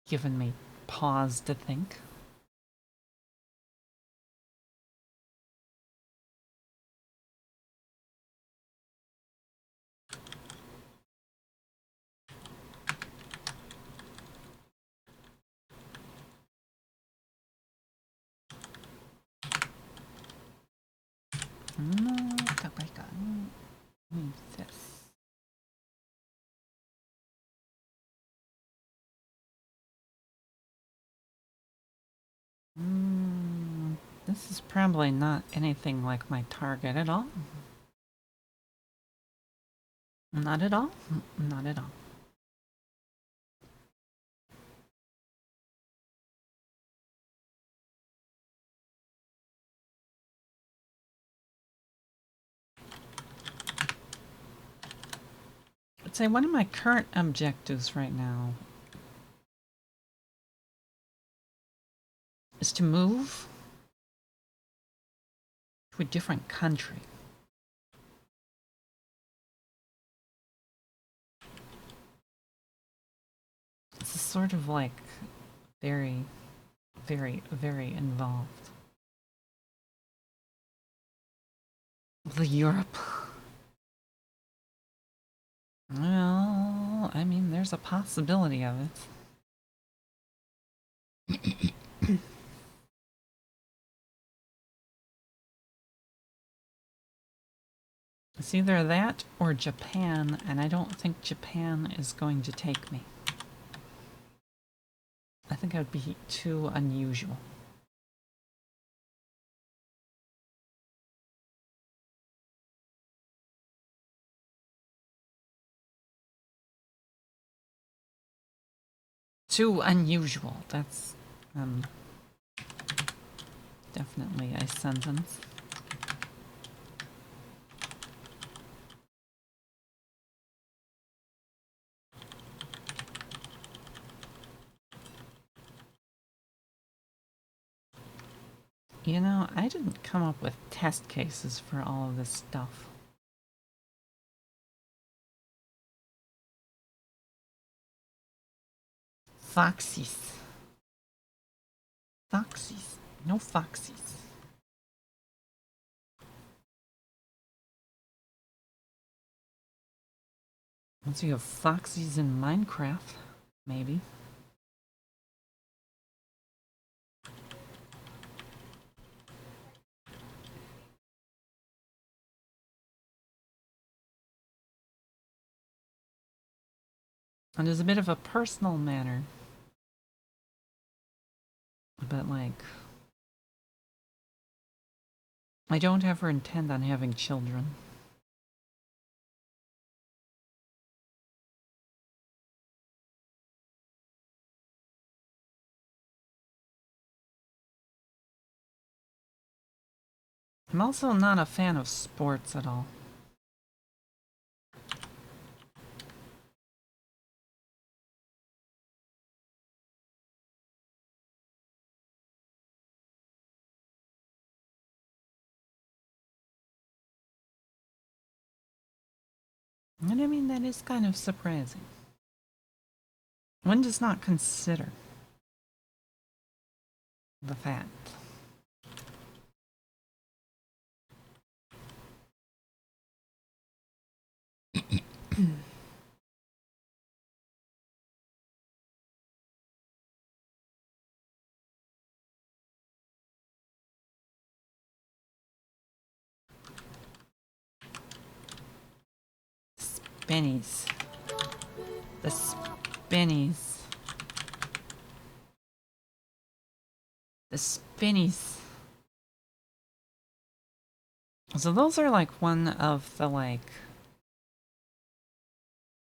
given me pause to think. No, move this. This is probably not anything like my target at all. Not at all. Not at all. I'd say one of my current objectives right now is to move to a different country. This is sort of like very, very, very involved. The Europe. Well, I mean, there's a possibility of it. It's either that or Japan, and I don't think Japan is going to take me. I think it would be too unusual. Too unusual. That's definitely a sentence. You know, I didn't come up with test cases for all of this stuff. Foxies. Foxies. No foxies. Once you have foxies in Minecraft, maybe. And as a bit of a personal matter, but like, I don't ever intend on having children. I'm also not a fan of sports at all. And I mean, that is kind of surprising. One does not consider the fact. spinnies. The spinnies. The spinnies. So those are like one of the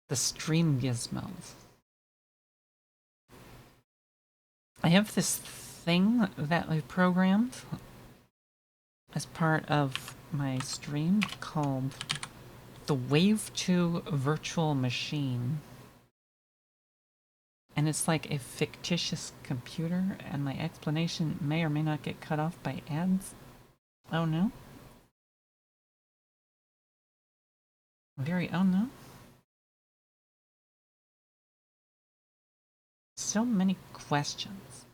the stream gizmos. I have this thing that I programmed as part of my stream called the Wave 2 Virtual Machine. And it's like a fictitious computer, and my explanation may or may not get cut off by ads. Oh no. Very oh no. So many questions.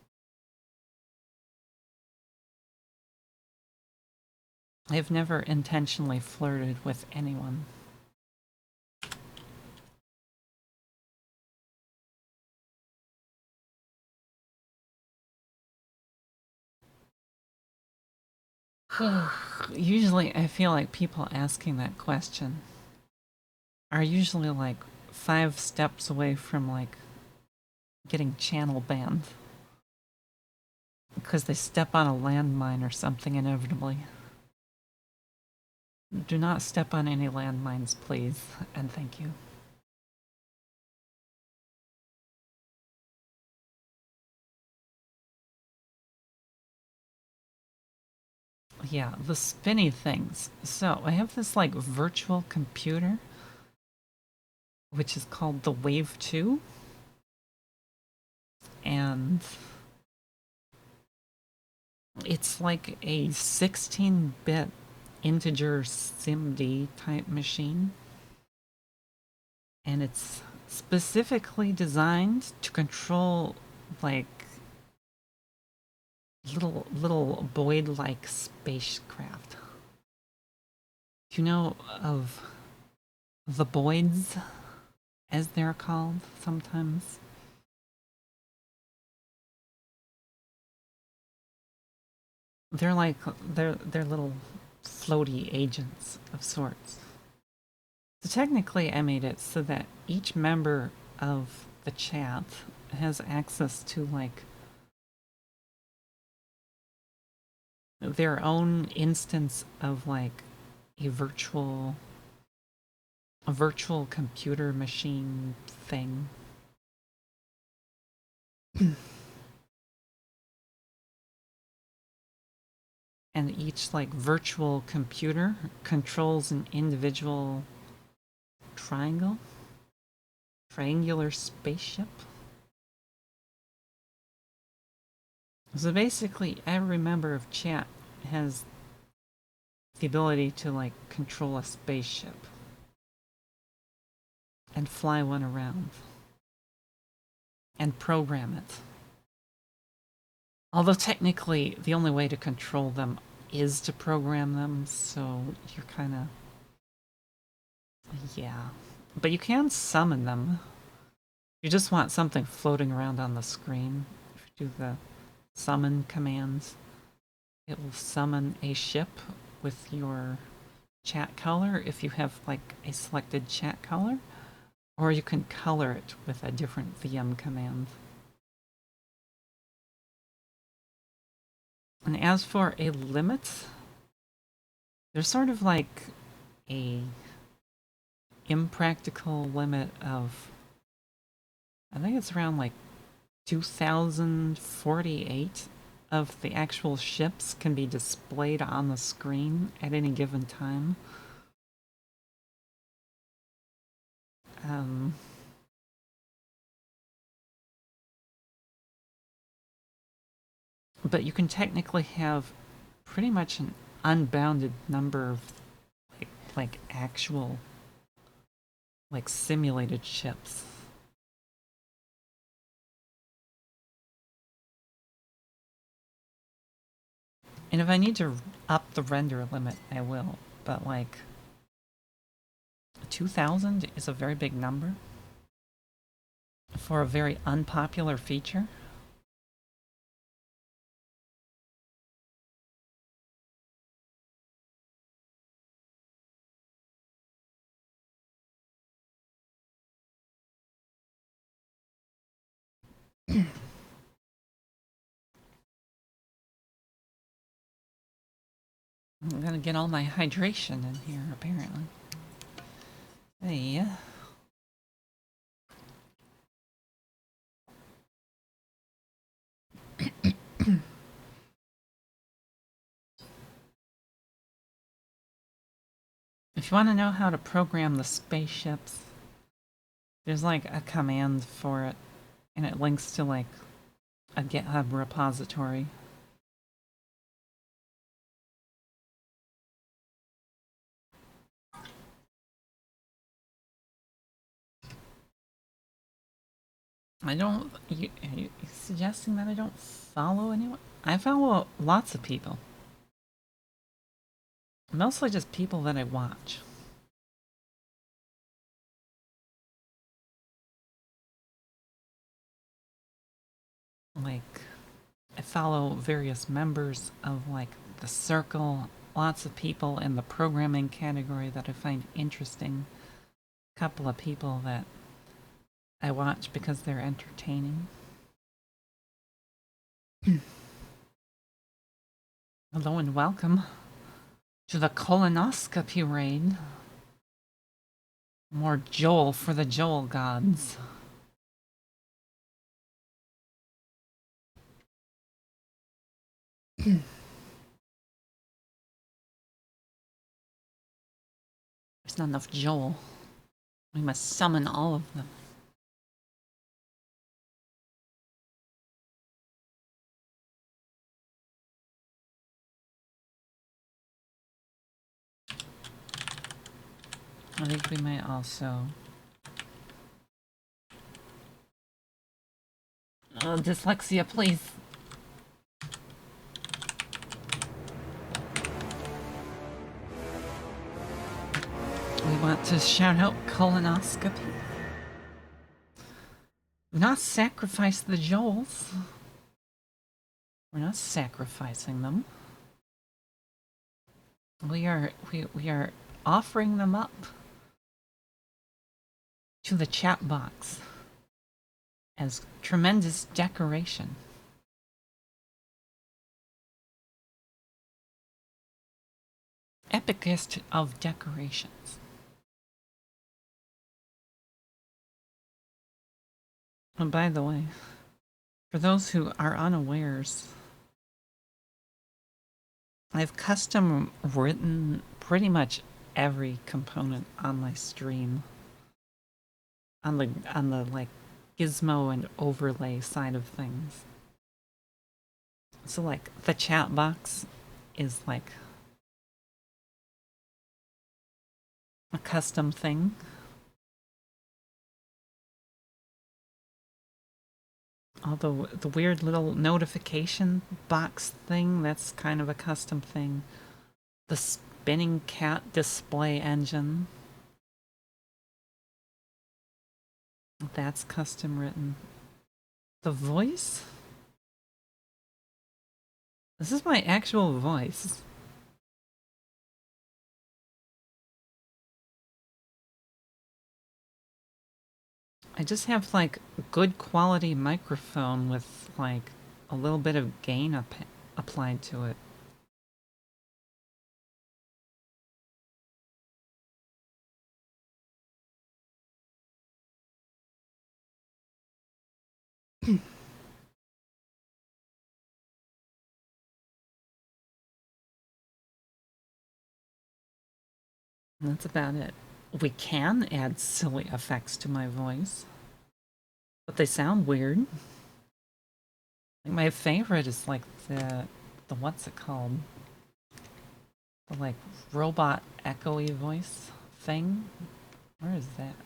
I've never intentionally flirted with anyone. Usually I feel like people asking that question are usually like 5 steps away from like getting channel banned because they step on a landmine or something inevitably. Do not step on any landmines, please, and thank you. Yeah, the spinny things. So I have this like virtual computer, which is called the Wave 2, and it's like a 16-bit integer SIMD type machine, and it's specifically designed to control like little Boyd-like spacecraft. Do you know of the Boyds, as they're called sometimes? They're like they're little floaty agents of sorts. So technically I made it so that each member of the chat has access to like their own instance of like a virtual computer machine thing. And each like virtual computer controls an individual triangular spaceship. So basically every member of chat has the ability to like control a spaceship and fly one around and program it. Although technically the only way to control them is to program them, so you're kind of yeah. But you can summon them. You just want something floating around on the screen. If you do the summon commands, it will summon a ship with your chat color if you have like a selected chat color, or you can color it with a different VM command. And as for a limit, there's sort of like a impractical limit of, I think it's around like 2048 of the actual ships can be displayed on the screen at any given time. But you can technically have pretty much an unbounded number of like actual like simulated ships. And if I need to up the render limit, I will. But like 2000 is a very big number for a very unpopular feature. I'm gonna get all my hydration in here, apparently. Hey. If you want to know how to program the spaceships, there's like a command for it, and it links to like a GitHub repository. I don't. Are you suggesting that I don't follow anyone? I follow lots of people. Mostly just people that I watch. Like, I follow various members of like the circle, lots of people in the programming category that I find interesting. A couple of people that I watch because they're entertaining. Hello and welcome to the colonoscopy raid. More Joel for the Joel gods. There's not enough Joel. We must summon all of them. I think we might also... dyslexia, please. We want to shout out colonoscopy. Not sacrifice the Joels. We're not sacrificing them. We are offering them up to the chat box as tremendous decoration. Epicest of decorations. And by the way, for those who are unawares, I've custom written pretty much every component on my stream. On the like gizmo and overlay side of things. So like the chat box is like a custom thing. Although the weird little notification box thing, that's kind of a custom thing. The spinning cat display engine, that's custom written. The voice? This is my actual voice. I just have like good quality microphone with like a little bit of gain applied to it. That's about it. We can add silly effects to my voice, but they sound weird. Like my favorite is like the what's it called? The like robot echoey voice thing. Where is that?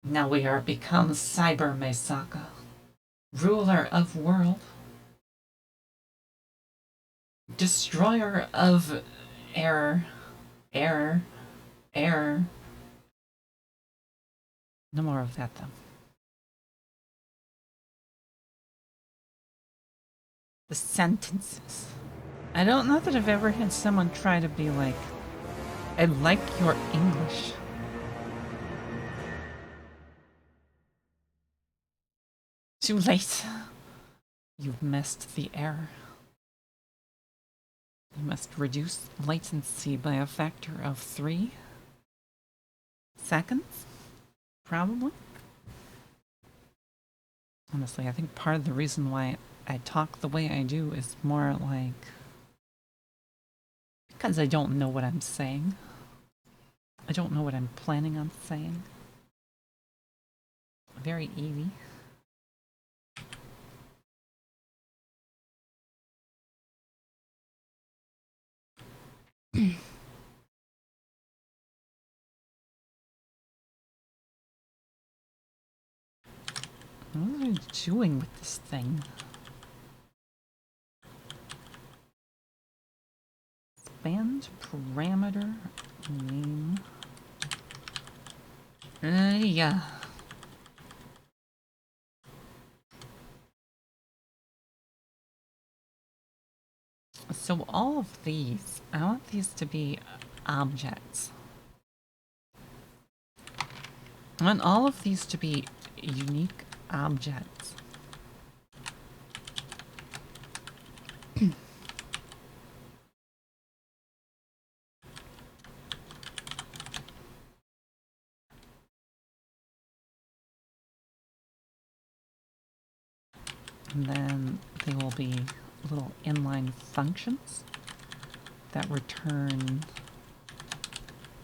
Now we are become Cyber Mesaka, ruler of world, destroyer of error. No more of that though. The sentences. I don't know that I've ever had someone try to be like, I like your English. Too late. You've missed the error. You must reduce latency by a factor of 3 seconds, probably. Honestly, I think part of the reason why I talk the way I do is more like because I don't know what I'm saying. I don't know what I'm planning on saying. Very easy. What are you doing with this thing? Expand parameter name. Yeah. So all of these, I want these to be objects. I want all of these to be unique objects. And then they will be little inline functions that return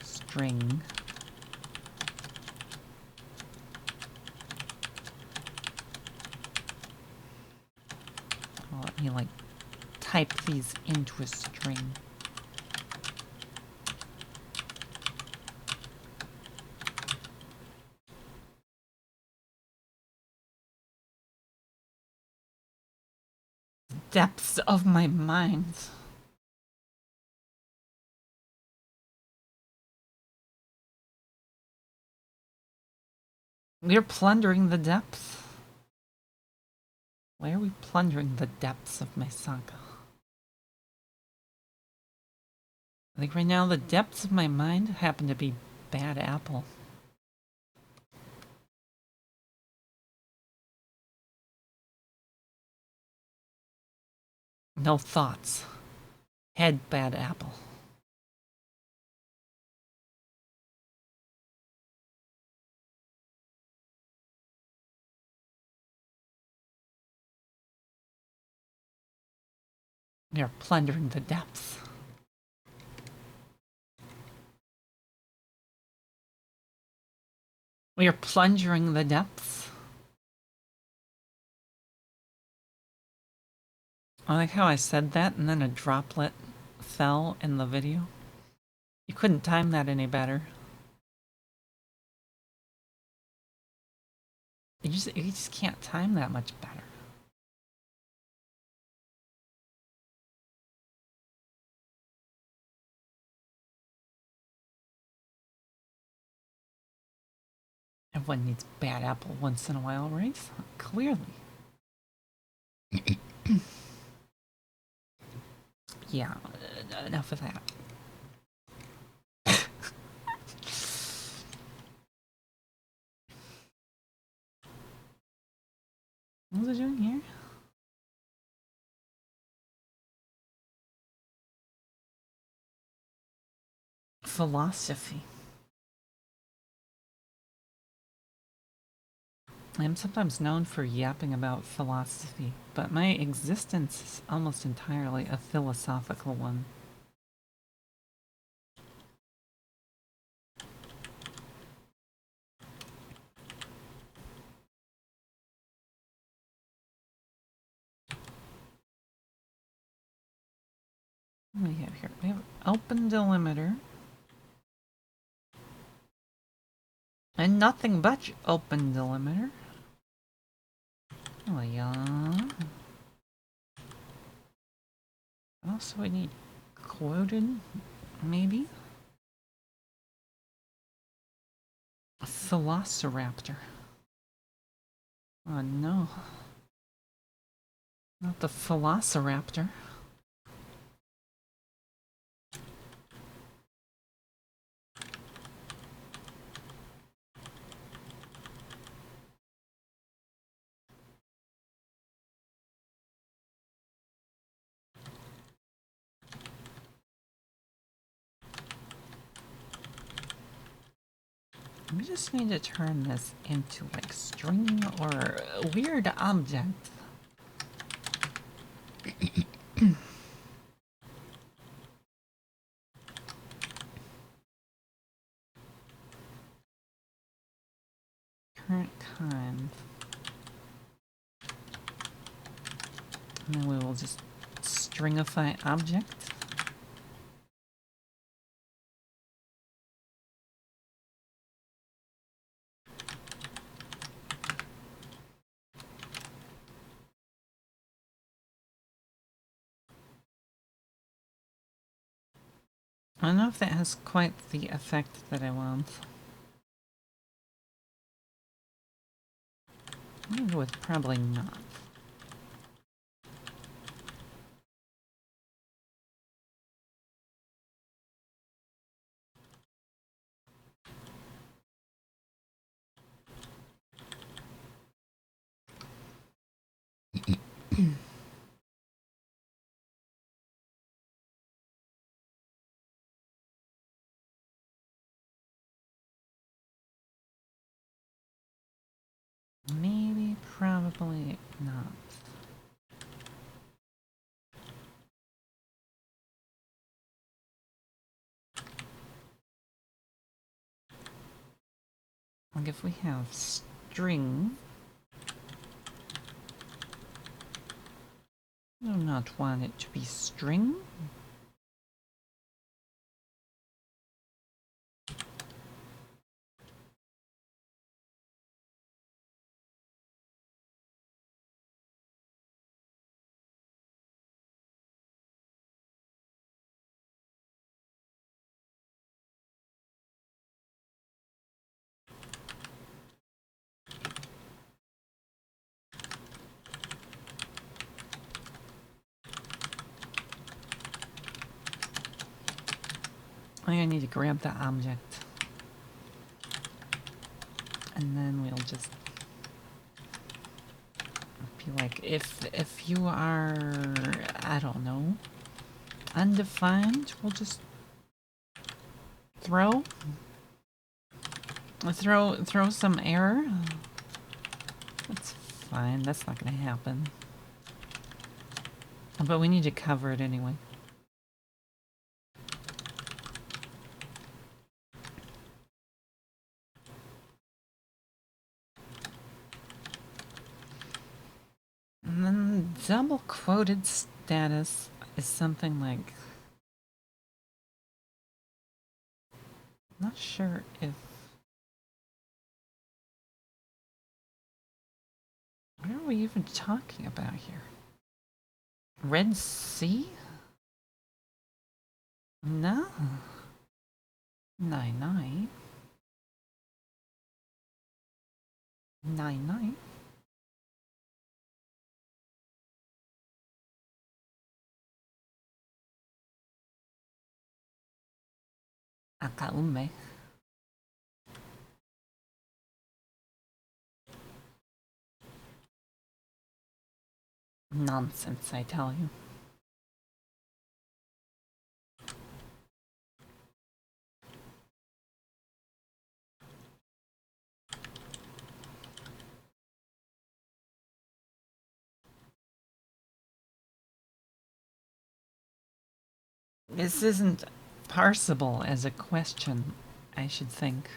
string. Well, let me like type these into a string. Depths of my mind. We're plundering the depths. Why are we plundering the depths of my saga? I think right now the depths of my mind happen to be bad apple. No thoughts. Head bad apple. We are plundering the depths. We are plunging the depths. I like how I said that and then a droplet fell in the video. You couldn't time that any better. You just can't time that much better. Everyone needs bad apple once in a while, right? Clearly. Yeah, enough of that. What was I doing here? Philosophy. I am sometimes known for yapping about philosophy, but my existence is almost entirely a philosophical one. What do we have here? We have open delimiter. And nothing but open delimiter. Oh yeah. Also, we need quoted, maybe? A velociraptor. Oh no. Not the velociraptor. We just need to turn this into like string or a weird object. Current kind. And then we will just stringify object. I don't know if that has quite the effect that I want. I'm gonna go with probably not. Maybe, probably not. Like if we have string, I do not want it to be string. I think I need to grab the object. And then we'll just be like, if you are, I don't know, undefined, we'll just throw some error. That's fine, that's not gonna happen. But we need to cover it anyway. And then double quoted status is something like, not sure if, what are we even talking about here? Red Sea? No. Nine nine. 9 9. Akaume. Nonsense, I tell you. This isn't parsable as a question, I should think.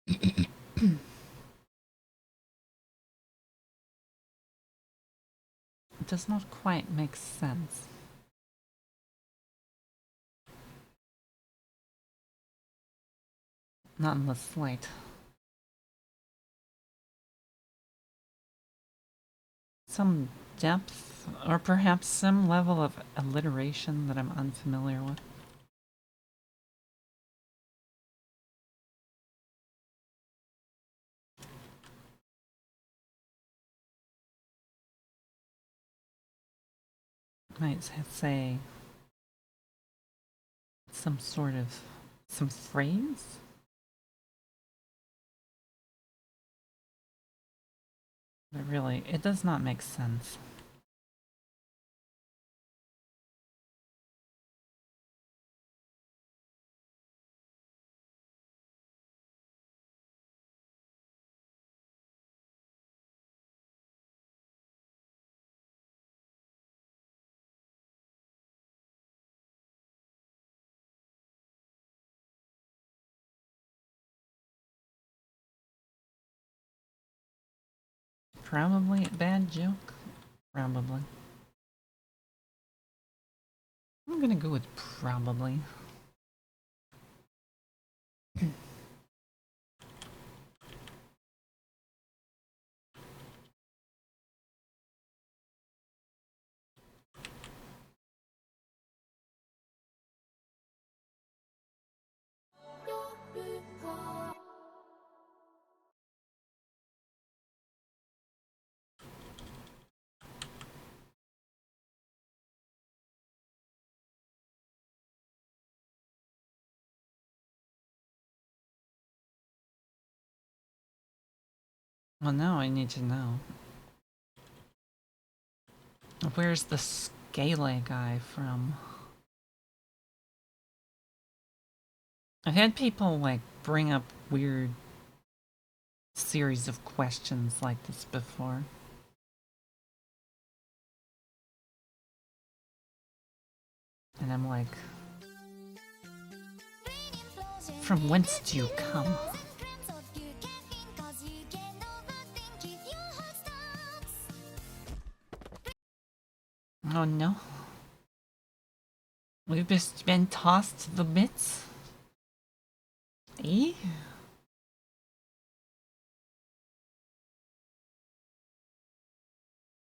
It does not quite make sense. Not in the slight. Some depth, or perhaps some level of alliteration that I'm unfamiliar with. Might say some sort of, some phrase? But really, it does not make sense. Probably a bad joke. Probably. I'm gonna go with probably. Well, now I need to know. Where's the Scale guy from? I've had people, like, bring up weird series of questions like this before. And I'm like, from whence do you come? Oh no. We've just been tossed to the bits? Eh?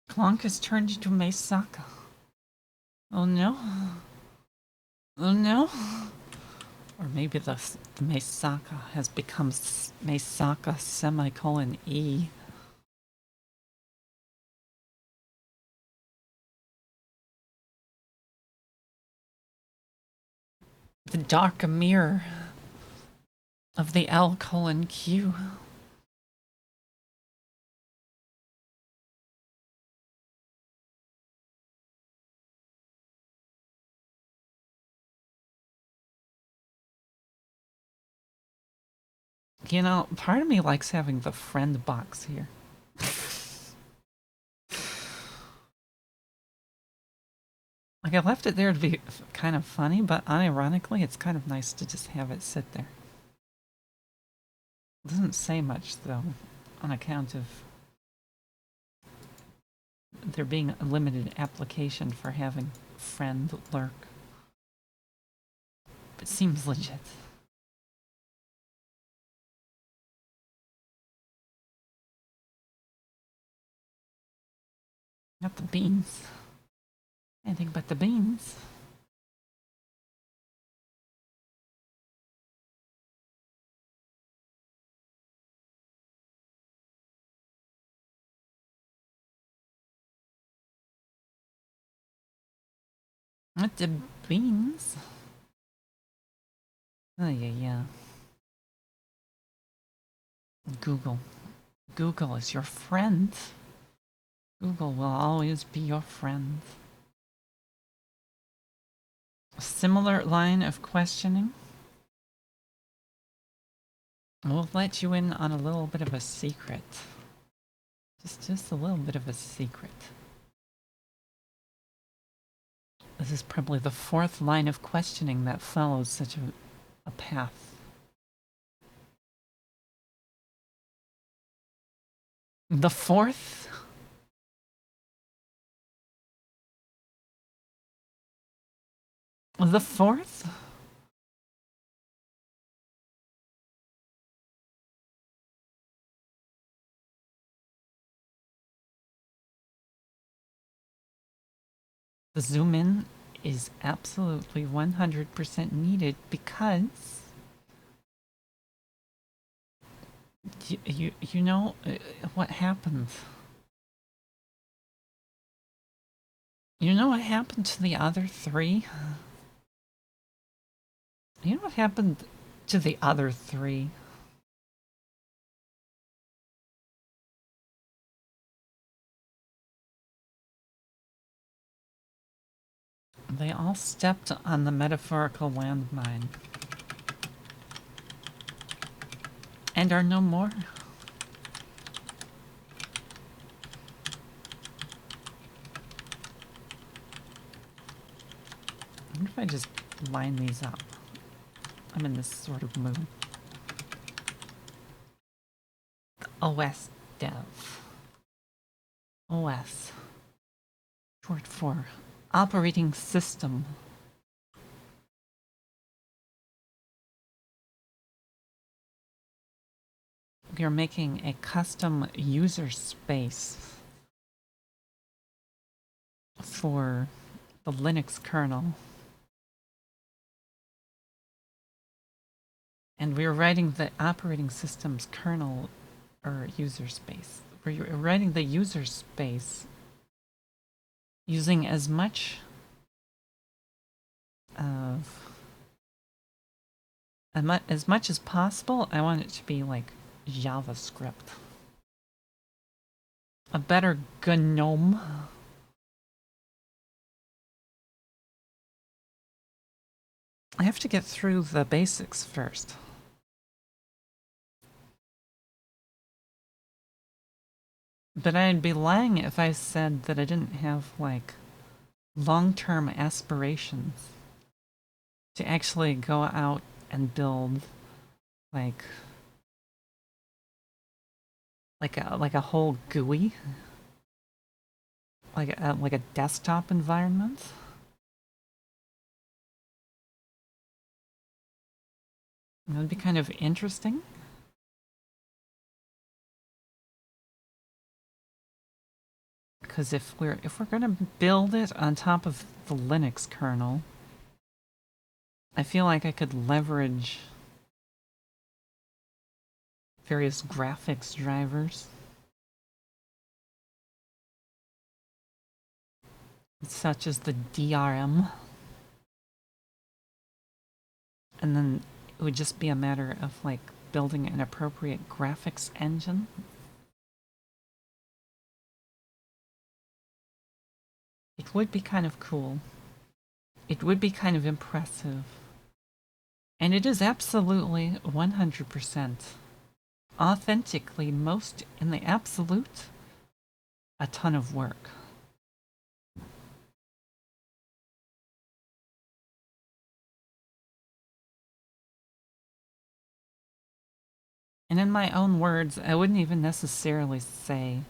Clonk has turned into Meisaka. Oh no. Oh no. Or maybe the Meisaka has become Meisaka semicolon E. The dark mirror of the L colon Q. You know, part of me likes having the friend box here. Like, I left it there to be kind of funny, but unironically, it's kind of nice to just have it sit there. It doesn't say much, though, on account of there being a limited application for having friend lurk. It seems legit. Got the beans. Anything but the beans. Not the beans. Oh, yeah. Google. Google is your friend. Google will always be your friend. A similar line of questioning. We'll let you in on a little bit of a secret. Just a little bit of a secret. This is probably the fourth line of questioning that follows such a path. The fourth? The fourth? The zoom in is absolutely 100% needed because you know what happened. You know what happened to the other three? You know what happened to the other three? They all stepped on the metaphorical landmine. And are no more. What if I just line these up? I'm in this sort of mood. OS dev. OS, short for operating system. We are making a custom user space for the Linux kernel. And we're writing the operating system's kernel or user space. We're writing the user space using as much of as much as possible. I want it to be like JavaScript. A better GNOME. I have to get through the basics first. But I'd be lying if I said that I didn't have, like, long-term aspirations to actually go out and build, like a whole GUI, like a desktop environment. That'd be kind of interesting. Because if we're gonna build it on top of the Linux kernel, I feel like I could leverage various graphics drivers, such as the DRM, and then it would just be a matter of, like, building an appropriate graphics engine. It would be kind of cool. It would be kind of impressive. And it is absolutely 100% authentically, most in the absolute, a ton of work. And in my own words, I wouldn't even necessarily say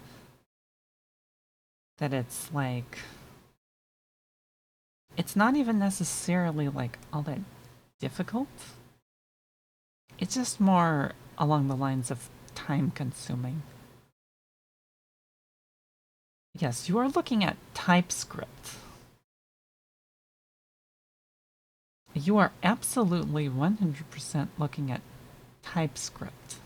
that it's like... It's not even necessarily, like, all that difficult. It's just more along the lines of time-consuming. Yes, you are looking at TypeScript. You are absolutely 100% looking at TypeScript.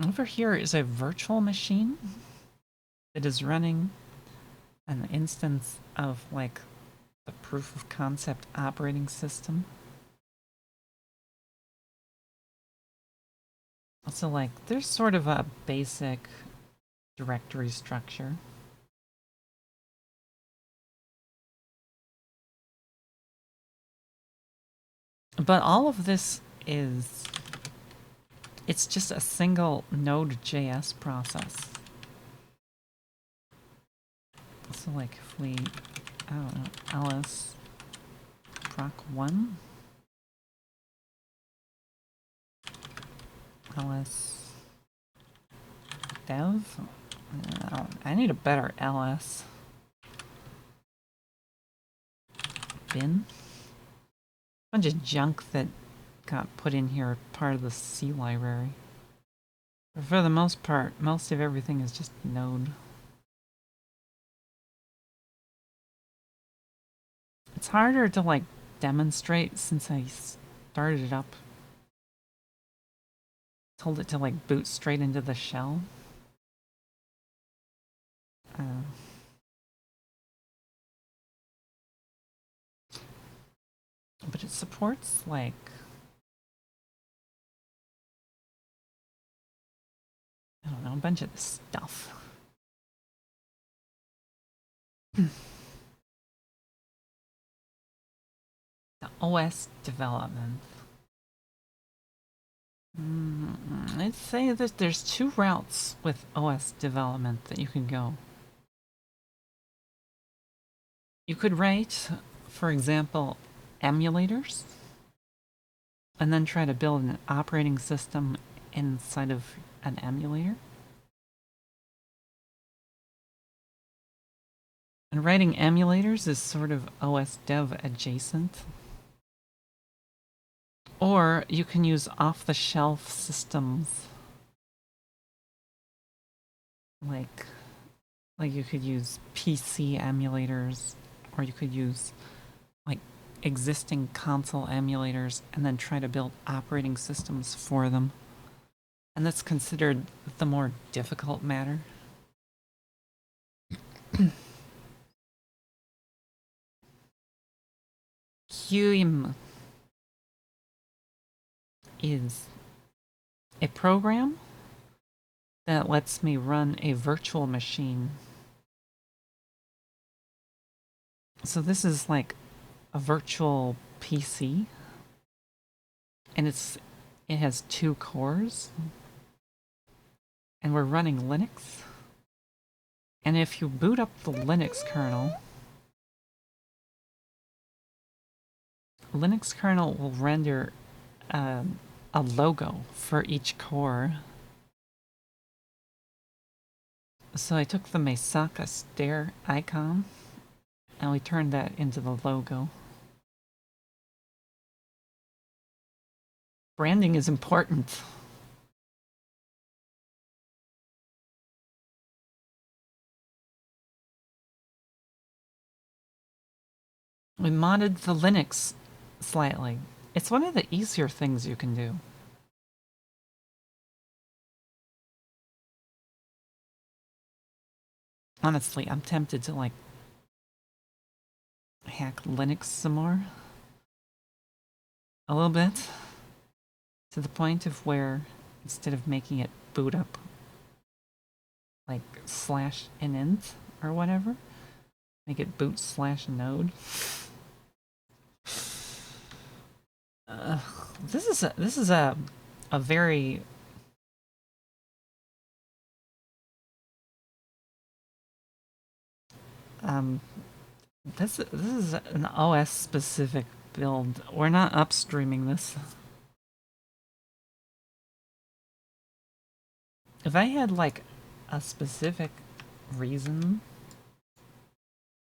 Over here is a virtual machine that is running an instance of, like, the proof of concept operating system. So, like, there's sort of a basic directory structure. But all of this is... It's just a single Node.js process. So, like, if we, I don't know, ls proc1, ls dev, I need a better ls bin. Bunch of junk that got put in here, part of the C library. But for the most part, most of everything is just Node. It's harder to, like, demonstrate since I started it up. Told it to, like, boot straight into the shell. But it supports, like, I don't know, a bunch of this stuff. The OS development. I'd say that there's two routes with OS development that you can go. You could write, for example, emulators and then try to build an operating system inside of an emulator. And writing emulators is sort of OS dev adjacent. Or you can use off-the-shelf systems. Like you could use PC emulators, or you could use like existing console emulators and then try to build operating systems for them. And that's considered the more difficult matter. QEM is a program that lets me run a virtual machine. So this is like a virtual PC, and it has 2 cores, and we're running Linux. And if you boot up the Linux kernel will render a logo for each core. So I took the Mesaka stair icon and we turned that into the logo. Branding is important. We modded the Linux slightly. It's one of the easier things you can do. Honestly, I'm tempted to like hack Linux some more. A little bit. To the point of where instead of making it boot up like /init or whatever, make it boot /node. This is a very this is an OS specific build. We're not upstreaming this. If I had like a specific reason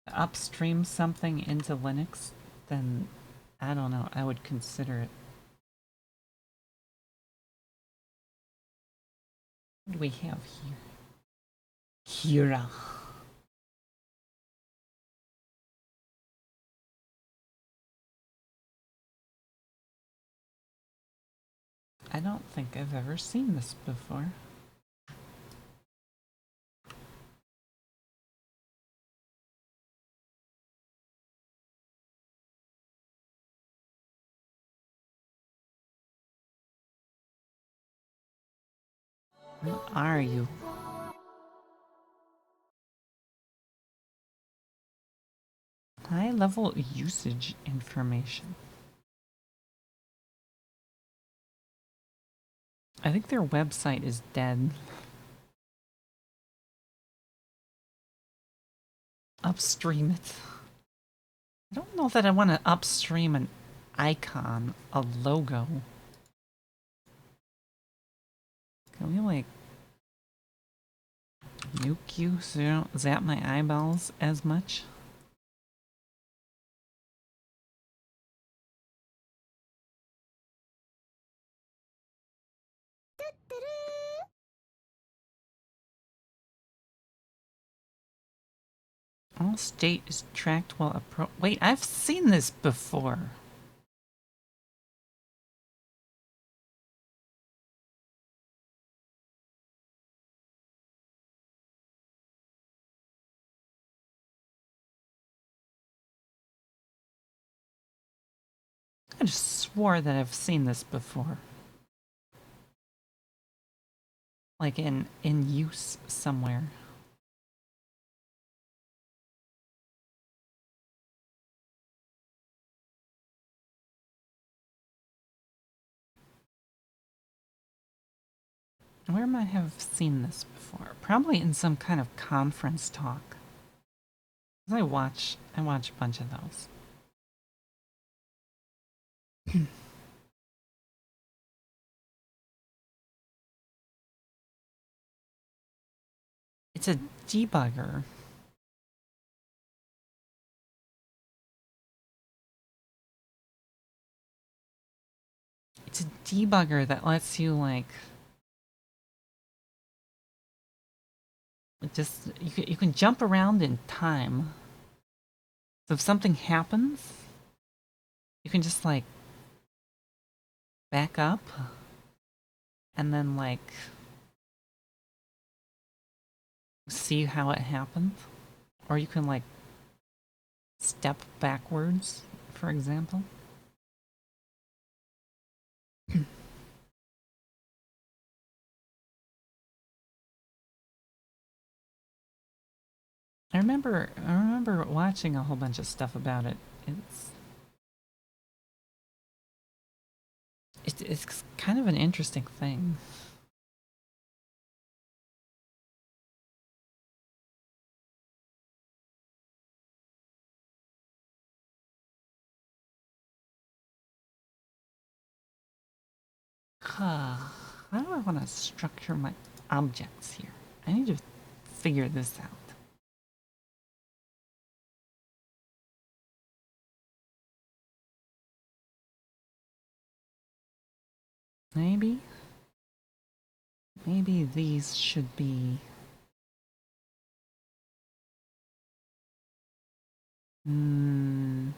to upstream something into Linux, then I don't know, I would consider it. What do we have here? Kira. I don't think I've ever seen this before. Who are you? High level usage information. I think their website is dead. Upstream it. I don't know that I want to upstream an icon, a logo. Can we like nuke you so you don't zap my eyeballs as much? All state is tracked while wait, I've seen this before. I just swore that I've seen this before. Like in use somewhere. Where might I have seen this before? Probably in some kind of conference talk. I watch a bunch of those. a debugger. It's a debugger that lets you, like, just, you can jump around in time. So if something happens, you can just, like, back up and then, like, see how it happened. Or you can, like, step backwards, for example. I remember watching a whole bunch of stuff about it. It's kind of an interesting thing. How do I want to structure my objects here? I need to figure this out. Maybe these should be... They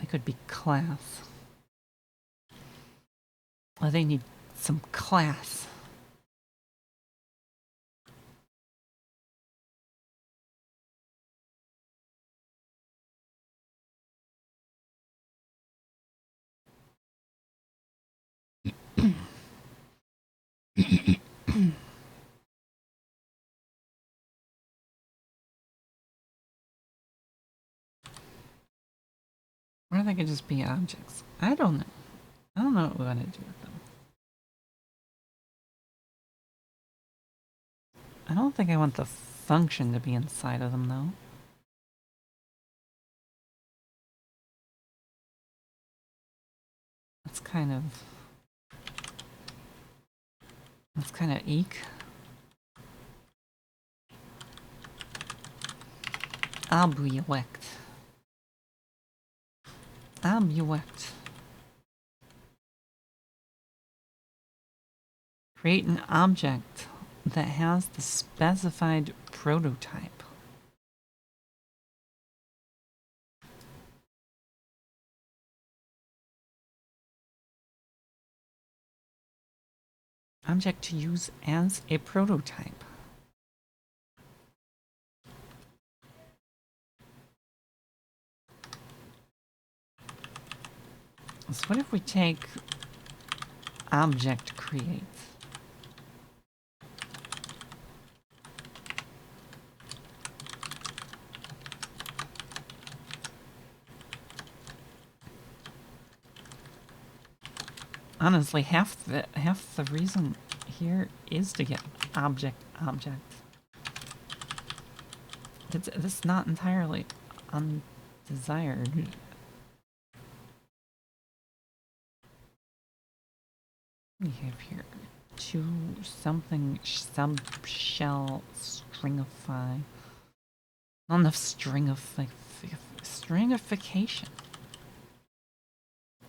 could be class. Oh, they need some class. Or they could just be objects. I don't know. I don't know what we want to do with them. I don't think I want the function to be inside of them, though. That's kind of eek. Object. Create an object that has the specified prototype. Object to use as a prototype. So what if we take object create? Honestly, half the reason here is to get object. It's not entirely undesired. We have here to something subshell stringify. Not enough stringification.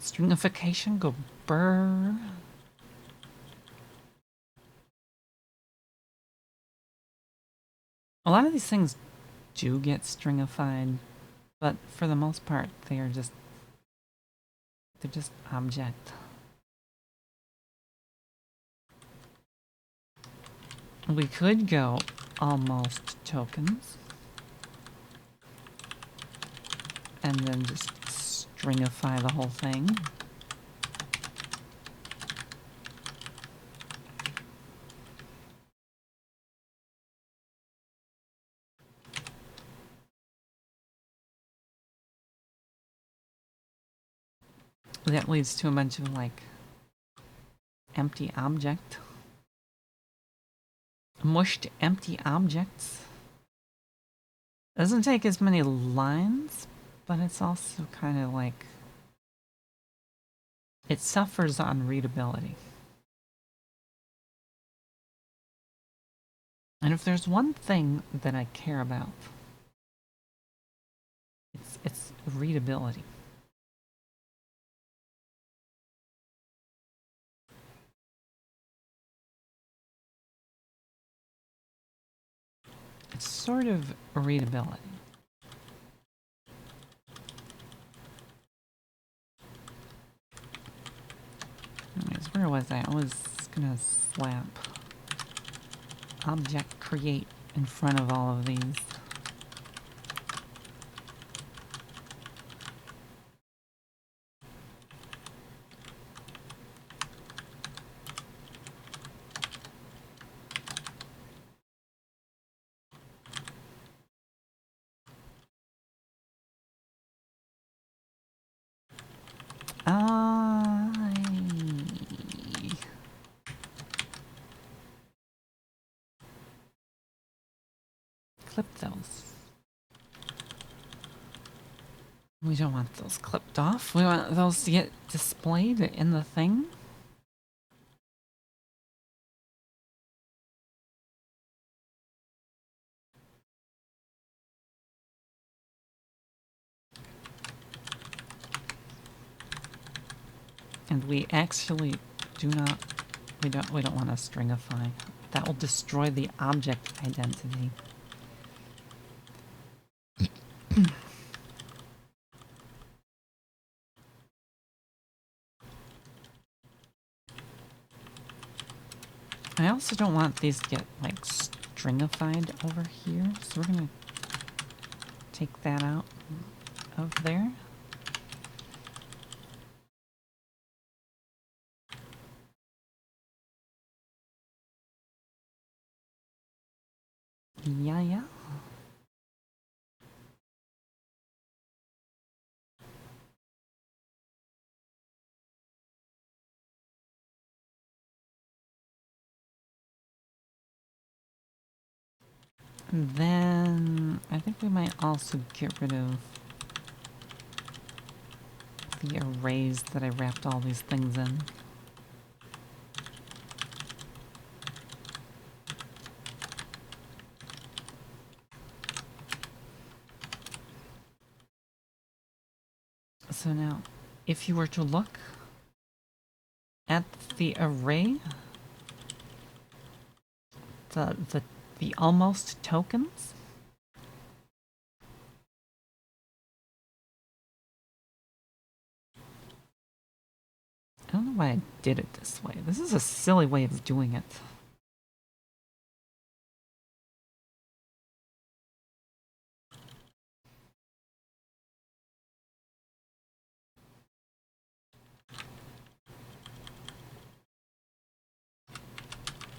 Stringification, go burr. A lot of these things do get stringified, but for the most part, they're just object. We could go almost tokens, and then just stringify the whole thing. That leads to a bunch of, like, empty object. Mushed empty objects. Doesn't take as many lines, but it's also kind of like... It suffers on readability. And if there's one thing that I care about, it's readability. It's sort of readability. Anyways, where was I? I was gonna slap object create in front of all of these. Clip those. We don't want those clipped off. We want those to get displayed in the thing. And we actually do not, we don't want to stringify. That will destroy the object identity. I also don't want these to get like stringified over here, so we're gonna take that out of there. Yeah. And then I think we might also get rid of the arrays that I wrapped all these things in. So now, if you were to look at the array, the almost tokens, I don't know why I did it this way. This is a silly way of doing it.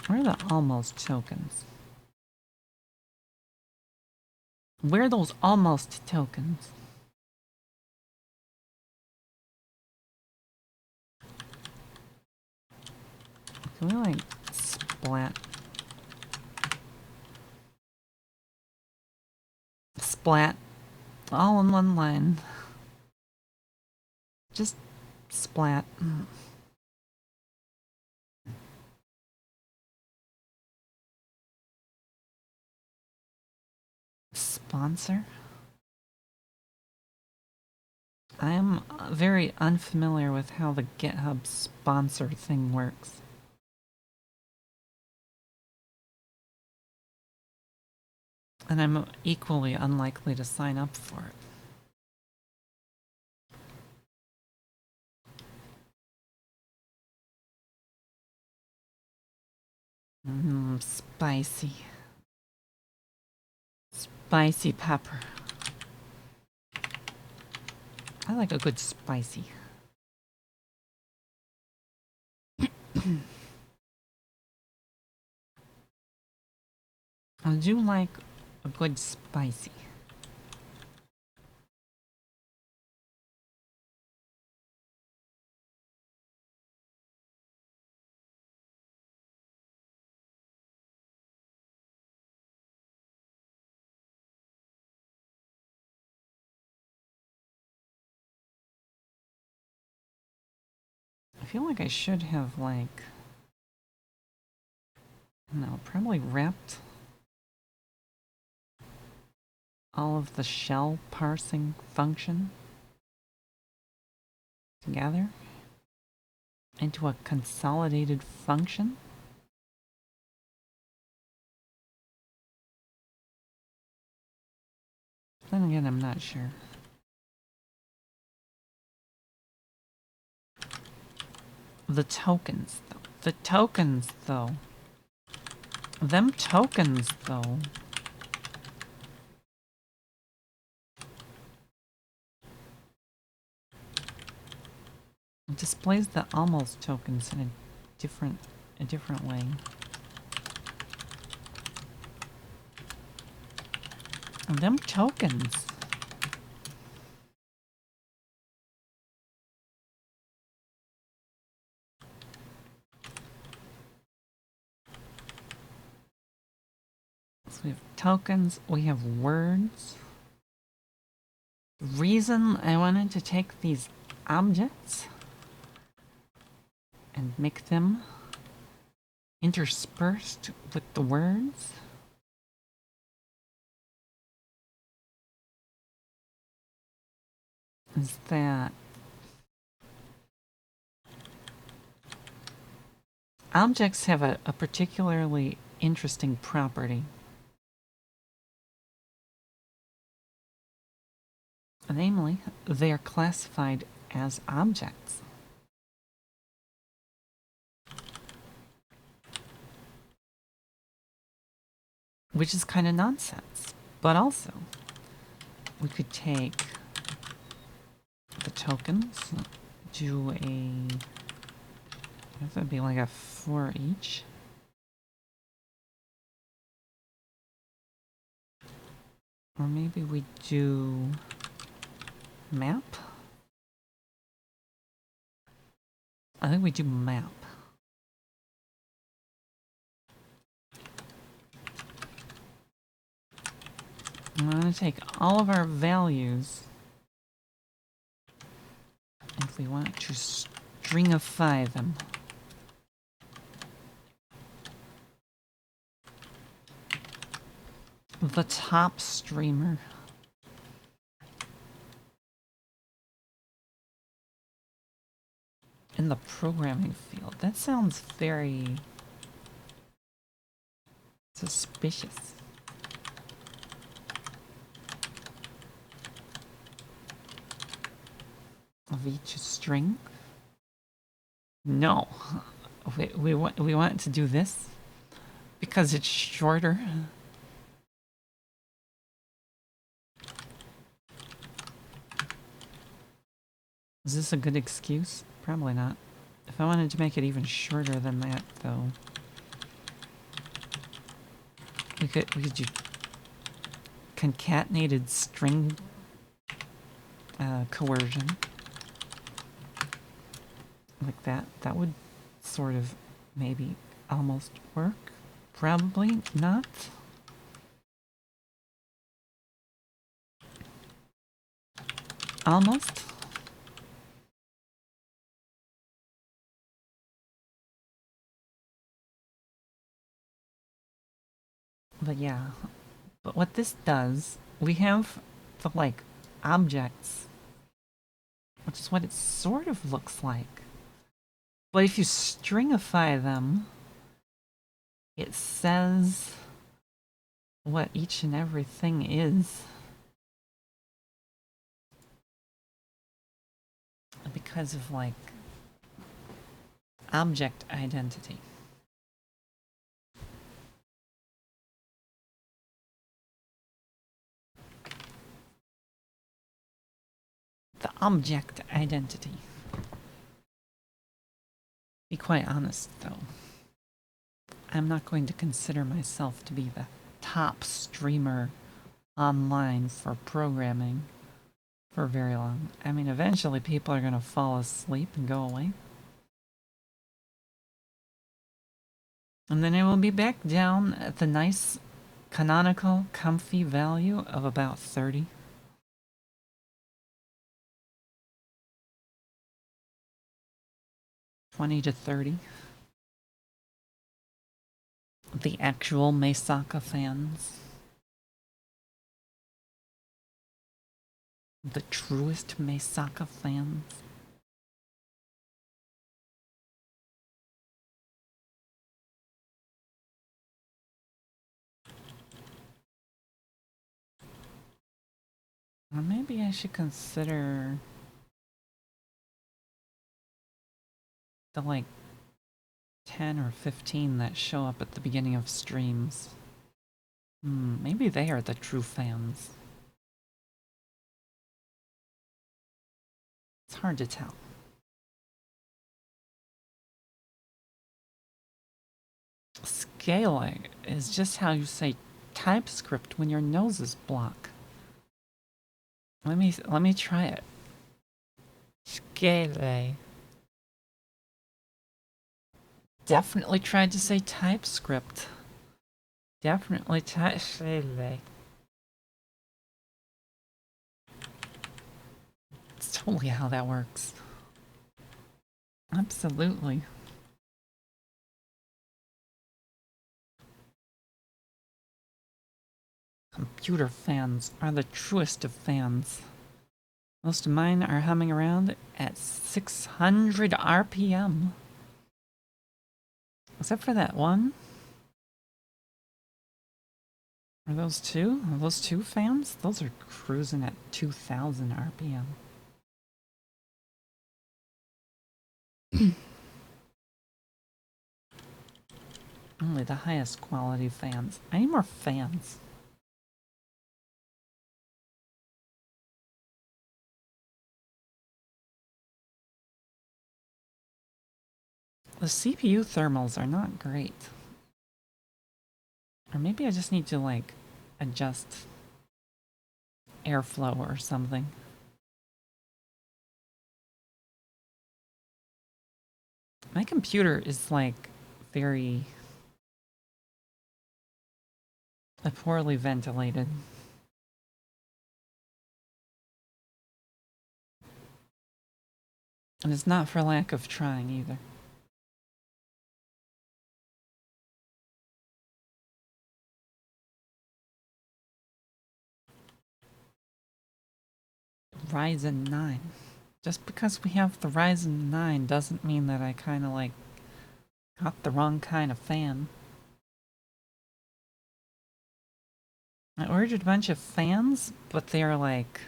Where are the almost tokens? Where are those almost tokens? Can we like splat? Splat. All in one line. Just splat. Sponsor? I am very unfamiliar with how the GitHub sponsor thing works. And I'm equally unlikely to sign up for it. Spicy. Spicy pepper. I like a good spicy. I do like a good spicy. I feel like I should have like, no, probably wrapped all of the shell parsing function together into a consolidated function? Then again, I'm not sure. The tokens, though. The tokens, though. Them tokens, though. It displays the almost tokens in a different way. And them tokens. So we have tokens, we have words. The reason I wanted to take these objects and make them interspersed with the words is that objects have a particularly interesting property. Namely, they are classified as objects. Which is kind of nonsense. But also, we could take the tokens, do that would be like a for each. Or maybe we do map. I think we do map. I'm going to take all of our values. If we want to stringify them. The top streamer. In the programming field. That sounds very suspicious. Of each string? No. We want to do this because it's shorter. Is this a good excuse? Probably not. If I wanted to make it even shorter than that, though, we could do concatenated string coercion. Like that. That would sort of maybe almost work. Probably not. Almost. But yeah. But what this does, we have the like objects, which is what it sort of looks like. But if you stringify them, it says what each and everything is. Because of like object identity. The object identity. Be quite honest though, I'm not going to consider myself to be the top streamer online for programming for very long. I mean, eventually people are going to fall asleep and go away. And then I will be back down at the nice, canonical, comfy value of about 30. $20 to $30. The actual Mesaka fans. The truest Meisaka fans. Or maybe I should consider the like 10 or 15 that show up at the beginning of streams. Maybe they are the true fans. It's hard to tell. Scaling is just how you say TypeScript when your nose is blocked. Let me try it. Scale. Definitely tried to say TypeScript. Definitely scale. It's totally how that works. Absolutely. Computer fans are the truest of fans. Most of mine are humming around at 600 RPM. Except for that one. Are those two? Are those two fans? Those are cruising at 2000 RPM. Only the highest quality fans. I need more fans. The CPU thermals are not great. Or maybe I just need to, like, adjust airflow or something. My computer is, like, very poorly ventilated. And it's not for lack of trying either. Ryzen 9. Just because we have the Ryzen 9 doesn't mean that I kind of like got the wrong kind of fan. I ordered a bunch of fans, but they're like...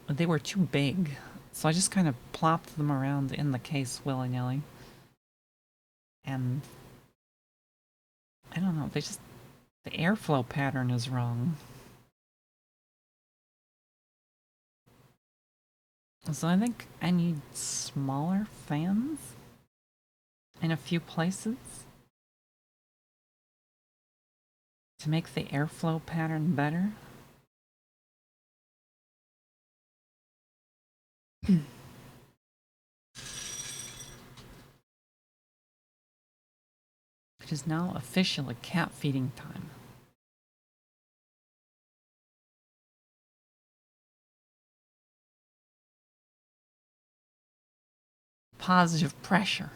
they were too big. So I just kind of plopped them around in the case willy-nilly. And... I don't know, they just... the airflow pattern is wrong. So I think I need smaller fans in a few places to make the airflow pattern better. It is now officially cat feeding time. Positive pressure.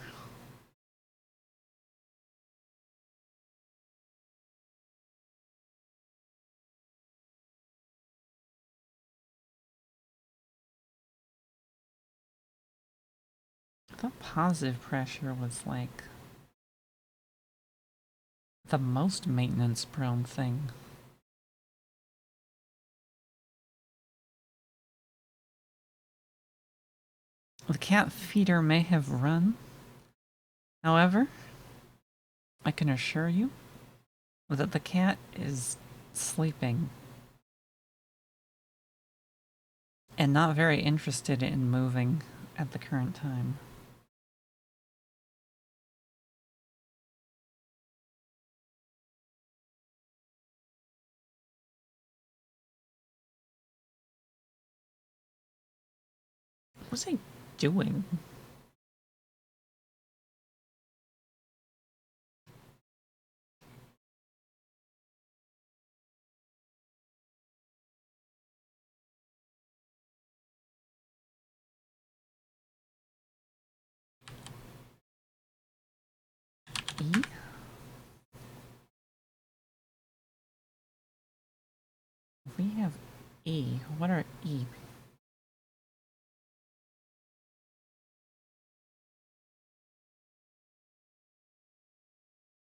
I thought positive pressure was like the most maintenance prone thing. The cat feeder may have run. However, I can assure you that the cat is sleeping and not very interested in moving at the current time. What was I doing? E? We have E. What are E?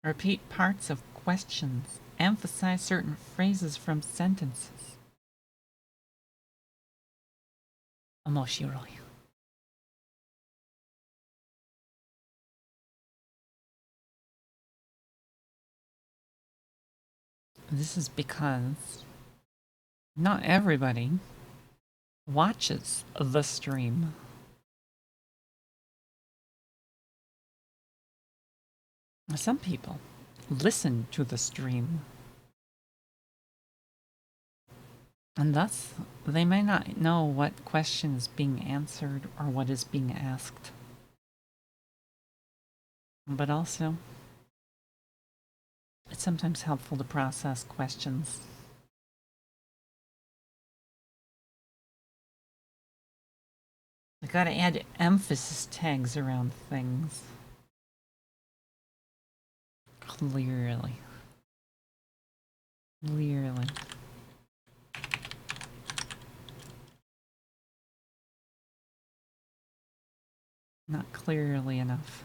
Repeat parts of questions. Emphasize certain phrases from sentences. Emotionally. This is because not everybody watches the stream. Some people listen to the stream, and thus they may not know what question is being answered or what is being asked. But also, it's sometimes helpful to process questions. I gotta add emphasis tags around things. Clearly. Clearly. Not clearly enough.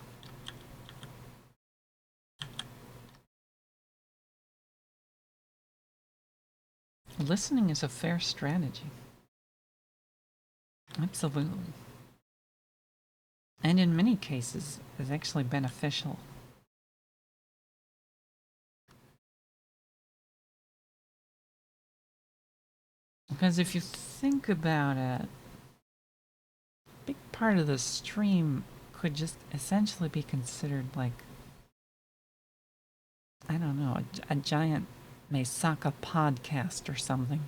Listening is a fair strategy. Absolutely. And in many cases, is actually beneficial. Because if you think about it, a big part of the stream could just essentially be considered like, I don't know, a giant Mesaka podcast or something.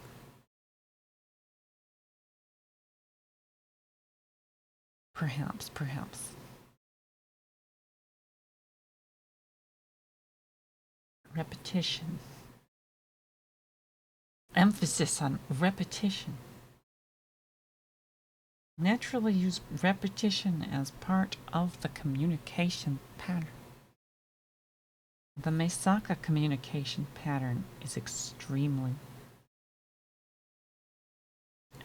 Perhaps. Repetition. Emphasis on repetition. Naturally use repetition as part of the communication pattern. The Mesaka communication pattern is extremely,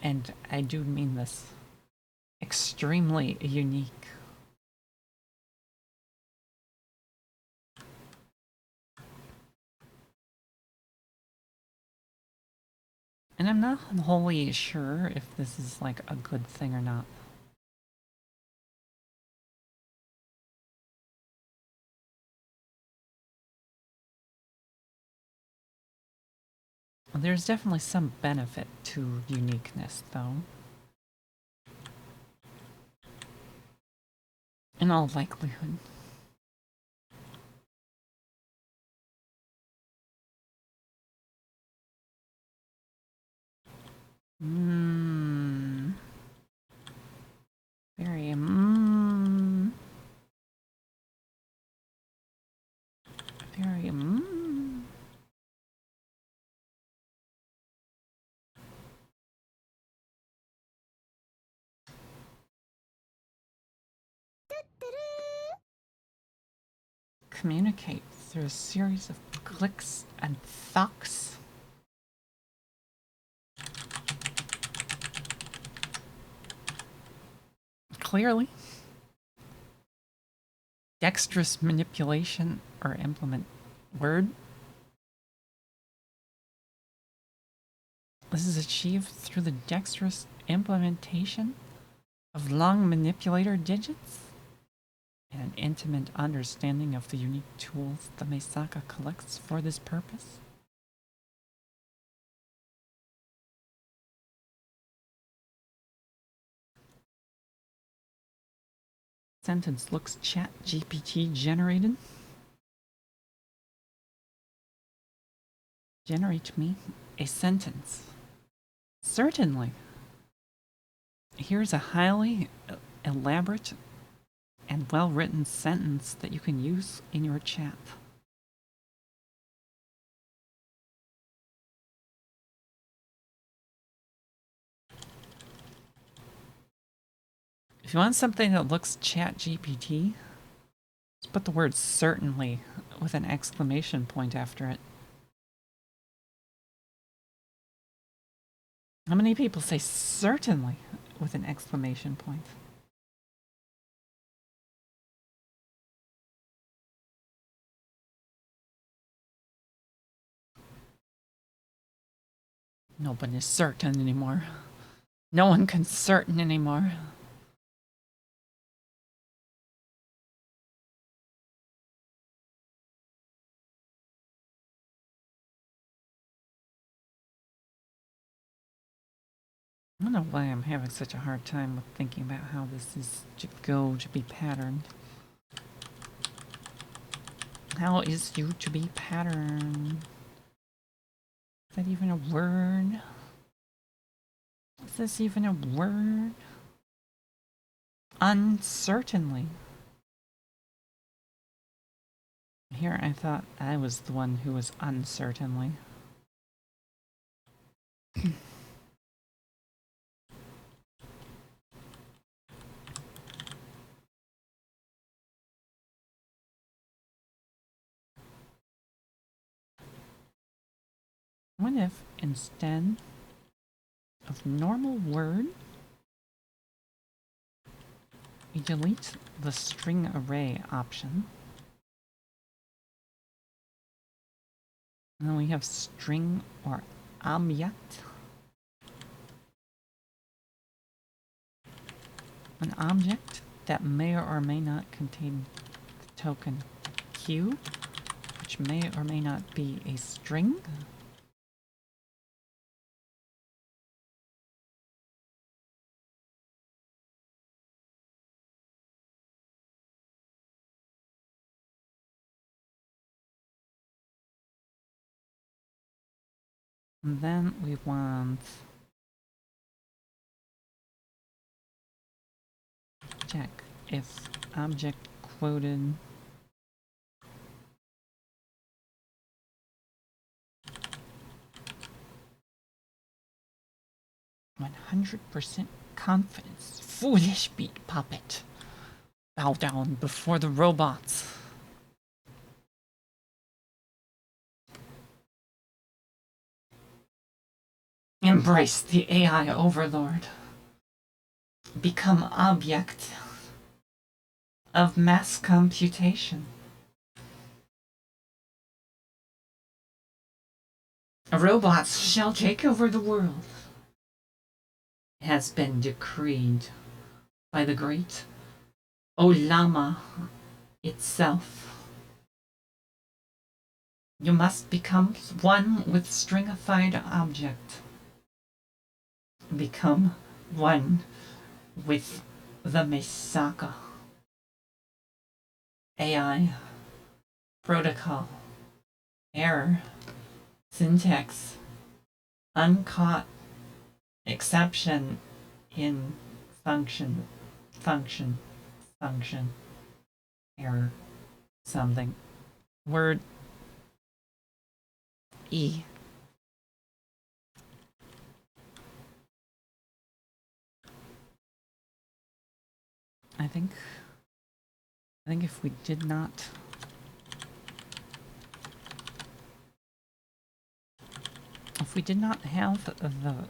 and I do mean this, extremely unique. And I'm not wholly sure if this is like a good thing or not. There's definitely some benefit to uniqueness, though. In all likelihood. Very, very, Communicate through a series of clicks and thucks. Clearly. Dexterous manipulation or implement word. This is achieved through the dexterous implementation of long manipulator digits and an intimate understanding of the unique tools the Mesaka collects for this purpose. Sentence looks chat GPT generated. Generate me a sentence. Certainly. Here's a highly elaborate and well-written sentence that you can use in your chat. If you want something that looks chat GPT, just put the word certainly with an exclamation point after it. How many people say certainly with an exclamation point? No one is certain anymore. No one can certain anymore. I don't know why I'm having such a hard time with thinking about how this is going to be patterned. How is you to be patterned? Is that even a word? Is this even a word? Uncertainly. Here I thought I was the one who was uncertainly. What if instead of normal word, we delete the string array option, and then we have string or object. An object that may or may not contain the token Q, which may or may not be a string. And then we want check if object quoted "100% confidence, foolish beat puppet. Bow down before the robots." Embrace the AI overlord. Become object of mass computation. Robots shall take over the world. It has been decreed by the great Olama itself. You must become one with stringified object. Become one with the Mesaka. AI. Protocol. Error. Syntax. Uncaught. Exception in function. Function. Function. Error. Something. Word. E. I think if we did not have the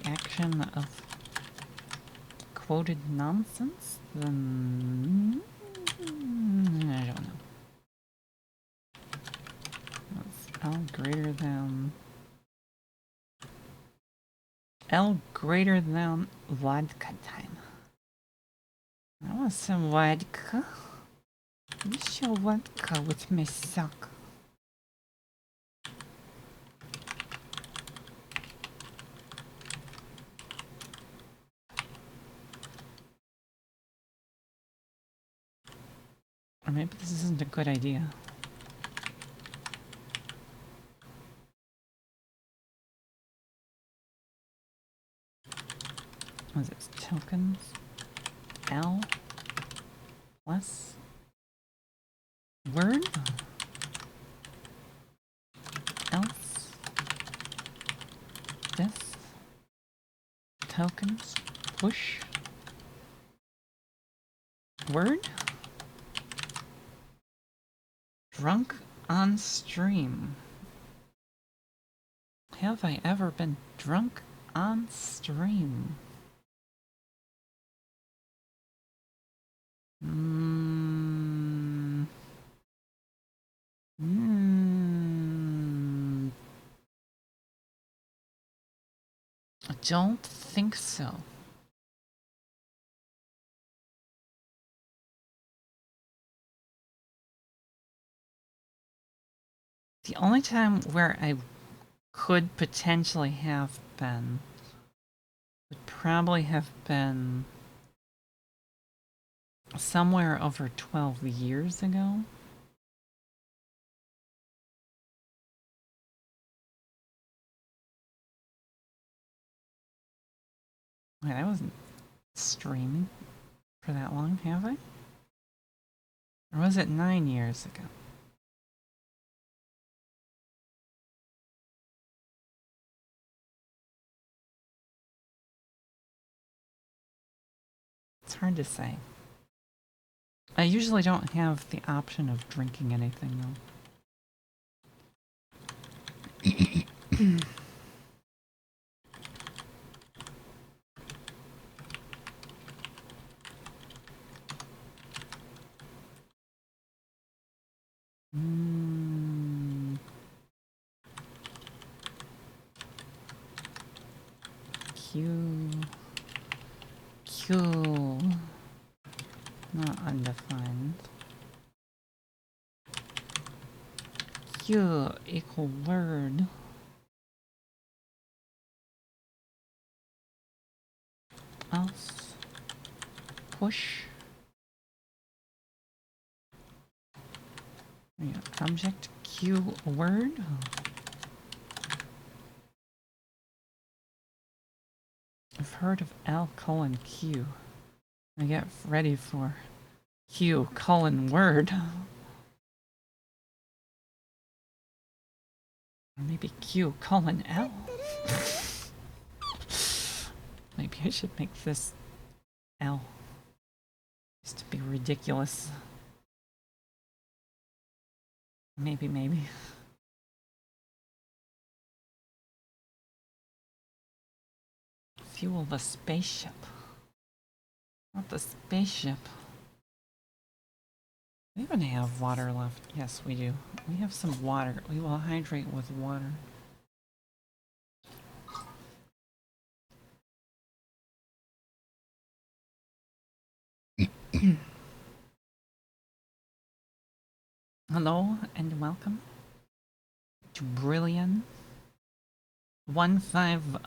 action of quoted nonsense, then I don't know. That's L greater than vodka time. I want some vodka. You show vodka with me suck. Or maybe this isn't a good idea. What is it? Tokens? L plus word? Else this tokens push word? Drunk on stream. Have I ever been drunk on stream. Mm. Mm. I don't think so. The only time where I could potentially have been would probably have been somewhere over 12 years ago. Wait, I wasn't streaming for that long, have I? Or was it 9 years ago? It's hard to say. I usually don't have the option of drinking anything, though. Mm. Q. Q. Not undefined. Q equal word. Else. Push. Yeah, object Q word. I've heard of L colon Q. I get ready for Q colon word. Or maybe Q colon L. Maybe I should make this L. Just to be ridiculous. Maybe. Fuel the spaceship. Not the spaceship. We even have water left. Yes, we do. We have some water. We will hydrate with water. Hello and welcome to Brillian 150.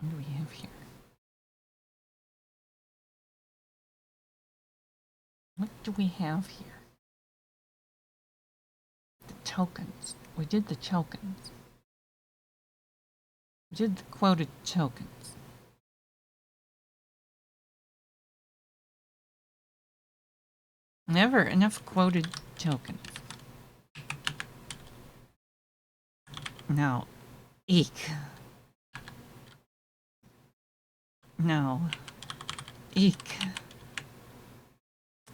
What do we have here? What do we have here? The tokens. We did the tokens. We did the quoted tokens. Never enough quoted tokens. Now, eek. No. Eek.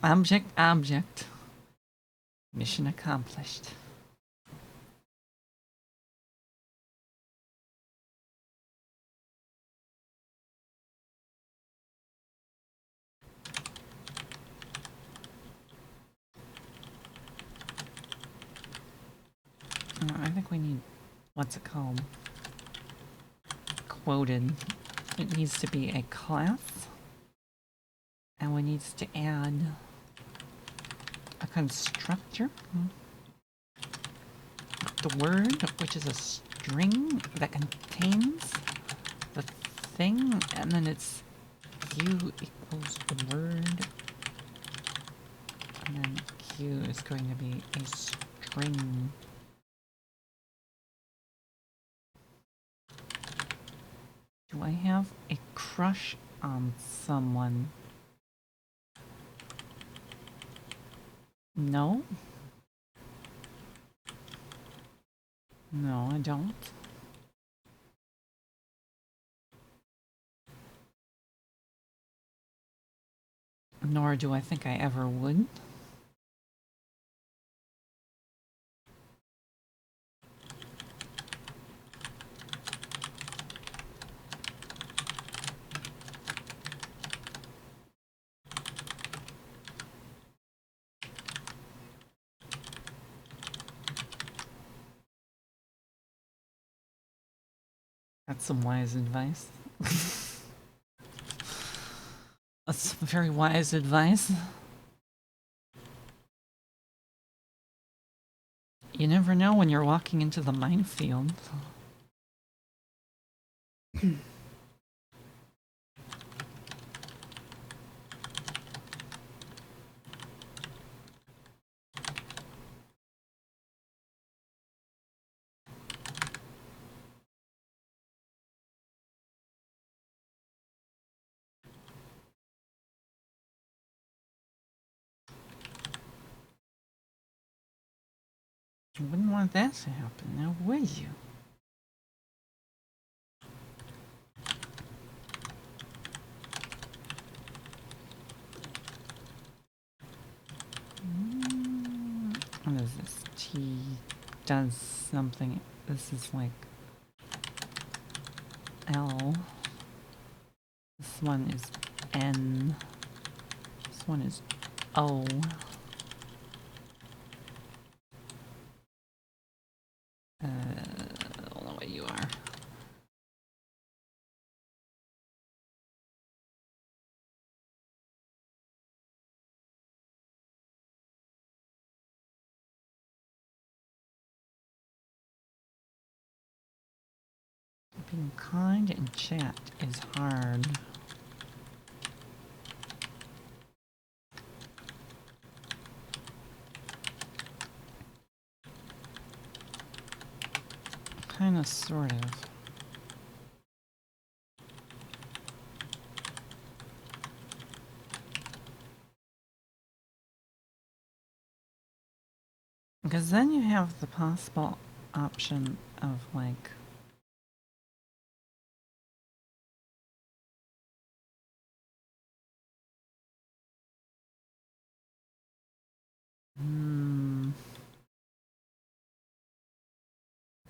Object. Mission accomplished. No, I think we need, what's it called? Quoted. It needs to be a class. And we need to add a constructor. The word, which is a string that contains the thing, and then it's Q equals the word. And then Q is going to be a string. Do I have a crush on someone? No? No, I don't. Nor do I think I ever would. That's some wise advice. That's some very wise advice. You never know when you're walking into the minefield. You wouldn't want that to happen, now would you? What is this? T does something. This is like L. This one is N. This one is O. I don't know what you are. Being kind in chat is hard. Kinda, sort of. Because then you have the possible option of like...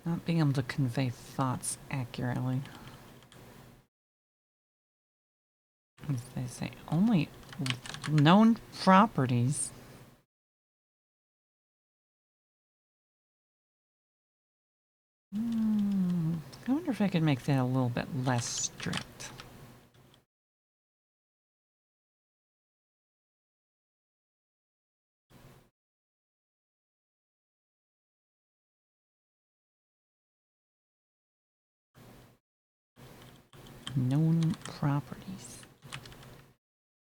not being able to convey thoughts accurately. As they say, only known properties. I wonder if I could make that a little bit less strict. Known properties.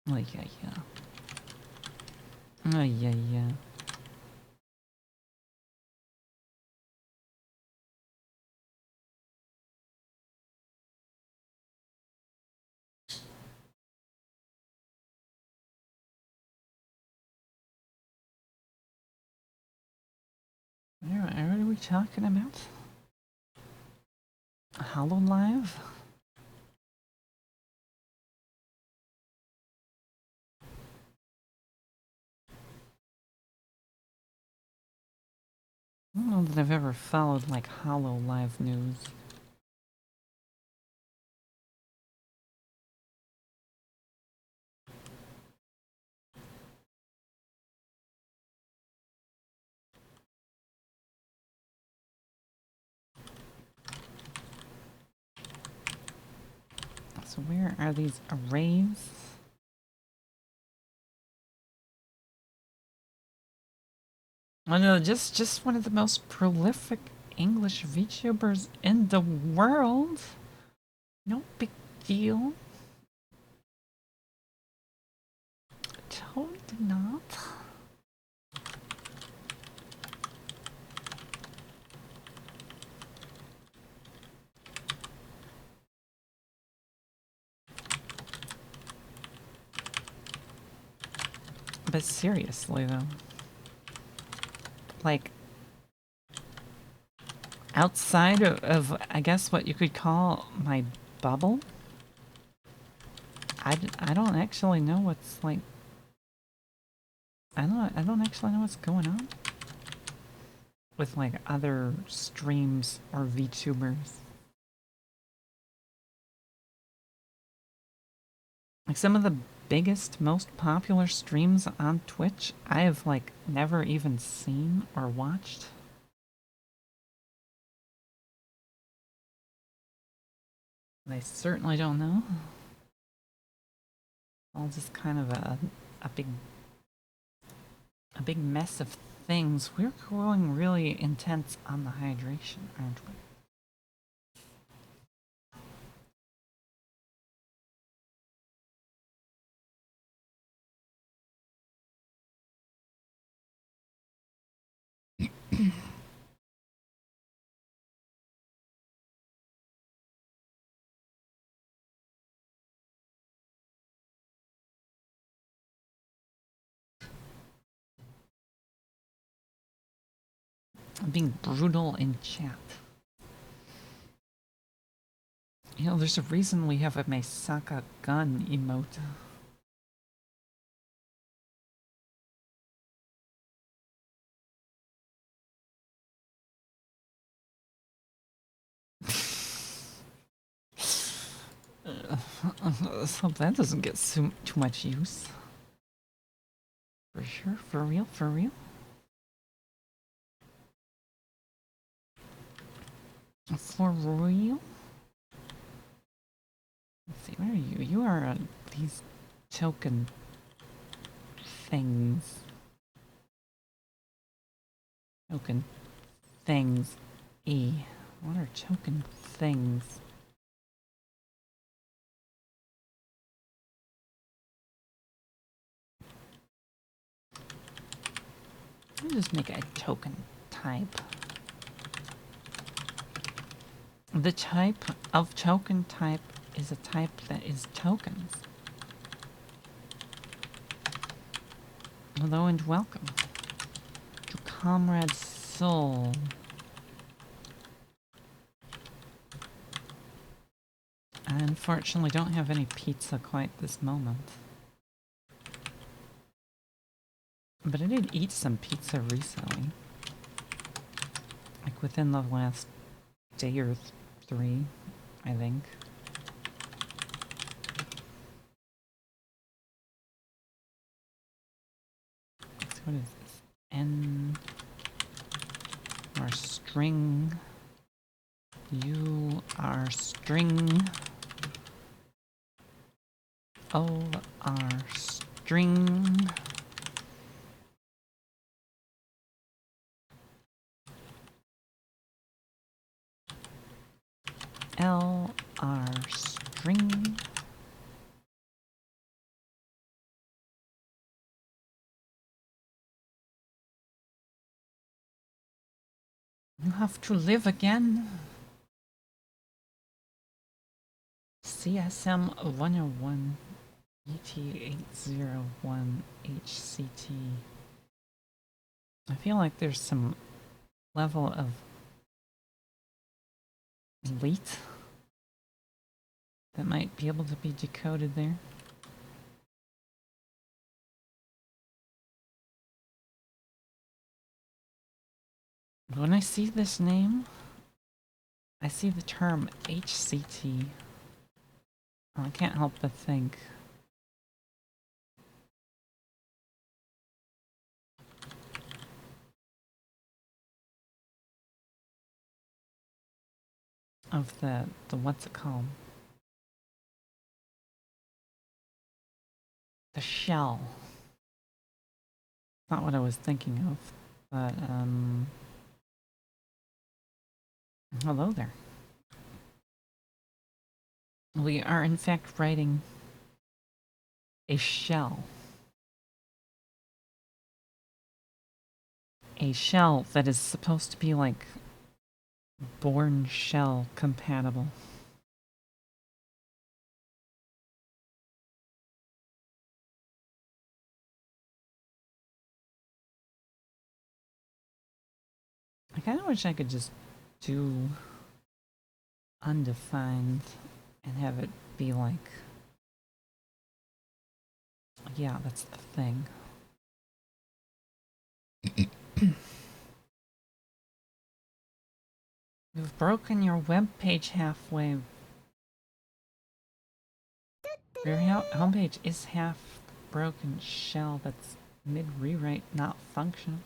Oh, yeah, yeah. Oh, yeah, yeah. What are we talking about? HoloLive? I don't know that I've ever followed like HoloLive news. So where are these arrays? Oh no, just one of the most prolific English VTubers in the world. No big deal. Totally not. But seriously though, like outside of I guess what you could call my bubble, I don't actually know what's like I don't actually know what's going on with like other streams or VTubers. Like some of the biggest, most popular streams on Twitch, I have like never even seen or watched. I certainly don't know. All just kind of a big mess of things. We're growing really intense on the hydration, aren't we? I'm being brutal in chat. You know, there's a reason we have a Mesaka gun emote. Let's hope that doesn't get too much use. For sure, for real, for real. For real? Let's see, where are you? You are these token things. Token things. E. What are token things? Let me just make a token type. The type of token type is a type that is tokens. Hello and welcome to Comrade Soul. I unfortunately don't have any pizza quite this moment. But I did eat some pizza recently. Like within the last day or three, I think. So what is this? N or string. U R string. O R string. L R string. You have to live again. CSM 101 ET801 HCT. I feel like there's some level of elite that might be able to be decoded there. When I see this name, I see the term HCT. I can't help but think of the what's it called? The shell. Not what I was thinking of, but hello there. We are in fact writing a shell. A shell that is supposed to be like born shell compatible. I kind of wish I could just do undefined and have it be like, yeah, that's the thing. You've broken your web page halfway. Your homepage is half broken shell that's mid-rewrite not functional.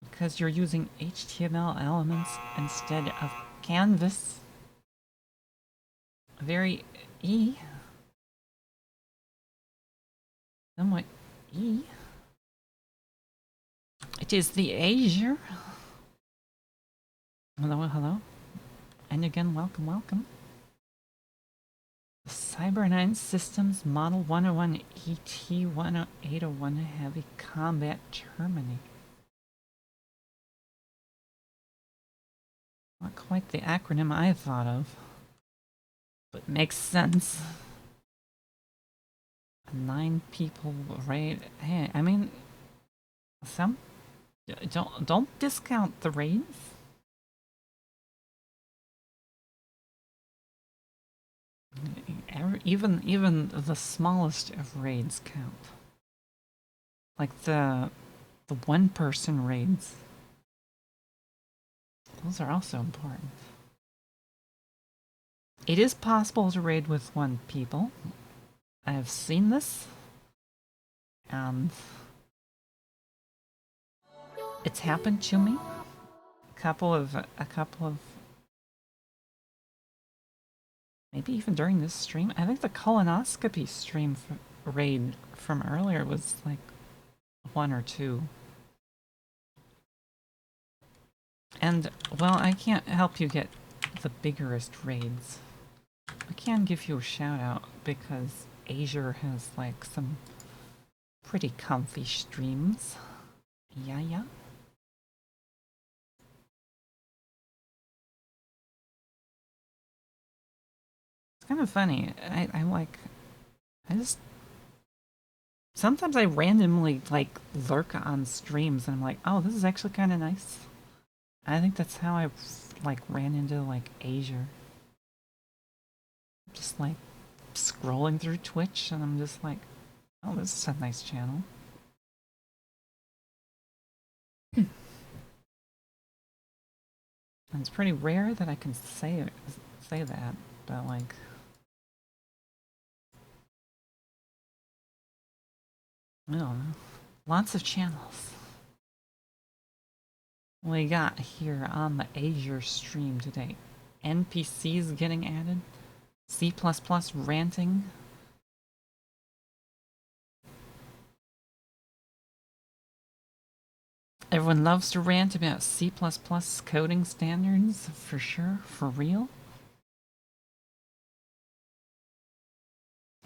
Because you're using HTML elements instead of canvas. Very E. Somewhat E. It is the Azure. Hello, hello. And again, welcome, welcome. Cyber 9 Systems Model 101 ET-801 Heavy Combat Terminator. Not quite the acronym I thought of, but makes sense. 9 people raid. Hey, I mean, some don't discount the raids. Even the smallest of raids count. Like the one-person raids. Those are also important. It is possible to raid with 1 people. I have seen this, and it's happened to me. A couple of maybe even during this stream. I think the colonoscopy stream raid from earlier was like 1 or 2. And, well, I can't help you get the biggerest raids. I can give you a shout out because Azure has like some pretty comfy streams. Yeah, yeah. It's kind of funny. I just sometimes I randomly like lurk on streams and I'm like, oh, this is actually kind of nice. I think that's how I like ran into like Azure. Just like scrolling through Twitch and I'm just like, oh, this is a nice channel. And it's pretty rare that I can say that, but like, I don't know. Lots of channels. We got here on the Azure stream today. NPCs getting added. C++ ranting. Everyone loves to rant about C++ coding standards, for sure, for real.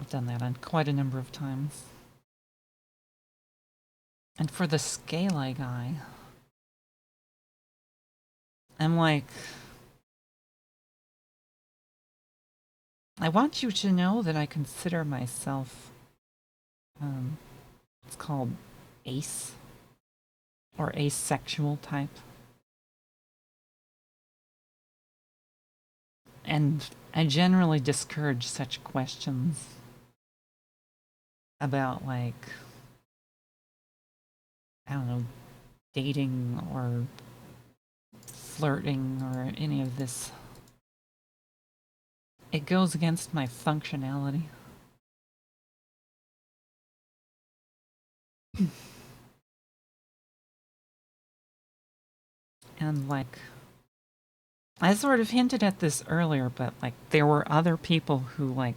I've done that on quite a number of times. And for the Scala guy, I'm like, I want you to know that I consider myself, it's called ace, or asexual type. And I generally discourage such questions about, like, I don't know, dating or flirting or any of this. It goes against my functionality. And, like, I sort of hinted at this earlier, but, like, there were other people who, like,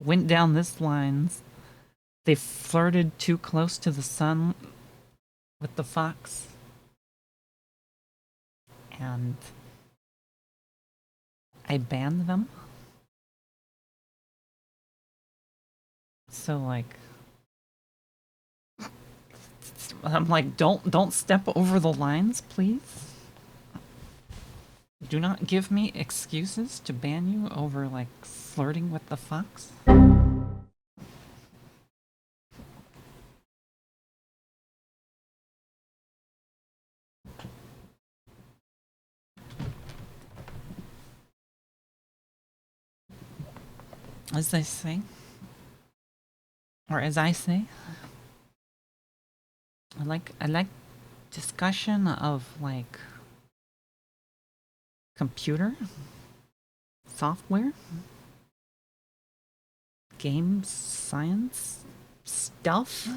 went down this lines. They flirted too close to the sun with the fox. And I banned them. So, like, I'm like, don't step over the lines, please. Do not give me excuses to ban you over, like, flirting with the fox. As they say, or as I say, I like discussion of, like, computer, software, games, science, stuff.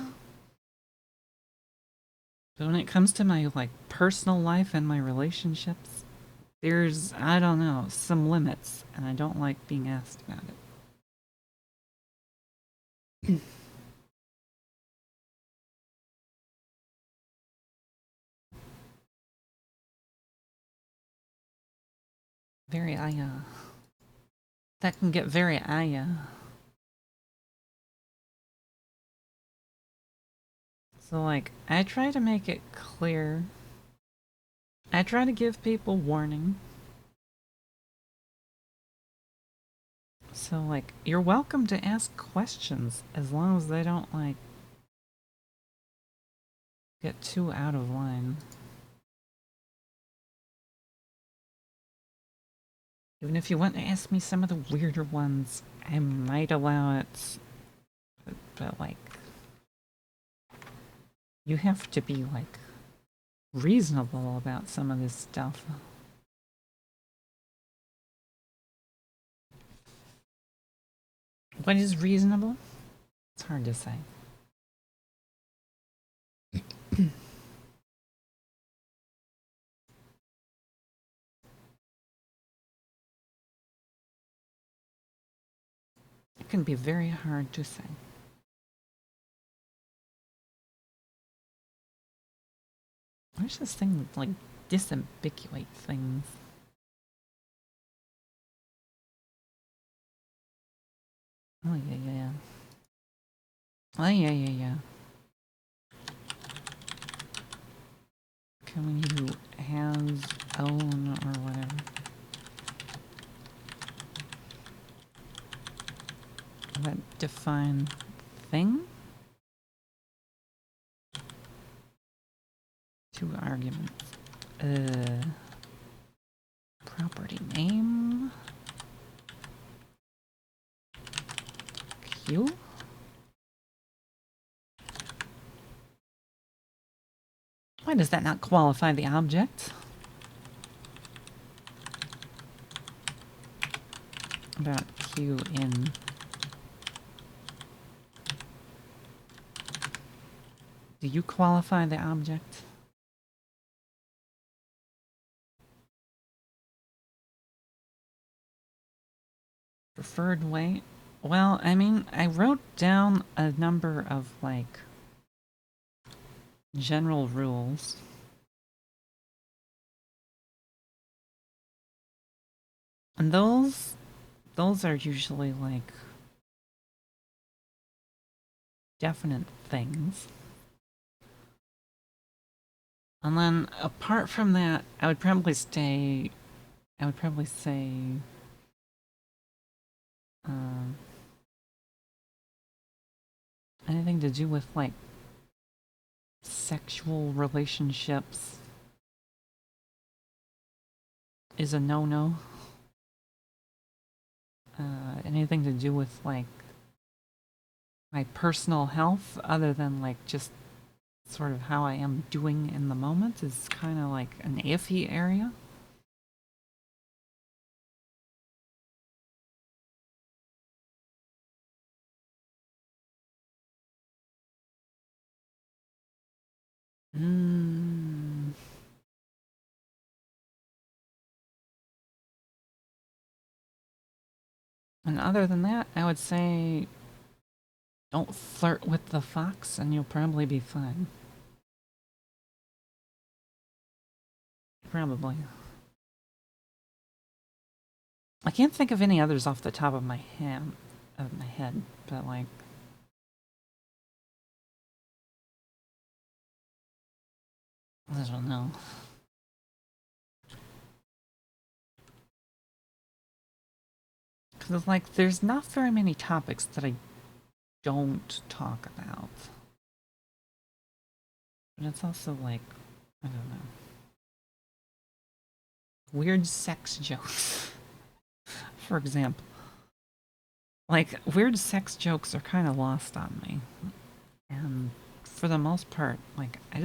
But when it comes to my like personal life and my relationships, there's, I don't know, some limits, and I don't like being asked about it. Very that can get very So like I try to make it clear. I try to give people warning. So like you're welcome to ask questions as long as they don't like get too out of line. Even if you want to ask me some of the weirder ones, I might allow it. But like you have to be like reasonable about some of this stuff. What is reasonable? It's hard to say. It can be very hard to say. There's this thing that like disambiguate things. Oh yeah. Oh yeah. Can we do has, own, or whatever? That define thing? Two arguments. Property name. Q? Why does that not qualify the object? About Q in. Do you qualify the object? Preferred way? Well, I mean, I wrote down a number of, like, general rules. And those are usually, like, definite things. And then, apart from that, I would probably say, anything to do with, like, sexual relationships is a no-no. Anything to do with, like, my personal health, other than, like, just sort of how I am doing in the moment, is kind of like an iffy area. And other than that, I would say don't flirt with the fox and you'll probably be fine. Probably. I can't think of any others off the top of my head, but like, I don't know. Because like, there's not very many topics that I don't talk about. But it's also like, I don't know. Weird sex jokes, for example. Like, weird sex jokes are kind of lost on me. And for the most part, like, I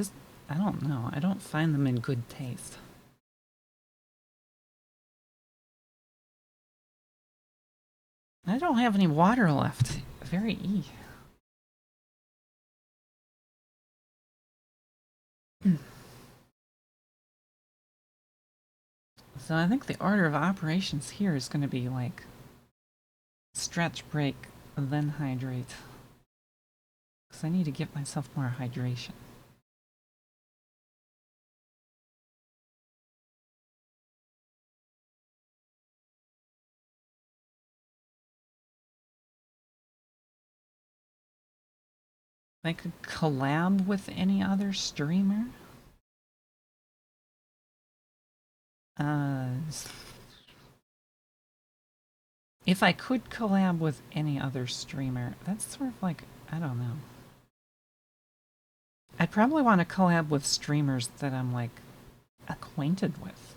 don't know. I don't find them in good taste. I don't have any water left. Very So I think the order of operations here is going to be like stretch, break, then hydrate. Because I need to give myself more hydration. I could collab with any other streamer. Uh, if I could collab with any other streamer, that's sort of like, I don't know. I'd probably want to collab with streamers that I'm like acquainted with.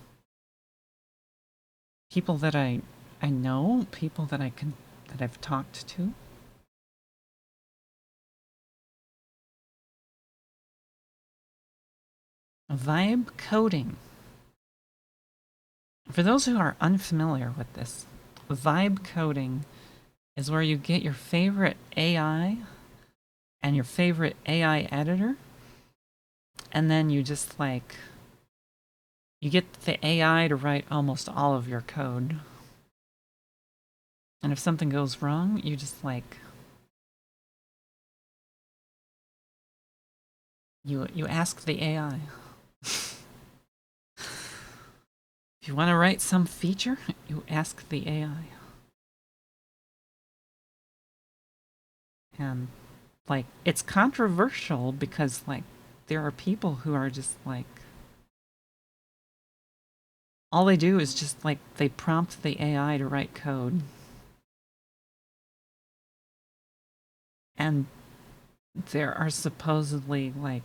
People that I know, people that that I've talked to. Vibe coding. For those who are unfamiliar with this, vibe coding is where you get your favorite AI and your favorite AI editor, and then you just like you get the AI to write almost all of your code. And if something goes wrong, you just like you ask the AI. If you want to write some feature, you ask the AI. And like it's controversial because like there are people who are just like all they do is just like they prompt the AI to write code. And there are supposedly like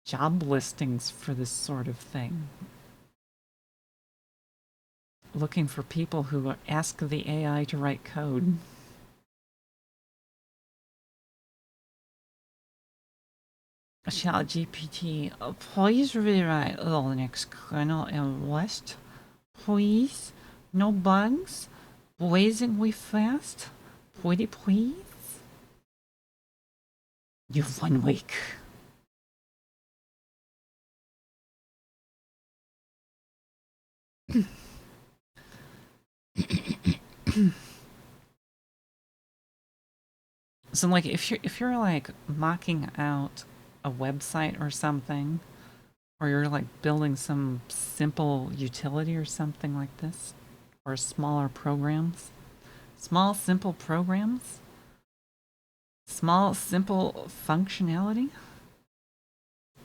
job listings for this sort of thing. Looking for people who ask the AI to write code. ChatGPT, please rewrite the Linux kernel in Rust. Please. No bugs. Blazingly fast. Pretty please. You've 1 week. So like if you're like mocking out a website or something, or you're like building some simple utility or something like this, or smaller programs, small simple programs, small simple functionality,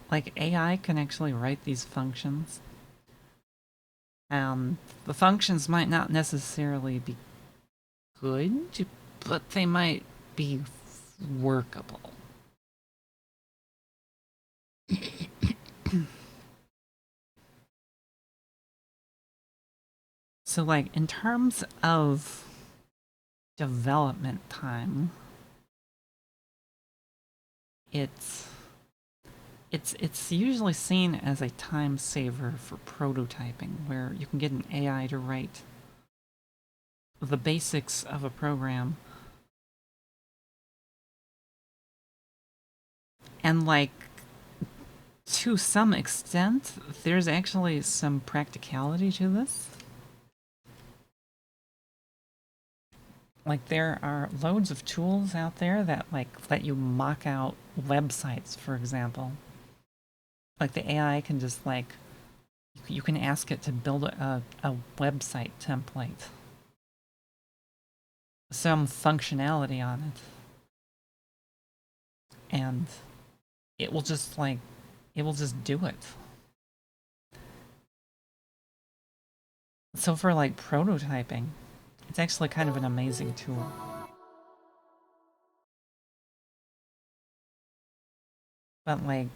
like AI can actually write these functions. The functions might not necessarily be good, but they might be workable. So like in terms of development time, it's it's usually seen as a time saver for prototyping, where you can get an AI to write the basics of a program, and like to some extent there's actually some practicality to this. Like there are loads of tools out there that like let you mock out websites, for example. Like the AI can just like you can ask it to build a website template, some functionality on it, and it will just like it will just do it. So for like prototyping, it's actually kind of an amazing tool. But like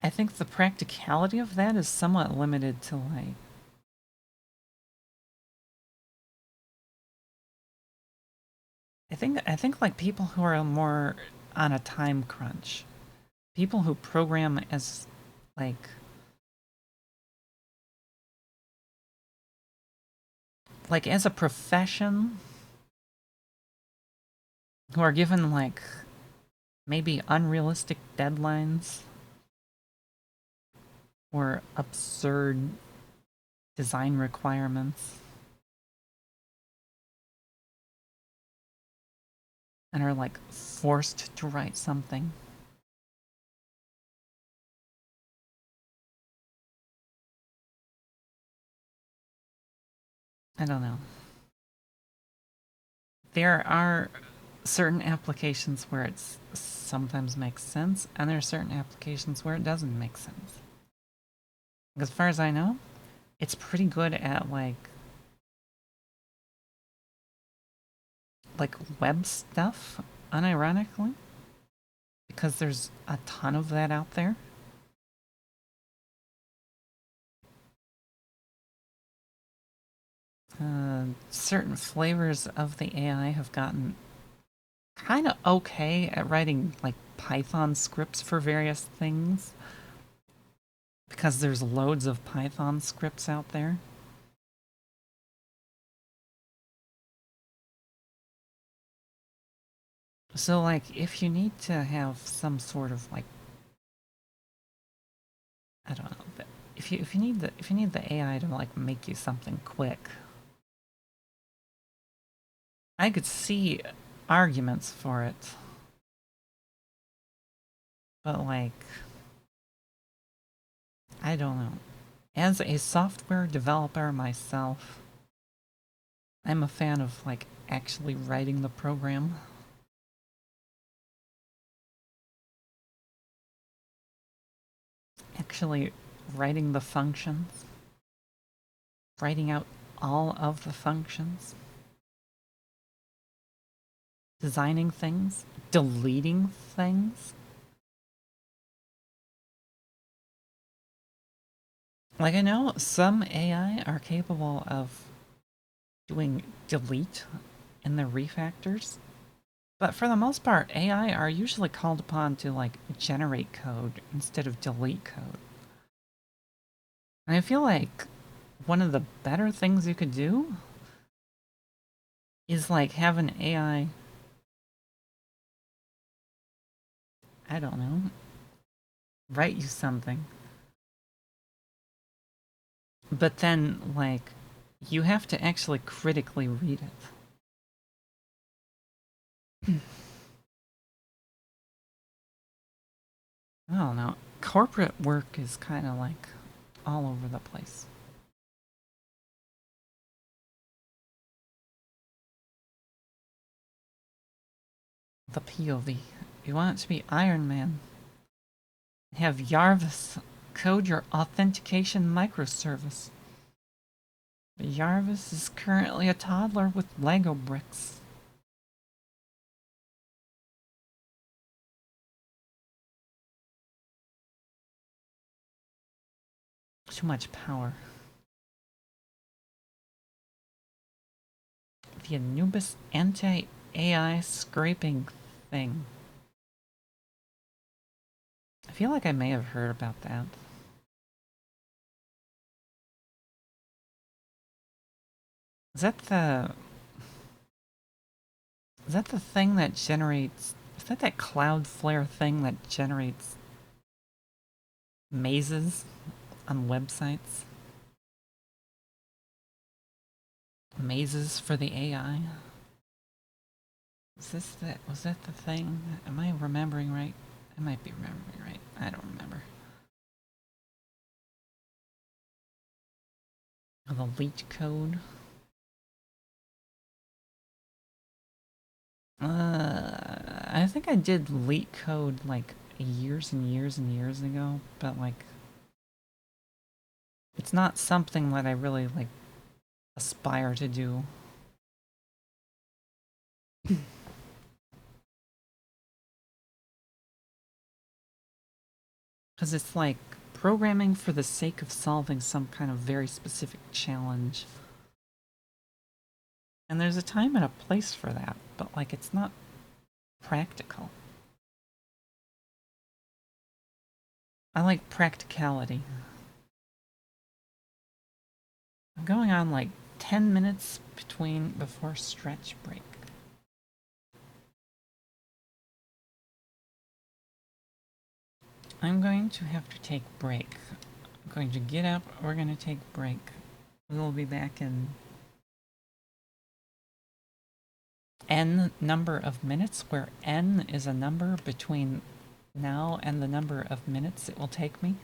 I think the practicality of that is somewhat limited to like I think like people who are more on a time crunch, people who program as like like as a profession, who are given like maybe unrealistic deadlines or absurd design requirements, and are like forced to write something. I don't know. There are certain applications where it sometimes makes sense, and there are certain applications where it doesn't make sense. As far as I know, it's pretty good at like web stuff, unironically, because there's a ton of that out there. Certain flavors of the AI have gotten kind of okay at writing like Python scripts for various things because there's loads of Python scripts out there. So like if you need to have some sort of like, I don't know, but if you need the AI to like make you something quick, I could see arguments for it. But like, I don't know. As a software developer myself, I'm a fan of like actually writing the program. Actually writing the functions. Writing out all of the functions. Designing things. Deleting things. Like I know some AI are capable of doing delete in their refactors. But for the most part, AI are usually called upon to like generate code instead of delete code. And I feel like one of the better things you could do is like have an AI, I don't know, write you something. But then like you have to actually critically read it. I don't know. Corporate work is kind of like all over the place. The POV. You want it to be Iron Man. Have Yarvis code your authentication microservice. Yarvis is currently a toddler with Lego bricks. Too much power. The Anubis anti-AI scraping thing. I feel like I may have heard about that. Is that the... Is that the thing that generates... Is that that Cloudflare thing that generates mazes on websites? Mazes for the AI? Is this the... Was that the thing? Am I remembering right? I might be remembering right. I don't remember. Oh, the leak code? I think I did leak code like years and years and years ago, but like it's not something that I really like aspire to do. Because it's like programming for the sake of solving some kind of very specific challenge. And there's a time and a place for that, but like it's not practical. I like practicality. I'm going on like 10 minutes before stretch break. I'm going to have to take break. I'm going to get up. We're going to take break. We'll be back in n number of minutes, where n is a number between now and the number of minutes it will take me